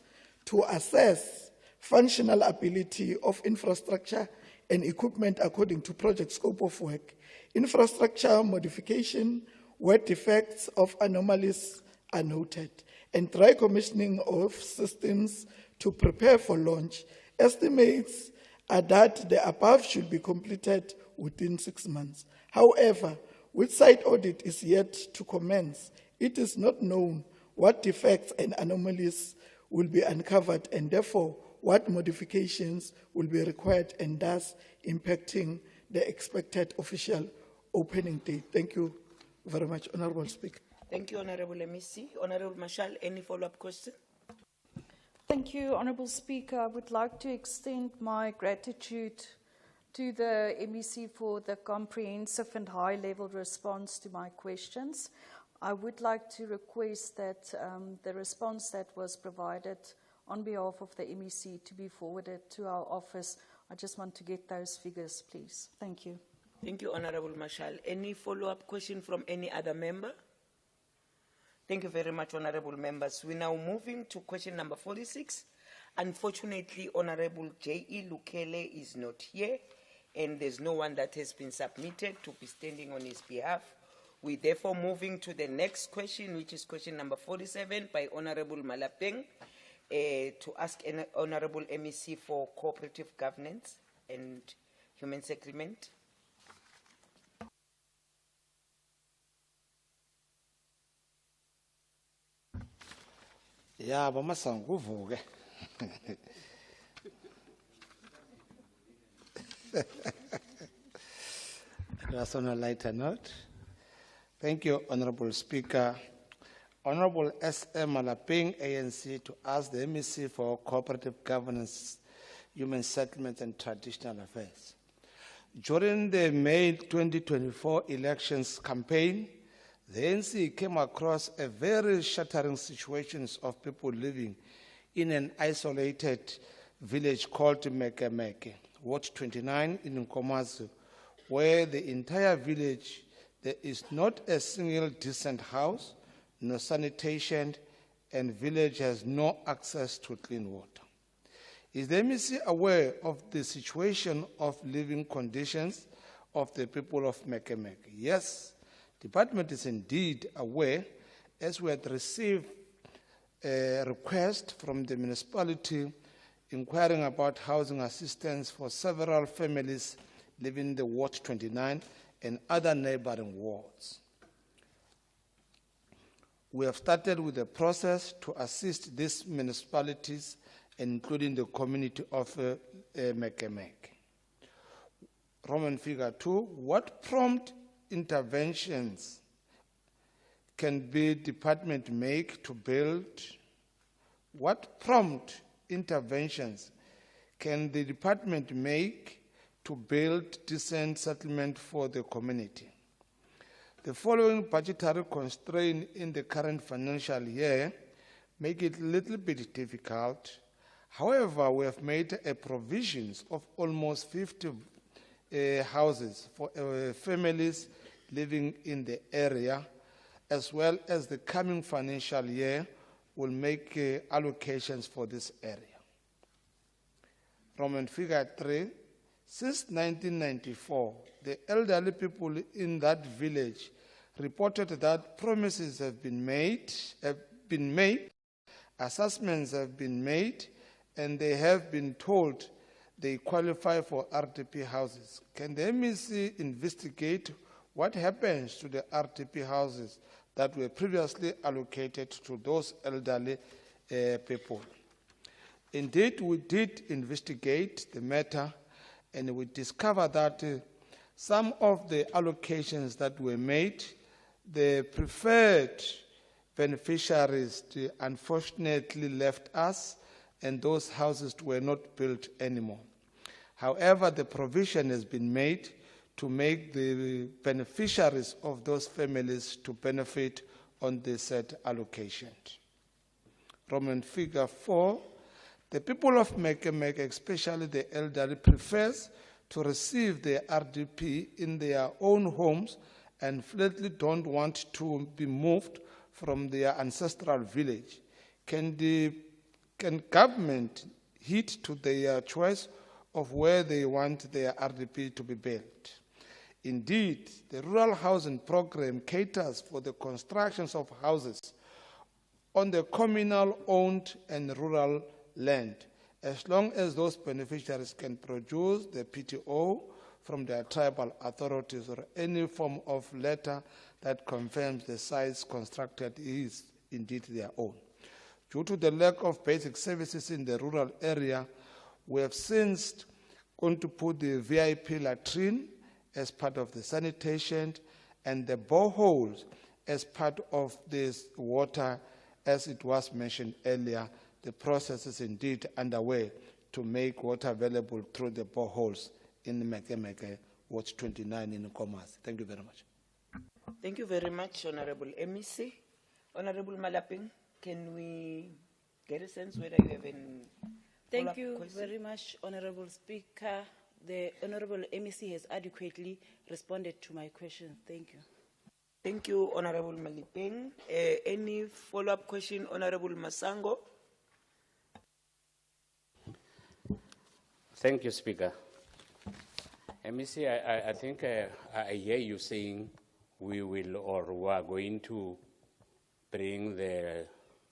to assess functional ability of infrastructure and equipment according to project scope of work, infrastructure modification where defects of anomalies are noted, and dry commissioning of systems to prepare for launch. Estimates are that the above should be completed within 6 months. However, which site audit is yet to commence, it is not known what defects and anomalies will be uncovered, and therefore what modifications will be required, and thus impacting the expected official opening date. Thank you very much, Honorable Speaker. Thank you, Honorable MEC. Honorable Marshall, any follow-up question? Thank you, Honorable Speaker. I would like to extend my gratitude to the MEC for the comprehensive and high-level response to my questions. I would like to request that the response that was provided on behalf of the MEC to be forwarded to our Office I just want to get those figures, please. Thank you. Thank you, Honorable Marshall. Any follow-up question from any other member? Thank you very much, honorable members. We're now moving to question number 46. Unfortunately, Honorable J.E. Lukele is not here, and there's no one that has been submitted to be standing on his behalf. We're therefore moving to the next question, which is question number 47 by Honorable Malapeng, to ask an Honorable MEC for cooperative governance and human settlement. Yeah, but masanguvuke. That's on a lighter note. Thank you, Honorable Speaker. Honorable S.M. Malapeng, ANC, to ask the MEC for cooperative governance, human settlement, and traditional affairs. During the May 2024 elections campaign, the ANC came across a very shattering situation of people living in an isolated village called Mekemeke, Ward 29 in Nkomazi, where the entire village, there is not a single decent house, no sanitation, and village has no access to clean water. Is the MEC aware of the situation of living conditions of the people of Mekemeke? Yes. Department is indeed aware, as we had received a request from the municipality inquiring about housing assistance for several families living in the Ward 29 and other neighboring wards. We have started with a process to assist these municipalities, including the community of Mekemeke. Roman figure 2, what prompt interventions can the department make to build? What prompt interventions can the department make to build decent settlement for the community? The following budgetary constraints in the current financial year make it a little bit difficult. However, we have made a provisions of almost 50 houses for families living in the area, as well as the coming financial year will make allocations for this area. Roman figure 3, since 1994, the elderly people in that village reported that promises have been made, assessments have been made, and they have been told they qualify for RDP houses. Can the MEC investigate what happens to the RDP houses that were previously allocated to those elderly people? Indeed, we did investigate the matter, and we discovered that some of the allocations that were made, the preferred beneficiaries unfortunately left us, and those houses were not built anymore. However, the provision has been made to make the beneficiaries of those families to benefit on the said allocation. Roman figure 4, the people of Mekemeke, especially the elderly, prefers to receive the RDP in their own homes and flatly don't want to be moved from their ancestral village. Can government heed to their choice of where they want their RDP to be built? Indeed, the rural housing program caters for the constructions of houses on the communal-owned and rural land, as long as those beneficiaries can produce the PTO from their tribal authorities or any form of letter that confirms the sites constructed is indeed their own. Due to the lack of basic services in the rural area, we have since going to put the VIP latrine as part of the sanitation and the boreholes as part of this water, as it was mentioned earlier. The process is indeed underway to make water available through the boreholes in Mekemeke, Ward 29 in Nkomazi. Thank you very much. Thank you very much, Honorable MEC. Honorable Malapeng, can we get a sense whether you have Thank you very much, Honorable Speaker. The Honorable MEC has adequately responded to my question. Thank you. Thank you, Honorable Malipeng. Any follow-up question, Honorable Masango? Thank you, Speaker. MEC, I think I hear you saying we will or we are going to bring the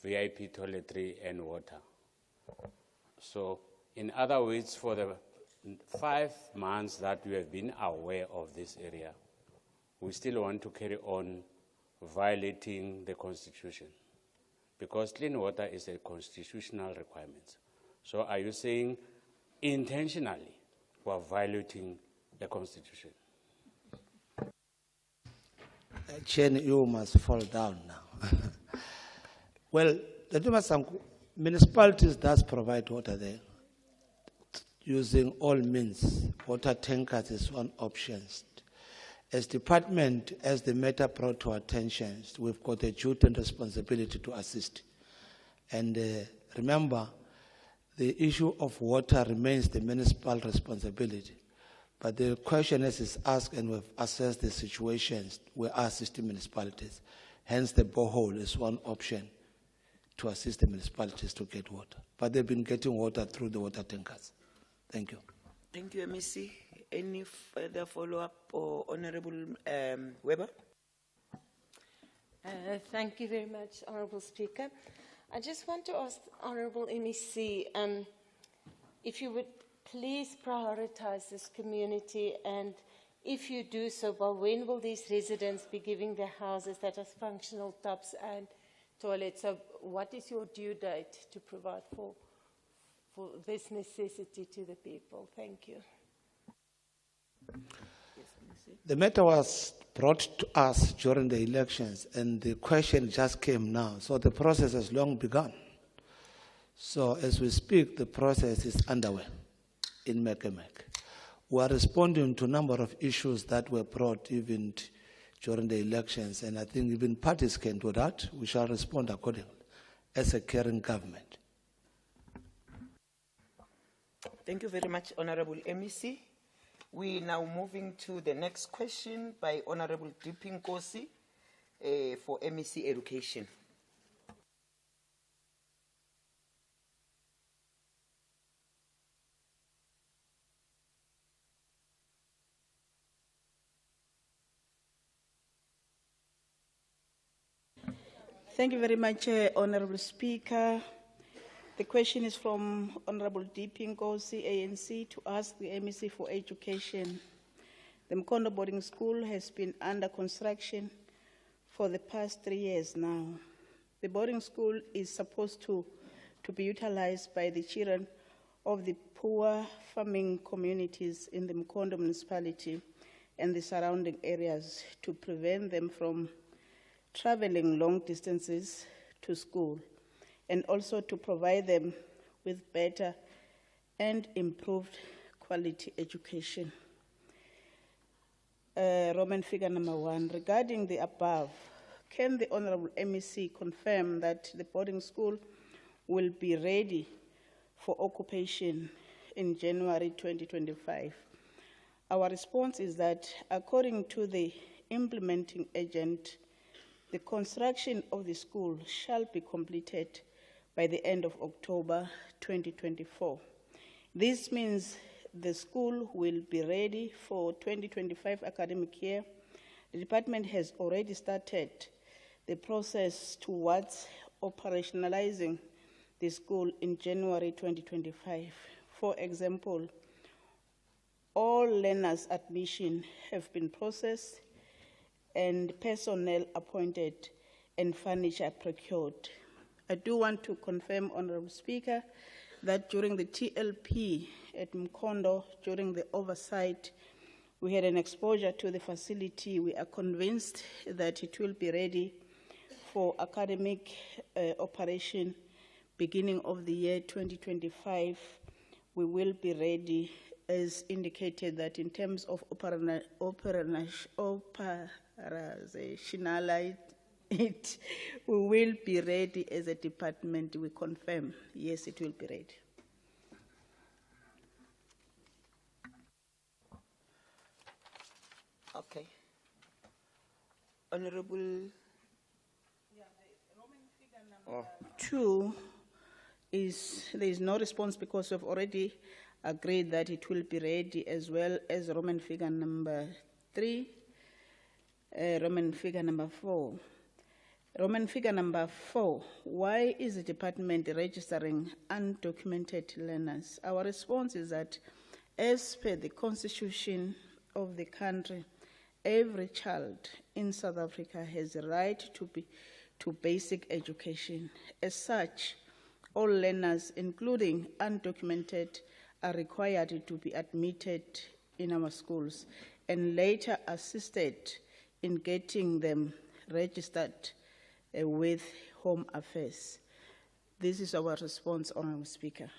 VIP toiletry and water. So, in other words, for the 5 months that we have been aware of this area, we still want to carry on violating the Constitution, because clean water is a constitutional requirement. So are you saying intentionally we are violating the Constitution? Chair, you must fall down now. Well, the municipalities does provide water there using all means. Water tankers is one option. As department, as the matter brought to our attention, we've got a duty and responsibility to assist. And remember, the issue of water remains the municipal responsibility. But the question is asked, and we've assessed the situations where our assisting municipalities. Hence, the borehole is one option to assist the municipalities to get water. But they've been getting water through the water tankers. Thank you. Thank you, MEC. Any further follow-up, or Honorable Weber? Thank you very much, Honourable Speaker. I just want to ask Honourable MEC if you would please prioritise this community, and if you do so, by when will these residents be given their houses that have functional tops and toilets? So what is your due date to provide for this necessity to the people? Thank you. The matter was brought to us during the elections, and the question just came now. So the process has long begun. So as we speak, the process is underway in Mekemek. We are responding to a number of issues that were brought even during the elections, and I think even parties can do that. We shall respond accordingly as a caring government. Thank you very much, Honorable MEC. We now moving to the next question by Honorable Diping Kosi for MEC Education. Thank you very much, Honorable Speaker. The question is from Honorable Diping Kosi, ANC, to ask the MEC for Education. The Mkondo Boarding School has been under construction for the past 3 years now. The boarding school is supposed to be utilized by the children of the poor farming communities in the Mkondo municipality and the surrounding areas to prevent them from traveling long distances to school, and also to provide them with better and improved quality education. Roman figure number 1, regarding the above, can the Honorable MEC confirm that the boarding school will be ready for occupation in January 2025? Our response is that, according to the implementing agent, the construction of the school shall be completed by the end of October 2024. This means the school will be ready for 2025 academic year. The department has already started the process towards operationalizing the school in January 2025. For example, all learners' admission have been processed and personnel appointed and furniture procured. I do want to confirm, Honorable Speaker, that during the TLP at Mkondo, during the oversight, we had an exposure to the facility. We are convinced that it will be ready for academic operation beginning of the year 2025. We will be ready, as indicated, that in terms of it, we will be ready as a department. We confirm, yes, it will be ready. Okay. Honorable. Oh. 2 is, there is no response because we've already agreed that it will be ready, as well as Roman figure number 3, Roman figure number 4. Roman figure number 4, why is the department registering undocumented learners? Our response is that as per the constitution of the country, every child in South Africa has a right to basic education. As such, all learners, including undocumented, are required to be admitted in our schools and later assisted in getting them registered with Home Affairs. This is our response, Honourable Speaker.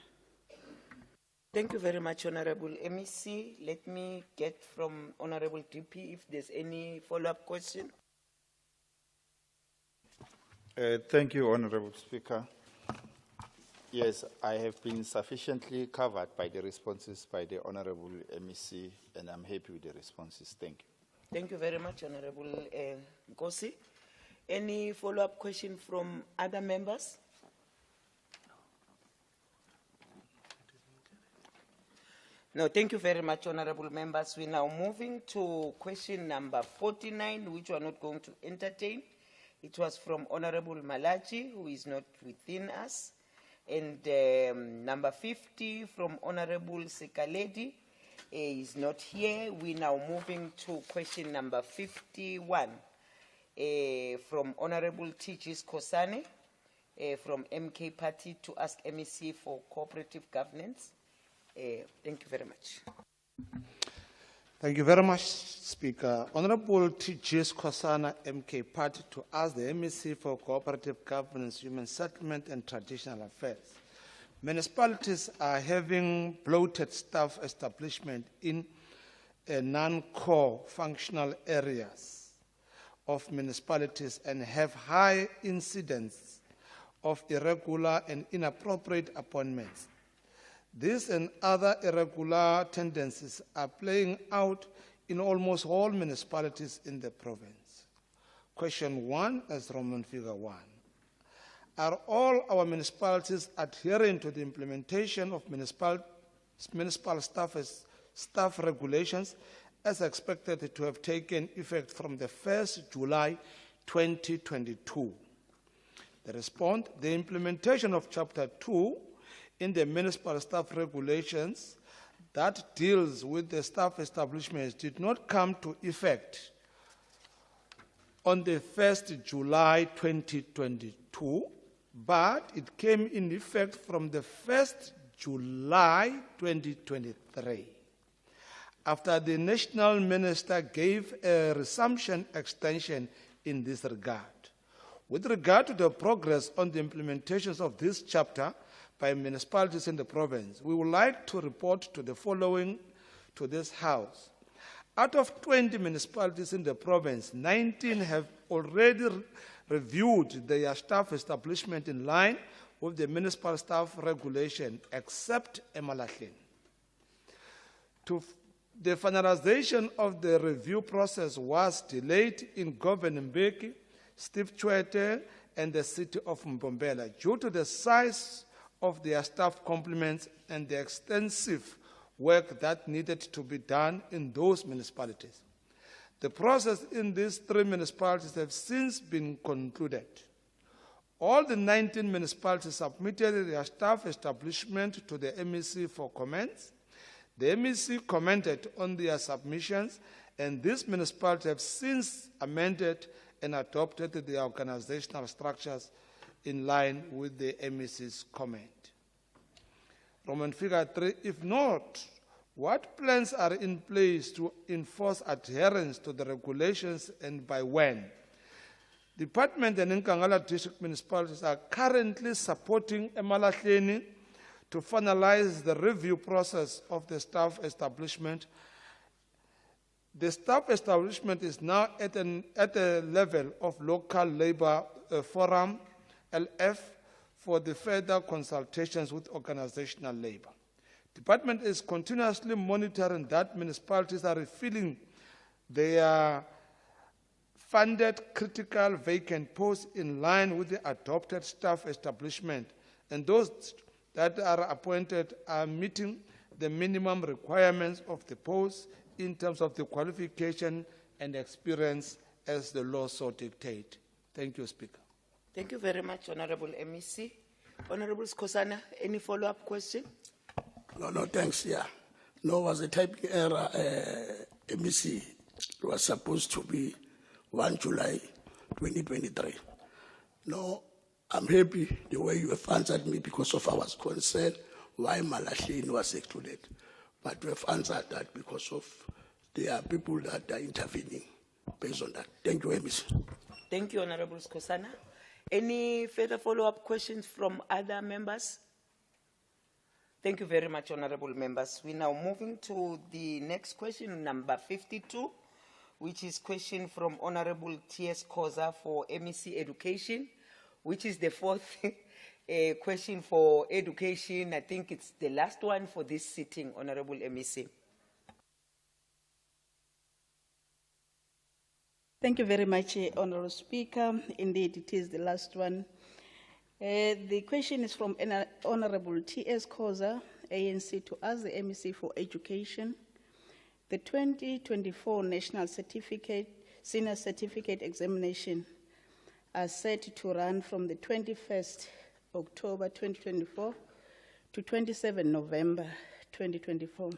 Thank you very much, Honourable MEC. Let me get from Honourable DP if there's any follow-up question. Thank you, Honourable Speaker. Yes, I have been sufficiently covered by the responses by the Honourable MEC, and I'm happy with the responses. Thank you. Thank you very much, Honourable Nkosi. Any follow-up question from other members? No, thank you very much, honourable members. We're now moving to question number 49, which we're not going to entertain. It was from Honourable Malachi, who is not within us. And number 50 from Honourable Sekaledi is not here. We're now moving to question number 51 from Honourable T.G. Kosane from MK Party to ask MEC for cooperative governance. Thank you very much. Thank you very much, Speaker. Honorable T.J. Kosana, MK Party, to ask the MEC for cooperative governance, human settlement, and traditional affairs. Municipalities are having bloated staff establishment in non-core functional areas of municipalities and have high incidence of irregular and inappropriate appointments. These and other irregular tendencies are playing out in almost all municipalities in the province. Question 1 as Roman figure 1. Are all our municipalities adhering to the implementation of municipal staff regulations as expected to have taken effect from the 1st July 2022? The response, the implementation of Chapter 2 in the municipal staff regulations that deals with the staff establishments did not come to effect on the 1st July 2022, but it came in effect from the 1st July 2023, after the national minister gave a resumption extension in this regard. With regard to the progress on the implementations of this chapter by municipalities in the province, we would like to report to the following to this House. Out of 20 municipalities in the province, 19 have already reviewed their staff establishment in line with the municipal staff regulation, except Emalahleni. The finalization of the review process was delayed in Govan Mbeki, Steve Chwete, and the city of Mpumalanga due to the size of their staff complements and the extensive work that needed to be done in those municipalities. The process in these 3 municipalities have since been concluded. All the 19 municipalities submitted their staff establishment to the MEC for comments. The MEC commented on their submissions, and these municipalities have since amended and adopted their organizational structures in line with the MEC's comment. Roman figure 3, if not, what plans are in place to enforce adherence to the regulations and by when? Department and Nkangala district municipalities are currently supporting Emalahleni to finalize the review process of the staff establishment. The staff establishment is now at a level of local labor forum, LF, for the further consultations with organizational labor. Department is continuously monitoring that municipalities are fulfilling They are funded critical vacant posts in line with the adopted staff establishment, and those that are appointed are meeting the minimum requirements of the post in terms of the qualification and experience as the law so dictate. Thank you, Speaker. Thank you very much, Honorable MEC. Honorable Skosana, any follow-up question? No, thanks, yeah. No, was a typing error, MEC. It was supposed to be 1 July 2023. No, I'm happy the way you have answered me because of our concern why Malahleni was excluded. But we have answered that because of there are people that are intervening based on that. Thank you, MEC. Thank you, Honorable Skosana. Any further follow-up questions from other members? Thank you very much, honorable members. We're now moving to the next question, number 52, which is question from Honorable T.S. Koza for MEC Education, which is the fourth question for education. I think it's the last one for this sitting, Honorable MEC. Thank you very much, Honorable Speaker. Indeed, it is the last one. The question is from Honorable T.S. Koza, ANC, to ask the MEC for Education. The 2024 National Senior Certificate Examination are set to run from the 21st October 2024 to 27 November 2024.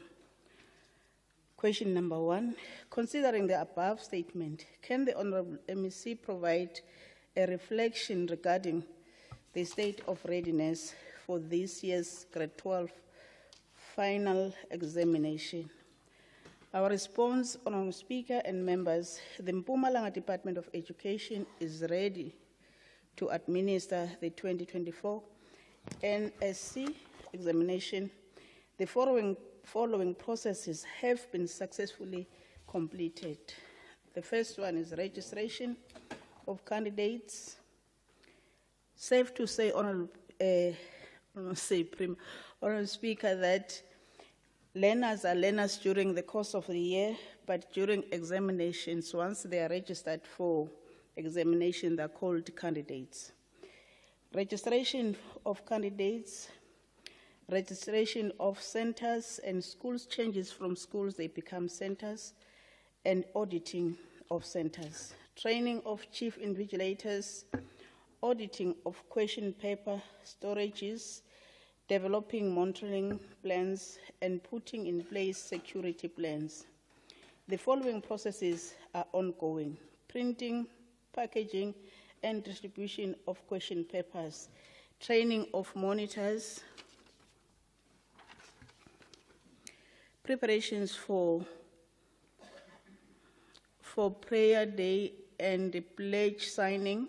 Question number 1, considering the above statement, can the Honorable MEC provide a reflection regarding the state of readiness for this year's Grade 12 final examination? Our response, Honorable Speaker and members, the Mpumalanga Department of Education is ready to administer the 2024 NSC examination. The following processes have been successfully completed. The first one is registration of candidates. Safe to say, Honorable Speaker, that learners are learners during the course of the year, but during examinations, once they are registered for examination, they're called candidates. Registration of candidates, registration of centers and schools changes from schools, they become centers, and auditing of centers. Training of chief invigilators, auditing of question paper storages, developing monitoring plans, and putting in place security plans. The following processes are ongoing: printing, packaging, and distribution of question papers, training of monitors, preparations for prayer day and the pledge signing,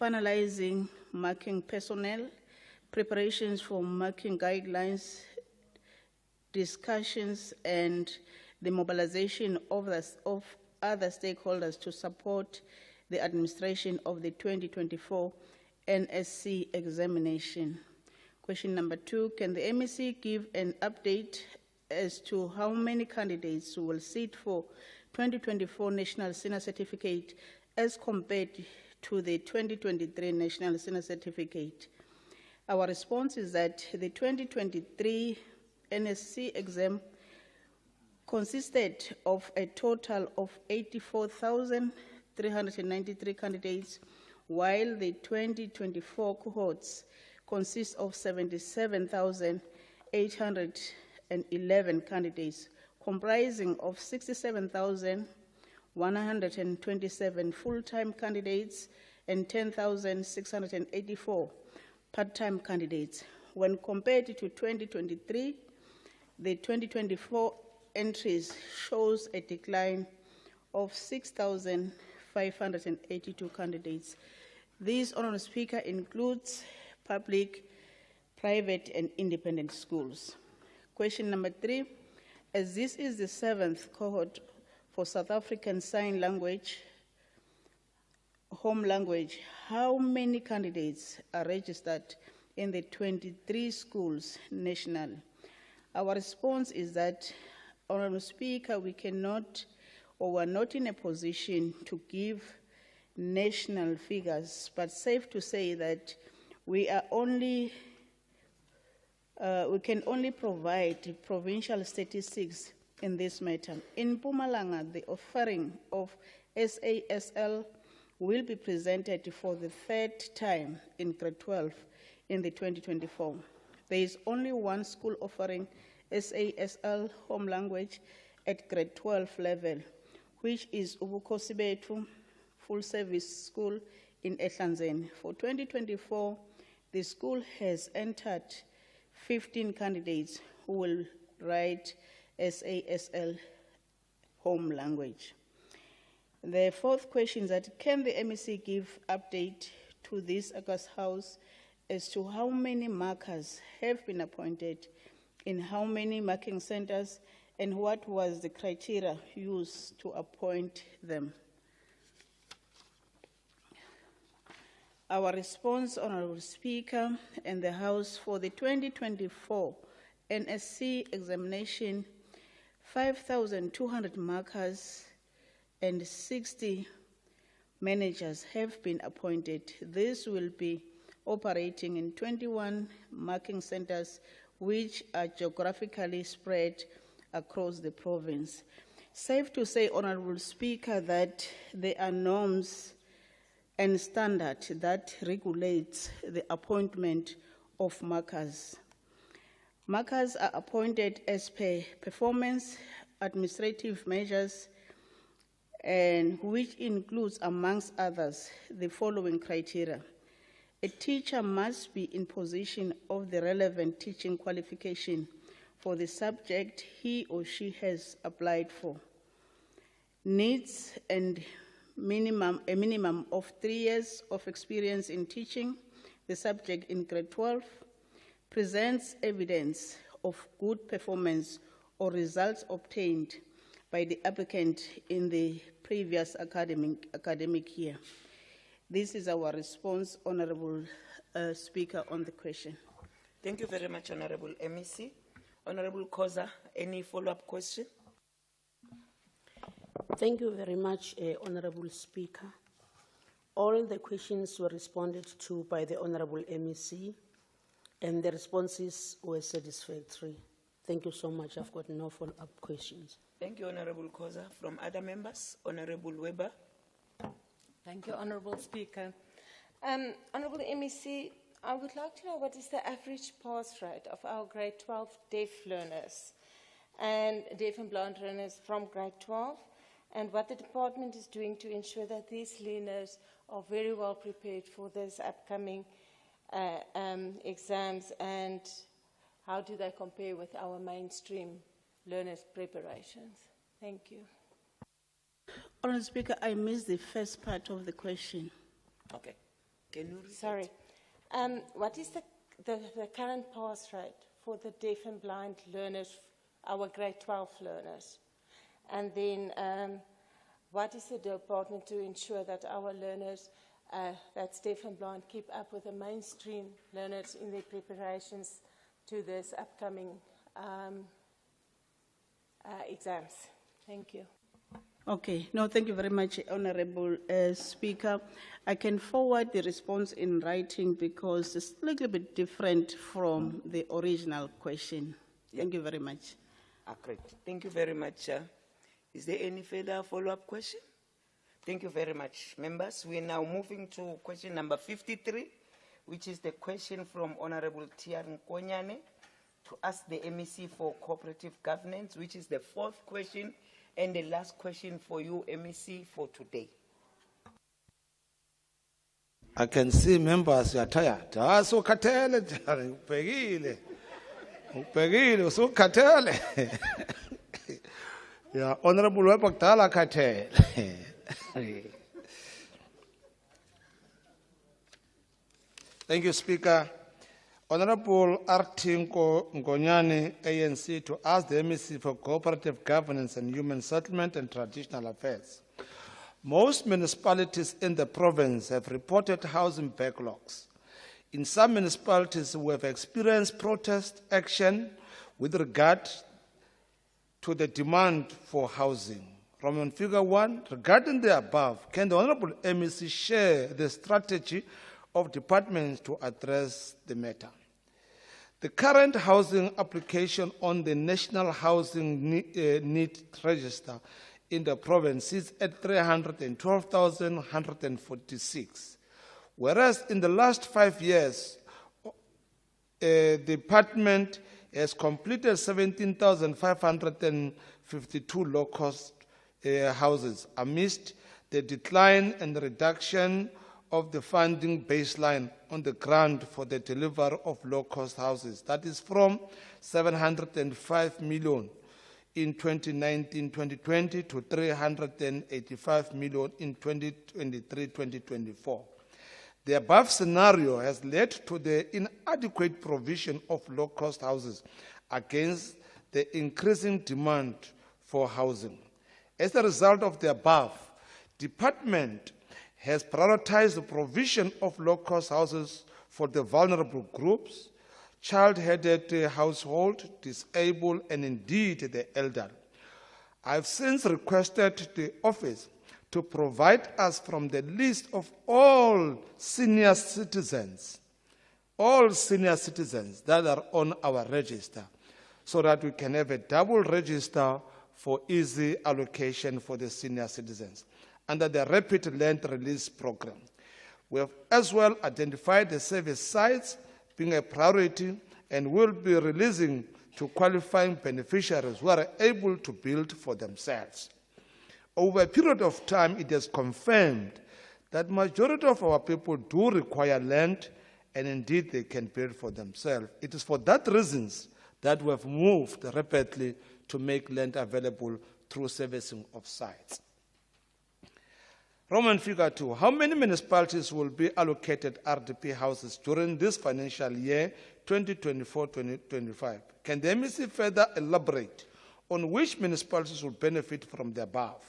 finalizing marking personnel, preparations for marking guidelines, discussions, and the mobilization of other stakeholders to support the administration of the 2024 NSC examination. Question number 2, can the MEC give an update as to how many candidates will sit for 2024 National Senior Certificate as compared to the 2023 National Senior Certificate? Our response is that the 2023 NSC exam consisted of a total of 84,393 candidates, while the 2024 cohorts consist of 77,811 candidates, comprising of 67,127 full-time candidates and 10,684 part-time candidates. When compared to 2023, the 2024 entries shows a decline of 6,582 candidates. This, Honourable Speaker, includes public, private, and independent schools. Question number 3, as this is the 7th cohort for South African Sign Language, home language, how many candidates are registered in the 23 schools nationally? Our response is that, Honourable Speaker, we cannot or we're not in a position to give national figures, but safe to say that we are only, we can only provide provincial statistics in this matter. In Mpumalanga, the offering of SASL will be presented for the third time in grade 12 in the 2024. There is only one school offering SASL home language at grade 12 level, which is Ubukosi Bethu Full Service School in Ehlanzeni. For 2024, the school has entered 15 candidates who will write SASL home language. The fourth question is that, can the MEC give update to this August House as to how many markers have been appointed in how many marking centers, and what was the criteria used to appoint them? Our response, Honorable Speaker, and the House, for the 2024 NSC examination, 5,200 markers and 60 managers have been appointed. This will be operating in 21 marking centers, which are geographically spread across the province. Safe to say, Honorable Speaker, that there are norms and standards that regulate the appointment of markers. Markers are appointed as per performance, administrative measures, and which includes, amongst others, the following criteria. A teacher must be in possession of the relevant teaching qualification for the subject he or she has applied for. Needs and a minimum of 3 years of experience in teaching the subject in grade 12, presents evidence of good performance or results obtained by the applicant in the previous academic year. This is our response, Honorable Speaker, on the question. Thank you very much, Honorable MEC. Honorable Koza, any follow-up question? Thank you very much, Honorable Speaker. All the questions were responded to by the Honorable MEC, and the responses were satisfactory. Thank you so much. I've got no follow-up questions. Thank you, Honorable Koza. From other members, Honorable Weber. Thank you, Honorable Speaker. Honorable MEC, I would like to know what is the average pass rate of our grade 12 deaf learners and deaf and blind learners from grade 12, and what the department is doing to ensure that these learners are very well prepared for this upcoming exams, and how do they compare with our mainstream learners' preparations? Thank you. Honorable Speaker, I missed the first part of the question. Okay. Can you repeat? Sorry. What is the current pass rate for the deaf and blind learners, our grade 12 learners? And then what is the department to ensure that our learners, that's deaf and blind, keep up with the mainstream learners in their preparations to this upcoming exams? Thank you. Okay, no, thank you very much, Honorable Speaker. I can forward the response in writing because it's a little bit different from the original question. Thank you very much. Great. Thank you very much. Is there any further follow-up question? Thank you very much, members. We are now moving to question number 53, which is the question from Honorable Tian Konyane to ask the MEC for cooperative governance, which is the fourth question and the last question for you, MEC, for today. I can see members are tired. So katele, upegile, so katele. Yeah, Honorable Wepakdala katele. Thank you, Speaker. Honorable Artinko Ngonyani, ANC, to ask the MEC for cooperative governance and human settlement and traditional affairs. Most municipalities in the province have reported housing backlogs. In some municipalities, we have experienced protest action with regard to the demand for housing. Roman figure 1, regarding the above, can the Honorable MEC share the strategy of departments to address the matter? The current housing application on the National Housing Need Register in the province is at 312,146, whereas in the last 5 years, the department has completed 17,552 low-cost houses amidst the decline and reduction of the funding baseline on the grant for the delivery of low-cost houses. That is from 705 million in 2019-2020 to 385 million in 2023-2024. The above scenario has led to the inadequate provision of low-cost houses against the increasing demand for housing. As a result of the above, department has prioritized the provision of low-cost houses for the vulnerable groups, child-headed household, disabled, and indeed the elderly. I have since requested the office to provide us from the list of all senior citizens that are on our register, so that we can have a double register for easy allocation for the senior citizens under the Rapid Land Release Program. We have as well identified the service sites being a priority and will be releasing to qualifying beneficiaries who are able to build for themselves. Over a period of time, it has confirmed that majority of our people do require land, and indeed they can build for themselves. It is for that reasons that we have moved rapidly to make land available through servicing of sites. Roman figure 2, how many municipalities will be allocated RDP houses during this financial year 2024-2025? Can the MEC further elaborate on which municipalities will benefit from the above?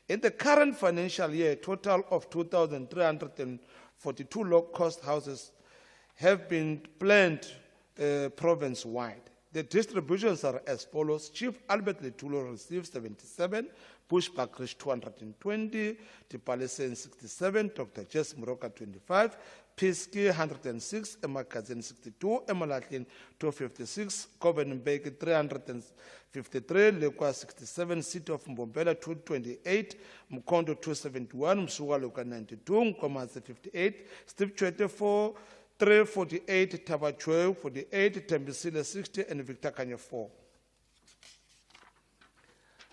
In the current financial year, a total of 2,342 low-cost houses have been planned province-wide. The distributions are as follows. Chief Albert Letulo received 77, Bushbuckridge 220, Tipalesen 67, Dr. Jess Moroka 25, Piski 106, Emakazin 62, Emalatlin 256, Covenanbeke 353, Lekwa 67, City of Mbombela 228, Mkondo 271, Msuwa Luka 92, Mkomazi 58, Steve Chwete 4, 348, Tabachwe 48, Tembisile 60, and Victor Kanye 4.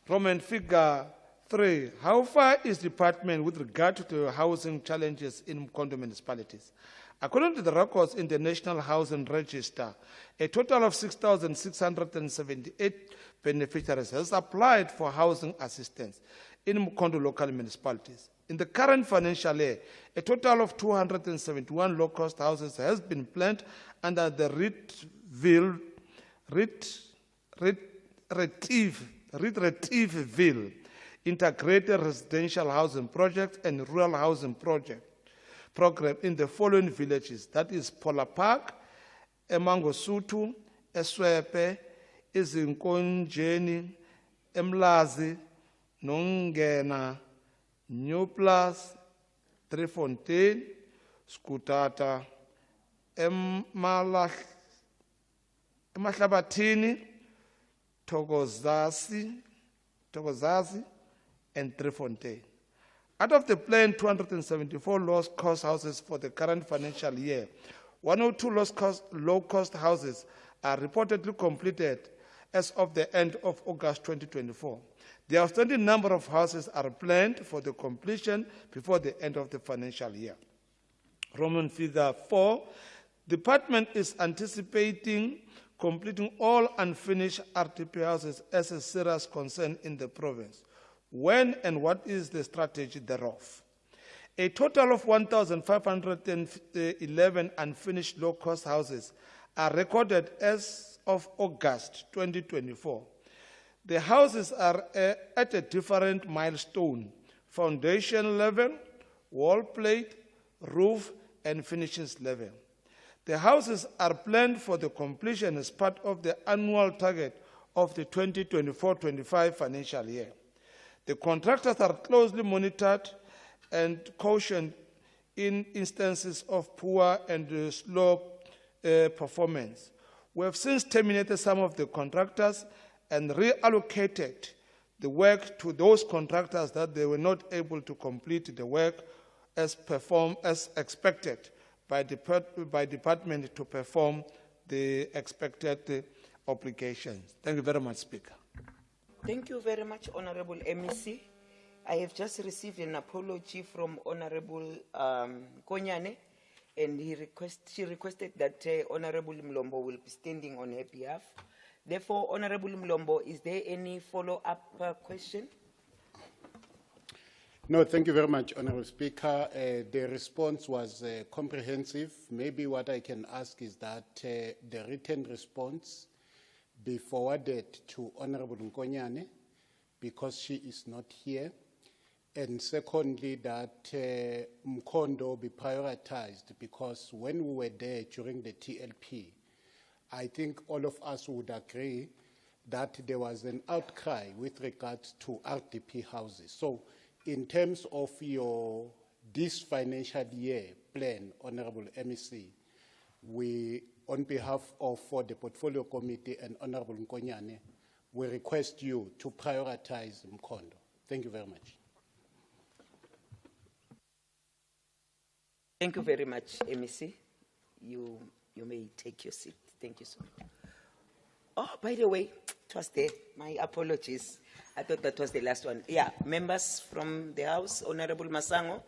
Roman figure 3. How far is the department with regard to the housing challenges in Mkondo municipalities? According to the records in the National Housing Register, a total of 6,678 beneficiaries has applied for housing assistance in Mkondo local municipalities. In the current financial year, a total of 271 low-cost houses has been planned under the Retrieville Integrated Residential Housing Project and Rural Housing Project program in the following villages, that is Pola Park, Emangosutu, Eswepe, Izinkonjeni, Emlazi, Nongena, New Plus, Trefontaine, Skutata, Emahlabatini, Togozazi, and Trefontaine. Out of the planned 274 low-cost houses for the current financial year, 102 low-cost houses are reportedly completed as of the end of August 2024. The outstanding number of houses are planned for the completion before the end of the financial year. Roman figure 4, the department is anticipating completing all unfinished RTP houses as a serious concern in the province. When and what is the strategy thereof? A total of 1,511 unfinished low-cost houses are recorded as of August 2024. The houses are at a different milestone: foundation level, wall plate, roof, and finishes level. The houses are planned for the completion as part of the annual target of the 2024-25 financial year. The contractors are closely monitored and cautioned in instances of poor and slow performance. We have since terminated some of the contractors and reallocated the work to those contractors that they were not able to complete the work as expected by department to perform the expected obligations. Thank you very much, Speaker. Thank you very much, Honorable MEC. I have just received an apology from Honorable Konyane, and she requested that Honorable Mlombo will be standing on her behalf. Therefore, Honorable Mlombo, is there any follow-up question? No, thank you very much, Honorable Speaker. The response was comprehensive. Maybe what I can ask is that the written response be forwarded to Honorable Nkonyane because she is not here. And secondly, that Mkondo be prioritized because when we were there during the TLP, I think all of us would agree that there was an outcry with regards to RDP houses. So in terms of this financial year plan, Honorable MEC, we, on behalf of the Portfolio Committee and Honorable Nkonyane, we request you to prioritize Mkondo. Thank you very much. Thank you very much, MEC. You may take your seat. Thank you so much. Oh, by the way, it was there. My apologies. I thought that was the last one. Yeah, members from the House, Honorable Masango.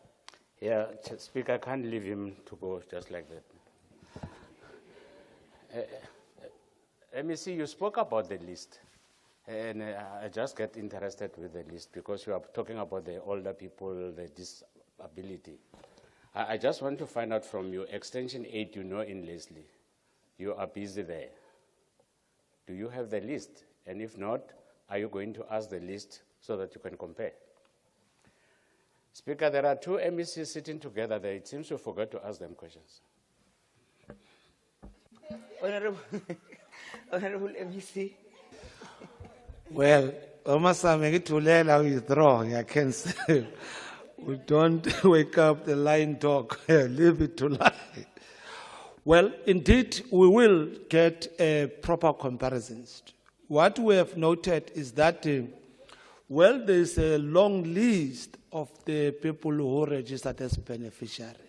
Yeah, Speaker, I can't leave him to go just like that. MEC, you spoke about the list. And I just get interested with the list because you are talking about the older people, the disability. I just want to find out from you, Extension 8, you know in Leslie, you are busy there. Do you have the list? And if not, are you going to ask the list so that you can compare? Speaker, there are two MECs sitting together there. It seems you forgot to ask them questions. Honorable MEC. Well, almost I'm going to withdraw. I can say, we don't wake up the lion dog, leave it to lie. Well, indeed, we will get proper comparisons. What we have noted is that, well, there's a long list of the people who registered as beneficiary.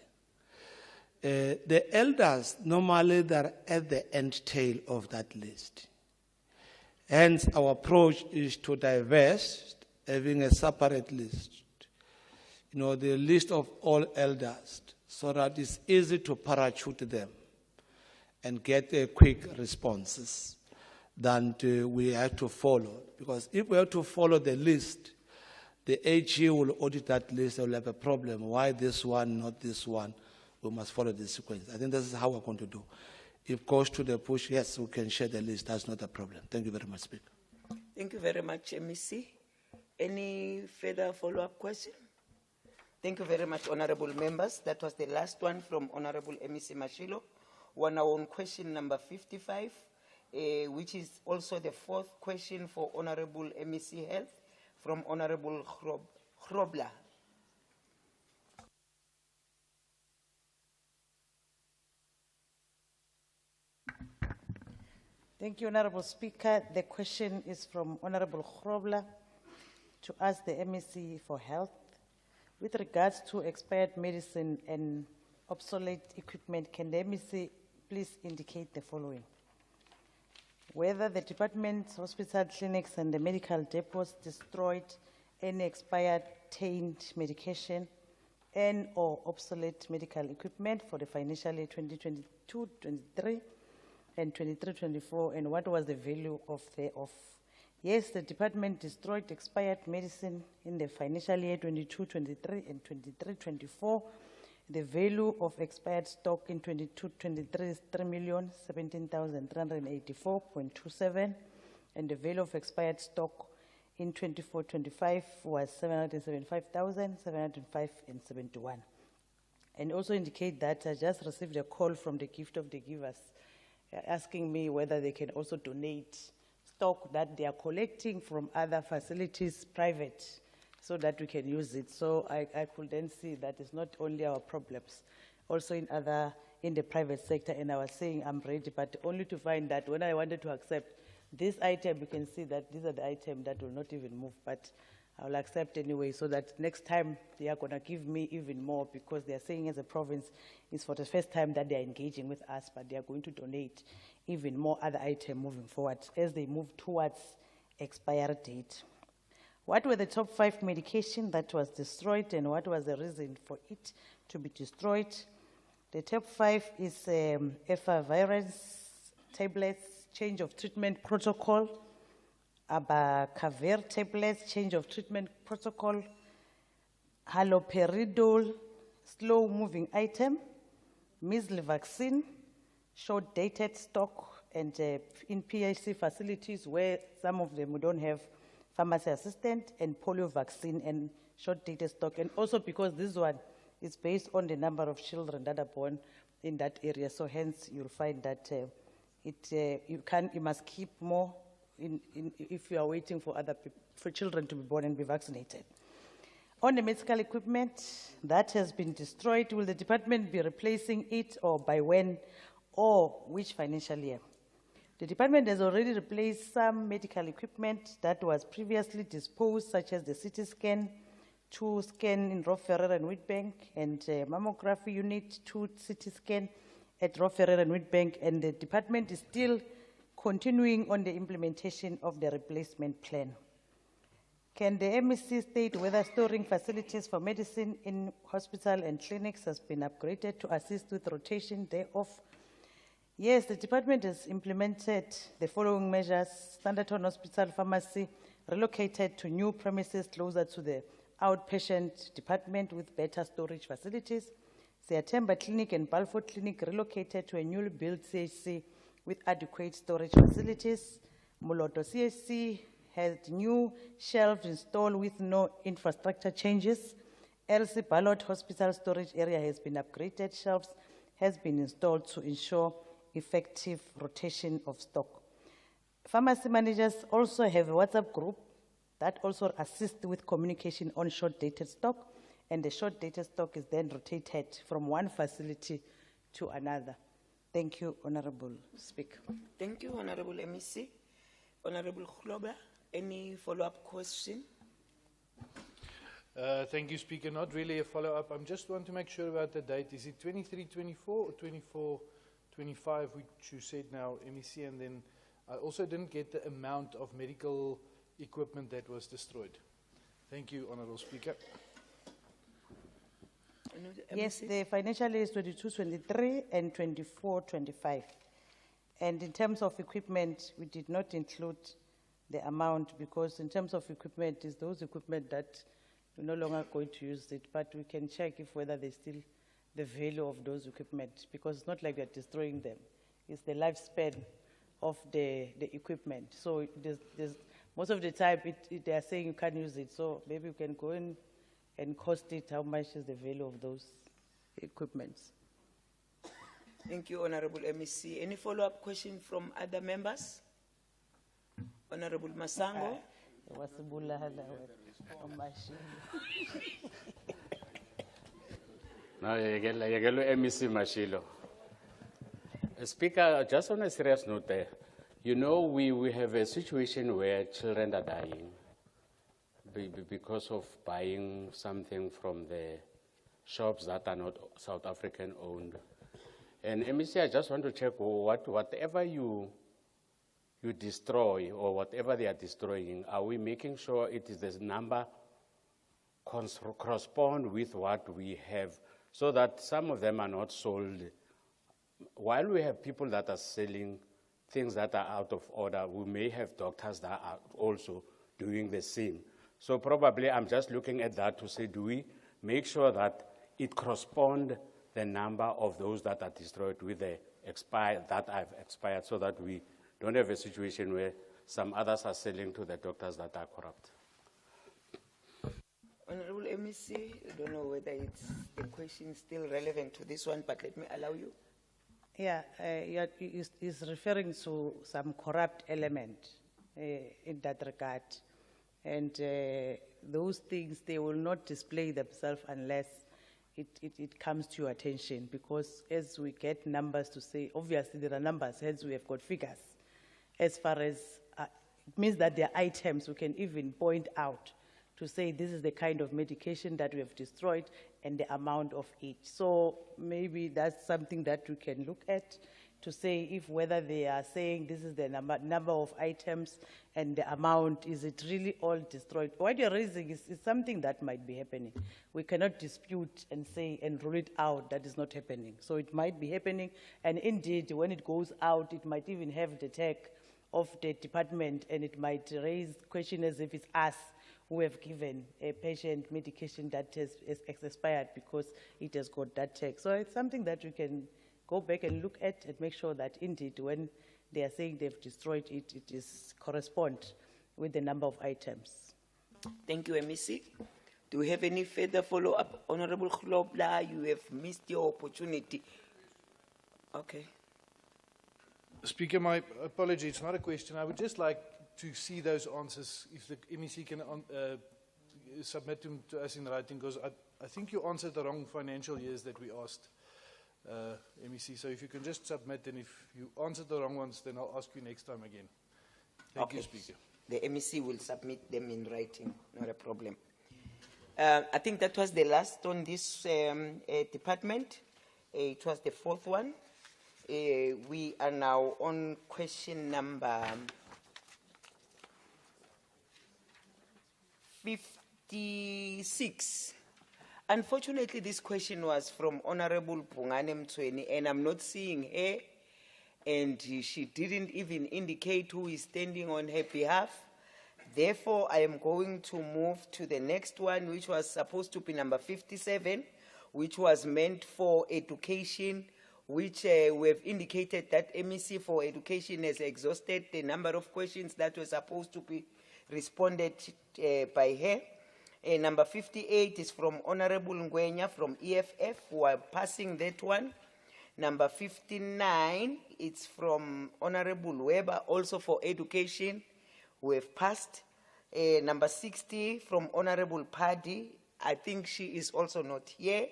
The elders, normally, they're at the end tail of that list. Hence, our approach is to divest, having a separate list. You know, the list of all elders, so that it's easy to parachute them and get quick responses than we have to follow. Because if we have to follow the list, the AG will audit that list, they will have a problem. Why this one, not this one? We must follow the sequence. I think this is how we're going to do. If it goes to the push, yes, we can share the list. That's not a problem. Thank you very much, Speaker. Thank you very much, MEC. Any further follow-up question? Thank you very much, honorable members. That was the last one from Honorable MEC Mashilo. We're now on question number 55, which is also the fourth question for Honorable MEC Health from Honorable Grobler. Thank you, Honorable Speaker. The question is from Honorable Grobler to ask the MEC for Health. With regards to expired medicine and obsolete equipment, can the MEC please indicate the following? Whether the department's hospital clinics and the medical depots destroyed any expired tainted medication and or obsolete medical equipment for the financial year 2022-23 and 23-24, and what was the value of thereof? Yes, the department destroyed expired medicine in the financial year 22-23 and 23-24. The value of expired stock in 22-23 is 3,017,384.27, and the value of expired stock in 24-25 was 775,705.71. And also indicate that I just received a call from the Gift of the Givers asking me whether they can also donate stock that they are collecting from other facilities, private so that we can use it. So I could then see that it's not only our problems, also in the private sector, and I was saying I'm ready, but only to find that when I wanted to accept this item, you can see that these are the items that will not even move, but I will accept anyway, so that next time they are going to give me even more, because they are saying as a province, it's for the first time that they are engaging with us, but they are going to donate even more other items moving forward as they move towards expiry date. What were the top 5 medication that was destroyed, and what was the reason for it to be destroyed? The top 5 is efavirenz tablets, change of treatment protocol, abacavir tablets, change of treatment protocol, haloperidol, slow-moving item, measles vaccine, short-dated stock, and in PIC facilities where some of them we don't have pharmacy assistant, and polio vaccine and short-dated stock. And also because this one is based on the number of children that are born in that area, so hence you'll find that you must keep more if you are waiting for for children to be born and be vaccinated. On the medical equipment that has been destroyed, will the department be replacing it, or by when, or which financial year? The department has already replaced some medical equipment that was previously disposed, such as the CT scan, 2 scan in Rob Ferrer and Witbank, and mammography unit, 2 CT scan at Rob Ferrer and Witbank, and the department is still continuing on the implementation of the replacement plan. Can the MEC state whether storing facilities for medicine in hospital and clinics has been upgraded to assist with rotation thereof? Yes, the department has implemented the following measures. Standerton Hospital Pharmacy relocated to new premises closer to the outpatient department with better storage facilities. Seatemba Clinic and Balfour Clinic relocated to a newly built CHC with adequate storage facilities. Moloto CHC had new shelves installed with no infrastructure changes. LC Ballot Hospital storage area has been upgraded. Shelves has been installed to ensure effective rotation of stock. Pharmacy managers also have a WhatsApp group that also assists with communication on short-dated stock, and the short-dated stock is then rotated from one facility to another. Thank you, Honorable Speaker. Thank you, Honorable MEC. Honorable Khloba, any follow-up question? Thank you, Speaker. Not really a follow-up. I just want to make sure about the date. Is it 23-24 or 24-25, which you said now, MEC? And then I also didn't get the amount of medical equipment that was destroyed. Thank you, Honorable Speaker. Yes, the financial year is 22-23 and 24-25. And in terms of equipment, we did not include the amount, because in terms of equipment, is those equipment that we're no longer going to use it, but we can check if whether there's still the value of those equipment, because it's not like we're destroying them. It's the lifespan of the equipment. So there's most of the time they are saying you can't use it, so maybe you can go in and cost it, how much is the value of those equipments. Thank you, Honorable MEC. Any follow-up question from other members? Honorable Masango. No, MEC Mashilo. Speaker, just on a serious note there, you know, we have a situation where children are dying because of buying something from the shops that are not South African owned. And MEC, I just want to check whatever you destroy or whatever they are destroying, are we making sure it is this number correspond with what we have, so that some of them are not sold? While we have people that are selling things that are out of order, we may have doctors that are also doing the same. So probably I'm just looking at that to say, do we make sure that it corresponds the number of those that are destroyed with the that have expired, so that we don't have a situation where some others are selling to the doctors that are corrupt. Honorable MEC, I don't know whether the question is still relevant to this one, but let me allow you. Yeah, is referring to some corrupt element in that regard. And those things, they will not display themselves unless it comes to your attention, because as we get numbers to say, obviously there are numbers, hence we have got figures. As far as, it means that there are items we can even point out to say this is the kind of medication that we have destroyed and the amount of it. So maybe that's something that we can look at to say if whether they are saying this is the number of items and the amount, is it really all destroyed? What you're raising is something that might be happening. We cannot dispute and say and rule it out that is not happening. So it might be happening, and indeed when it goes out, it might even have the tag of the department, and it might raise question as if it's us who have given a patient medication that has expired because it has got that tag. So it's something that we can go back and look at and make sure that indeed when they are saying they've destroyed it, it is correspond with the number of items. Thank you, MEC. Do we have any further follow-up? Honorable Khulobla, you have missed your opportunity. Okay. Speaker, my apology, it's not a question. I would just like to see those answers, if the MEC can submit them to us in writing, because I think you answered the wrong financial years that we asked. MEC, so if you can just submit, and if you answered the wrong ones, then I'll ask you next time again. Thank you, Speaker. The MEC will submit them in writing, not a problem. I think that was the last on this department. It was the fourth one. We are now on question number 56. Unfortunately, this question was from Honorable Pungane Mtweni, and I'm not seeing her, and she didn't even indicate who is standing on her behalf. Therefore, I am going to move to the next one, which was supposed to be number 57, which was meant for education, which we have indicated that MEC for education has exhausted the number of questions that were supposed to be responded by her. Number 58 is from Honorable Ngwenya from EFF, who are passing that one. Number 59, it's from Honorable Weber, also for education, who have passed. Number 60 from Honorable Paddy, I think she is also not here.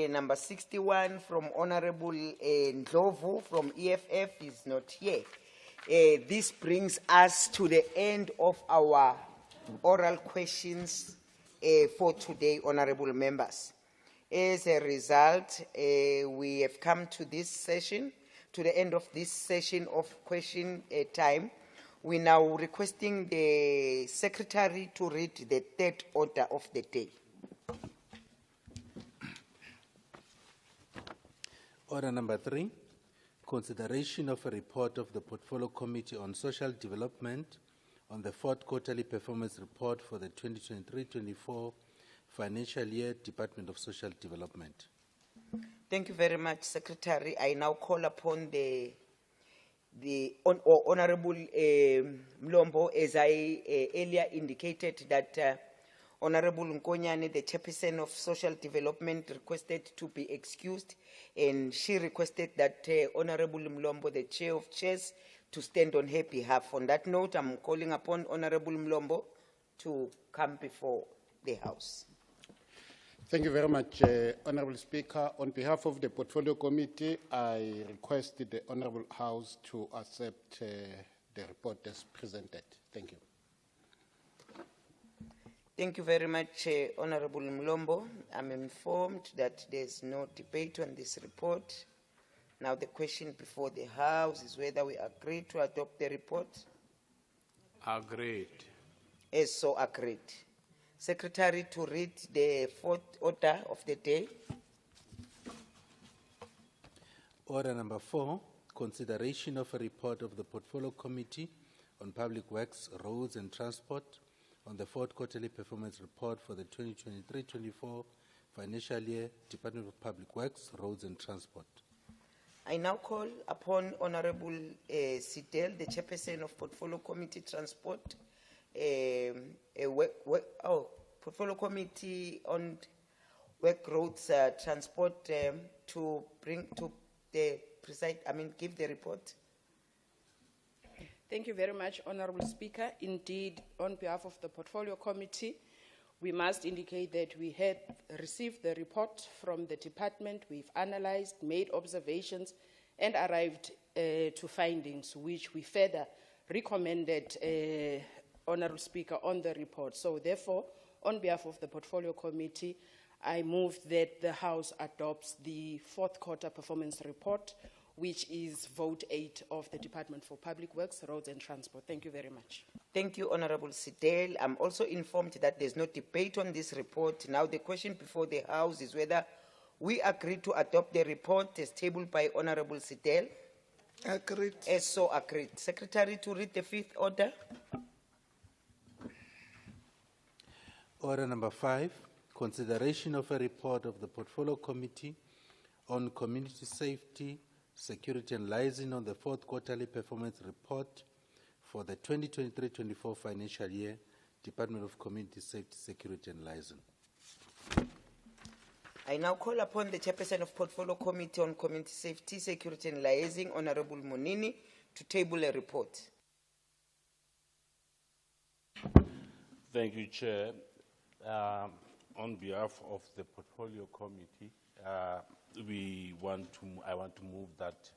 Number 61 from Honorable Ndlovu from EFF is not here. This brings us to the end of our oral questions for today, honorable members. As a result, we have come to this session, to the end of this session of question time. We are now requesting the Secretary to read the third order of the day. Order number 3, consideration of a report of the Portfolio Committee on Social Development on the fourth quarterly performance report for the 2023-24 financial year, Department of Social Development. Thank you very much, Secretary. I now call upon the Honorable Mlombo, as I earlier indicated that Honorable Nkonyane, the Chairperson of Social Development, requested to be excused, and she requested that Honorable Mlombo, the Chair of Chairs, to stand on her behalf. On that note, I'm calling upon Honorable Mlombo to come before the House. Thank you very much, Honorable Speaker. On behalf of the Portfolio Committee, I request the Honorable House to accept the report as presented. Thank you. Thank you very much, Honorable Mlombo. I'm informed that there's no debate on this report. Now the question before the House is whether we agree to adopt the report. Agreed. As so agreed. Secretary, to read the fourth order of the day. Order number 4, consideration of a report of the Portfolio Committee on Public Works, Roads and Transport on the fourth quarterly performance report for the 2023-24 financial year, Department of Public Works, Roads and Transport. I now call upon Honorable Sidel, the Chairperson of Portfolio Committee Transport, Portfolio Committee on Work, Roads, Transport, to bring to the give the report. Thank you very much, Honorable Speaker. Indeed, on behalf of the Portfolio Committee, we must indicate that we had received the report from the department. We've analyzed, made observations, and arrived to findings which we further recommended, Honorable Speaker, on the report. So therefore, on behalf of the Portfolio Committee, I move that the House adopts the fourth quarter performance report, which is vote 8 of the Department for Public Works, Roads and Transport. Thank you very much. Thank you, Honorable Sidel. I'm also informed that there's no debate on this report. Now the question before the House is whether we agree to adopt the report as tabled by Honorable Sidel. Agreed. As so agreed. Secretary, to read the fifth order. Order number 5, consideration of a report of the Portfolio Committee on Community Safety, Security and Liaison on the fourth quarterly performance report for the 2023-24 financial year, Department of Community Safety, Security and Liaison. I now call upon the Chairperson of Portfolio Committee on Community Safety, Security and Liaison, Honorable Monini, to table a report. Thank you, Chair. On behalf of the Portfolio Committee, I want to move that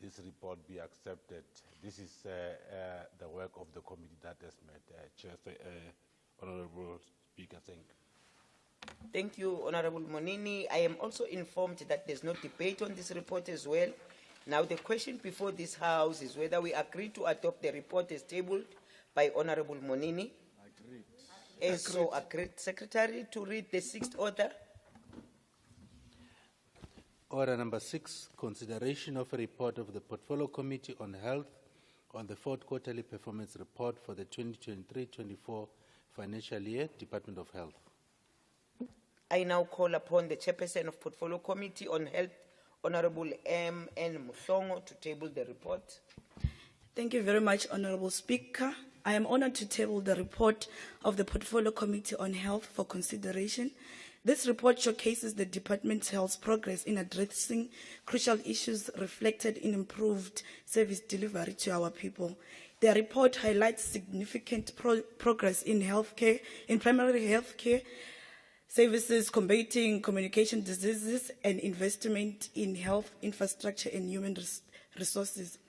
this report be accepted. This is the work of the committee that has met. Chair, Honorable Speaker, thank you. Thank you, Honorable Monini. I am also informed that there's no debate on this report as well. Now the question before this House is whether we agree to adopt the report as tabled by Honorable Monini. Agreed. As so agreed. Secretary, to read the sixth order. Order number 6, consideration of a report of the Portfolio Committee on Health on the fourth quarterly performance report for the 2023-24 financial year, Department of Health. I now call upon the Chairperson of Portfolio Committee on Health, Honorable M.N. Muhlongo, to table the report. Thank you very much, Honorable Speaker. I am honored to table the report of the Portfolio Committee on Health for consideration. This report showcases the Department's health progress in addressing crucial issues reflected in improved service delivery to our people. The report highlights significant progress in healthcare, in primary healthcare services, combating communication diseases, and investment in health infrastructure and human resources.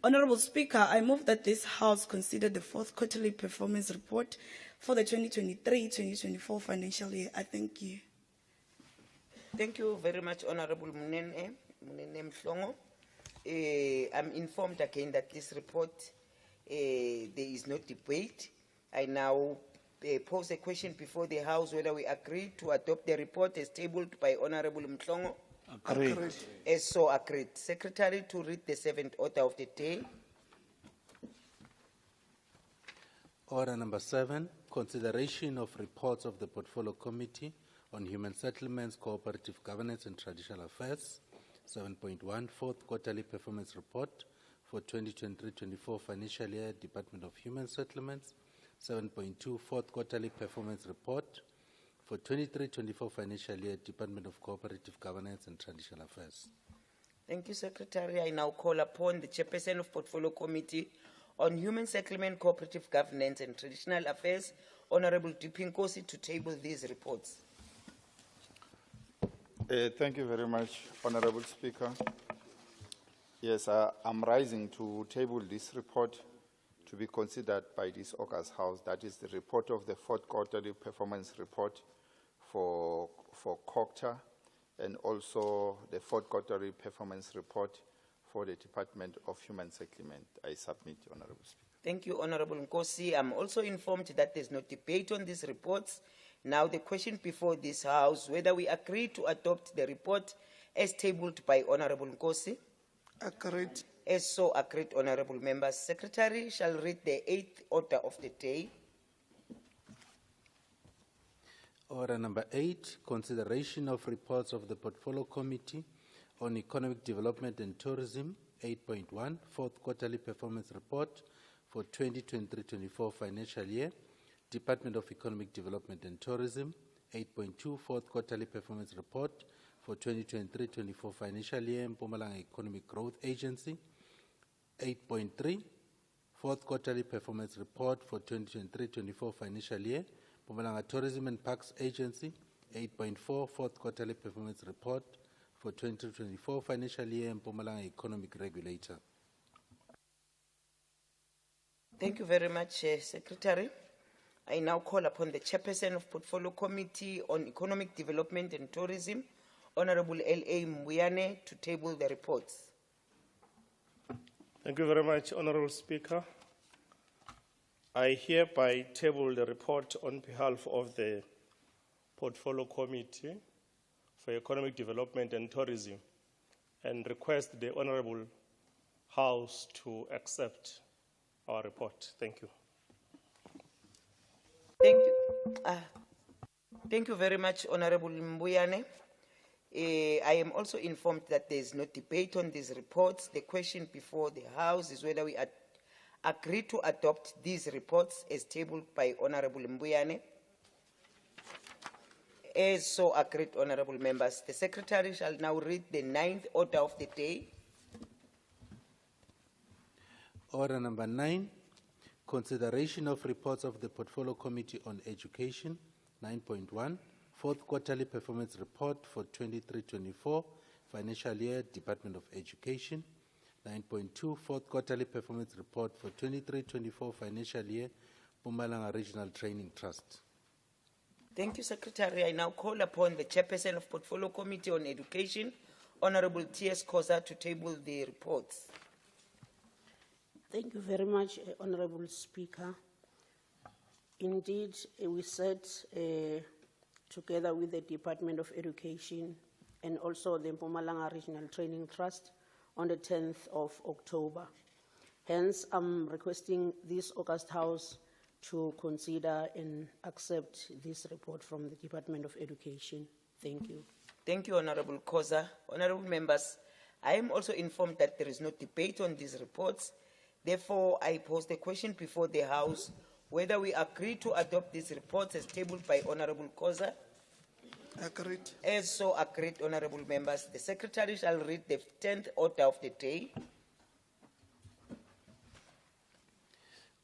Honorable Speaker, I move that this House consider the fourth quarterly performance report for the 2023-2024 financial year. I thank you. Thank you very much, Honorable Munene Mhlongo. I'm informed again that this report, there is no debate. I now pose a question before the House whether we agree to adopt the report as tabled by Honorable Mhlongo. Agreed. As so agreed. Secretary, to read the seventh order of the day. Order number 7, consideration of reports of the Portfolio Committee on Human Settlements, Cooperative Governance and Traditional Affairs. 7.1, fourth quarterly performance report for 2023-24 financial year, Department of Human Settlements. 7.2, fourth quarterly performance report for 23-24 financial year, Department of Cooperative Governance and Traditional Affairs. Thank you, Secretary. I now call upon the Chairperson of Portfolio Committee on Human Settlement, Cooperative Governance and Traditional Affairs, Honorable Dipinkosi, to table these reports. Thank you very much, Honorable Speaker. Yes, I'm rising to table this report to be considered by this August House. That is the report of the fourth quarterly performance report for COCTA, and also the fourth quarterly performance report for the Department of Human Settlement. I submit, Honorable Speaker. Thank you, Honorable Nkosi. I'm also informed that there's no debate on these reports. Now the question before this House, whether we agree to adopt the report as tabled by Honorable Nkosi. Agreed. As so agreed, Honorable Members. Secretary shall read the eighth order of the day. Order number 8, consideration of reports of the Portfolio Committee on Economic Development and Tourism. 8.1, fourth quarterly performance report for 2023-24 financial year, Department of Economic Development and Tourism. 8.2, fourth quarterly performance report for 2023-24 financial year, Mpumalanga Economic Growth Agency. 8.3, Fourth quarterly performance report for 2023-24 financial year, Mpumalanga Tourism and Parks Agency. 8.4, fourth quarterly performance report for 2024 financial year, Mpumalanga Economic Regulator. Thank you very much, Secretary. I now call upon the Chairperson of Portfolio Committee on Economic Development and Tourism, Honorable L.A. Mbuyane, to table the reports. Thank you very much, Honorable Speaker. I hereby table the report on behalf of the Portfolio Committee for Economic Development and Tourism and request the Honorable House to accept our report. Thank you. Thank you very much, Honorable Mbuyane. I am also informed that there is no debate on these reports. The question before the House is whether we agree to adopt these reports as tabled by Honorable Mbuyane. As so agreed, Honorable Members, the Secretary shall now read the 9th order of the day. Order number 9, consideration of reports of the Portfolio Committee on Education. 9.1, fourth quarterly performance report for 23-24 financial year, Department of Education. 9.2, fourth quarterly performance report for 23-24 financial year, Mpumalanga Regional Training Trust. Thank you, Secretary. I now call upon the Chairperson of Portfolio Committee on Education, Honorable T.S. Koza, to table the reports. Thank you very much, Honorable Speaker. Indeed, we sat together with the Department of Education and also the Mpumalanga Regional Training Trust on the 10th of October. Hence, I'm requesting this August House to consider and accept this report from the Department of Education. Thank you. Thank you, Honorable Koza. Honorable Members, I am also informed that there is no debate on these reports. Therefore, I pose the question before the House whether we agree to adopt these reports as tabled by Honorable Koza. Agreed. As so agreed, Honorable Members, the Secretary shall read the 10th order of the day.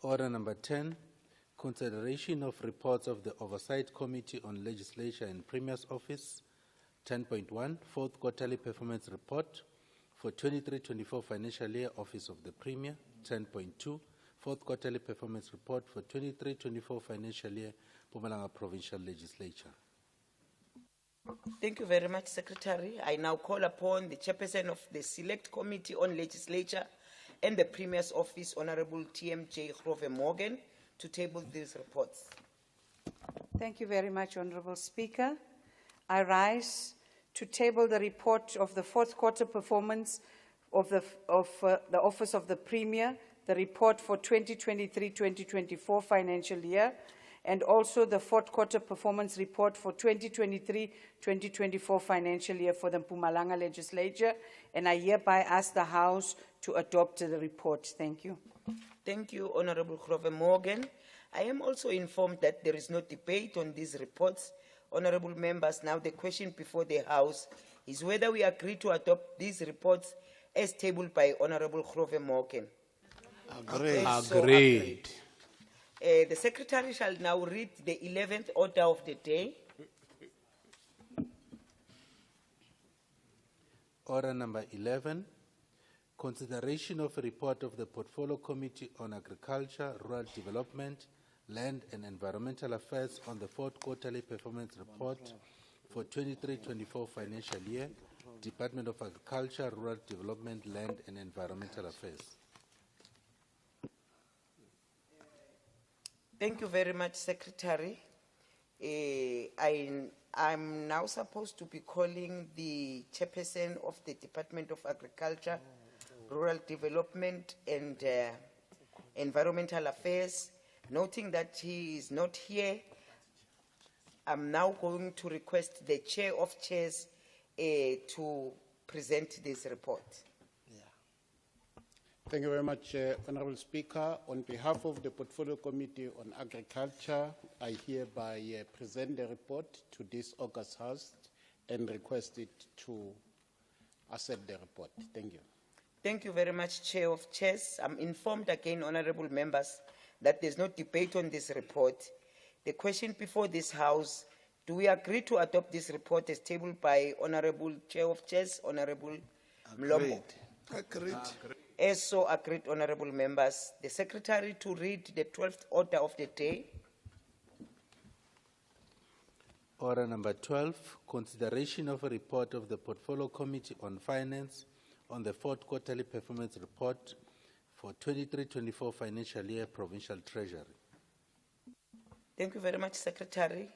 Order number 10, consideration of reports of the Oversight Committee on Legislature and Premier's Office. 10.1, fourth quarterly performance report for 23-24 financial year, Office of the Premier. 10.2, fourth quarterly performance report for 23-24 financial year, Mpumalanga Provincial Legislature. Thank you very much, Secretary. I now call upon the Chairperson of the Select Committee on Legislature and the Premier's Office, Honorable TMJ Grove Morgan, to table these reports. Thank you very much, Honorable Speaker. I rise to table the report of the fourth quarter performance of the Office of the Premier, the report for 2023-2024 financial year, and also the fourth quarter performance report for 2023-2024 financial year for the Mpumalanga Legislature, and I hereby ask the House to adopt the report. Thank you. Thank you, Honorable Grove Morgan. I am also informed that there is no debate on these reports. Honorable Members, now the question before the House is whether we agree to adopt these reports as tabled by Honorable Grove Morgan. Agreed. Agreed. The Secretary shall now read the 11th order of the day. Order number 11, consideration of a report of the Portfolio Committee on Agriculture, Rural Development, Land and Environmental Affairs on the fourth quarterly performance report for 23-24 financial year, Department of Agriculture, Rural Development, Land and Environmental Affairs. Thank you very much, Secretary. I'm now supposed to be calling the Chairperson of the Department of Agriculture, Rural Development and Environmental Affairs. Noting that he is not here, I'm now going to request the Chair of Chairs to present this report. Thank you very much, Honorable Speaker. On behalf of the Portfolio Committee on Agriculture, I hereby present the report to this August House and request it to accept the report. Thank you. Thank you very much, Chair of Chairs. I'm informed again, honorable members, that there's no debate on this report. The question before this House, do we agree to adopt this report as tabled by Honorable Chair of Chairs, Honorable Mlombo? Agreed. As so agreed, honorable members, the Secretary to read the 12th order of the day. Order number 12, consideration of a report of the Portfolio Committee on Finance on the fourth quarterly performance report for 23-24 financial year Provincial Treasury. Thank you very much, Secretary.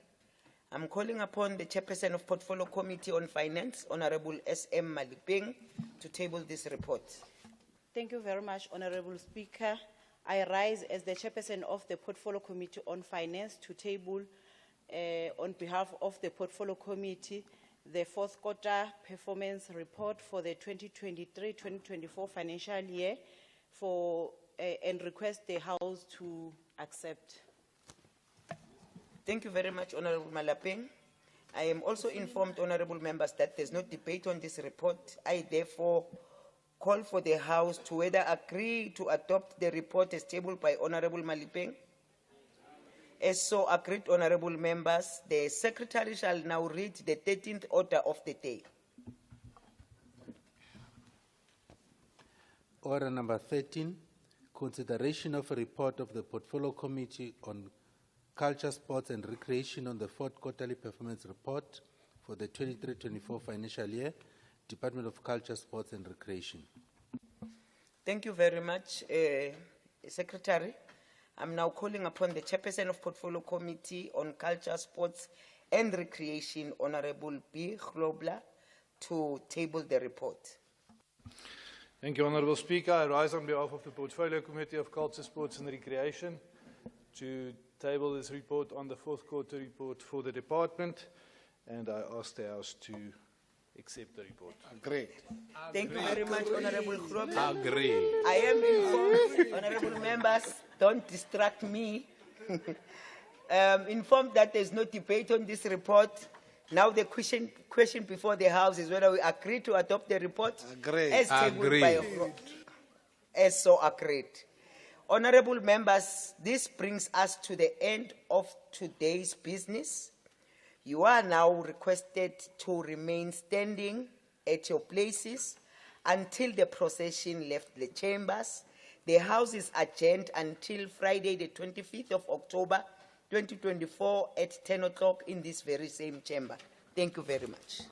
I'm calling upon the Chairperson of Portfolio Committee on Finance, Honorable S.M. Malipeng, to table this report. Thank you very much, Honorable Speaker. I rise as the Chairperson of the Portfolio Committee on Finance to table on behalf of the Portfolio Committee the fourth quarter performance report for the 2023-2024 financial year and request the House to accept. Thank you very much, Honorable Malapeng. I am also informed, honorable members, that there's no debate on this report. I therefore call for the House to whether agree to adopt the report as tabled by Honorable Malipeng. As so agreed, honorable members, the Secretary shall now read the 13th order of the day. Order number 13, consideration of a report of the Portfolio Committee on Culture, Sports and Recreation on the fourth quarterly performance report for the 23-24 financial year, Department of Culture, Sports and Recreation. Thank you very much, Secretary. I'm now calling upon the Chairperson of Portfolio Committee on Culture, Sports and Recreation, Honorable B. Globler, to table the report. Thank you, Honourable Speaker. I rise on behalf of the Portfolio Committee of Culture, Sports and Recreation to table this report on the fourth quarter report for the department, and I ask the House to accept the report. Agreed. Thank you very much, Honourable Globler. Agree. I am informed, honourable members, don't distract me. Informed that there's no debate on this report. Now the question before the House is whether we agree to adopt the report. Agreed. As tabled by as so agreed. Honourable members, this brings us to the end of today's business. You are now requested to remain standing at your places until the procession left the chambers. The House is adjourned until Friday, the 25th of October, 2024 at 10 o'clock in this very same chamber. Thank you very much.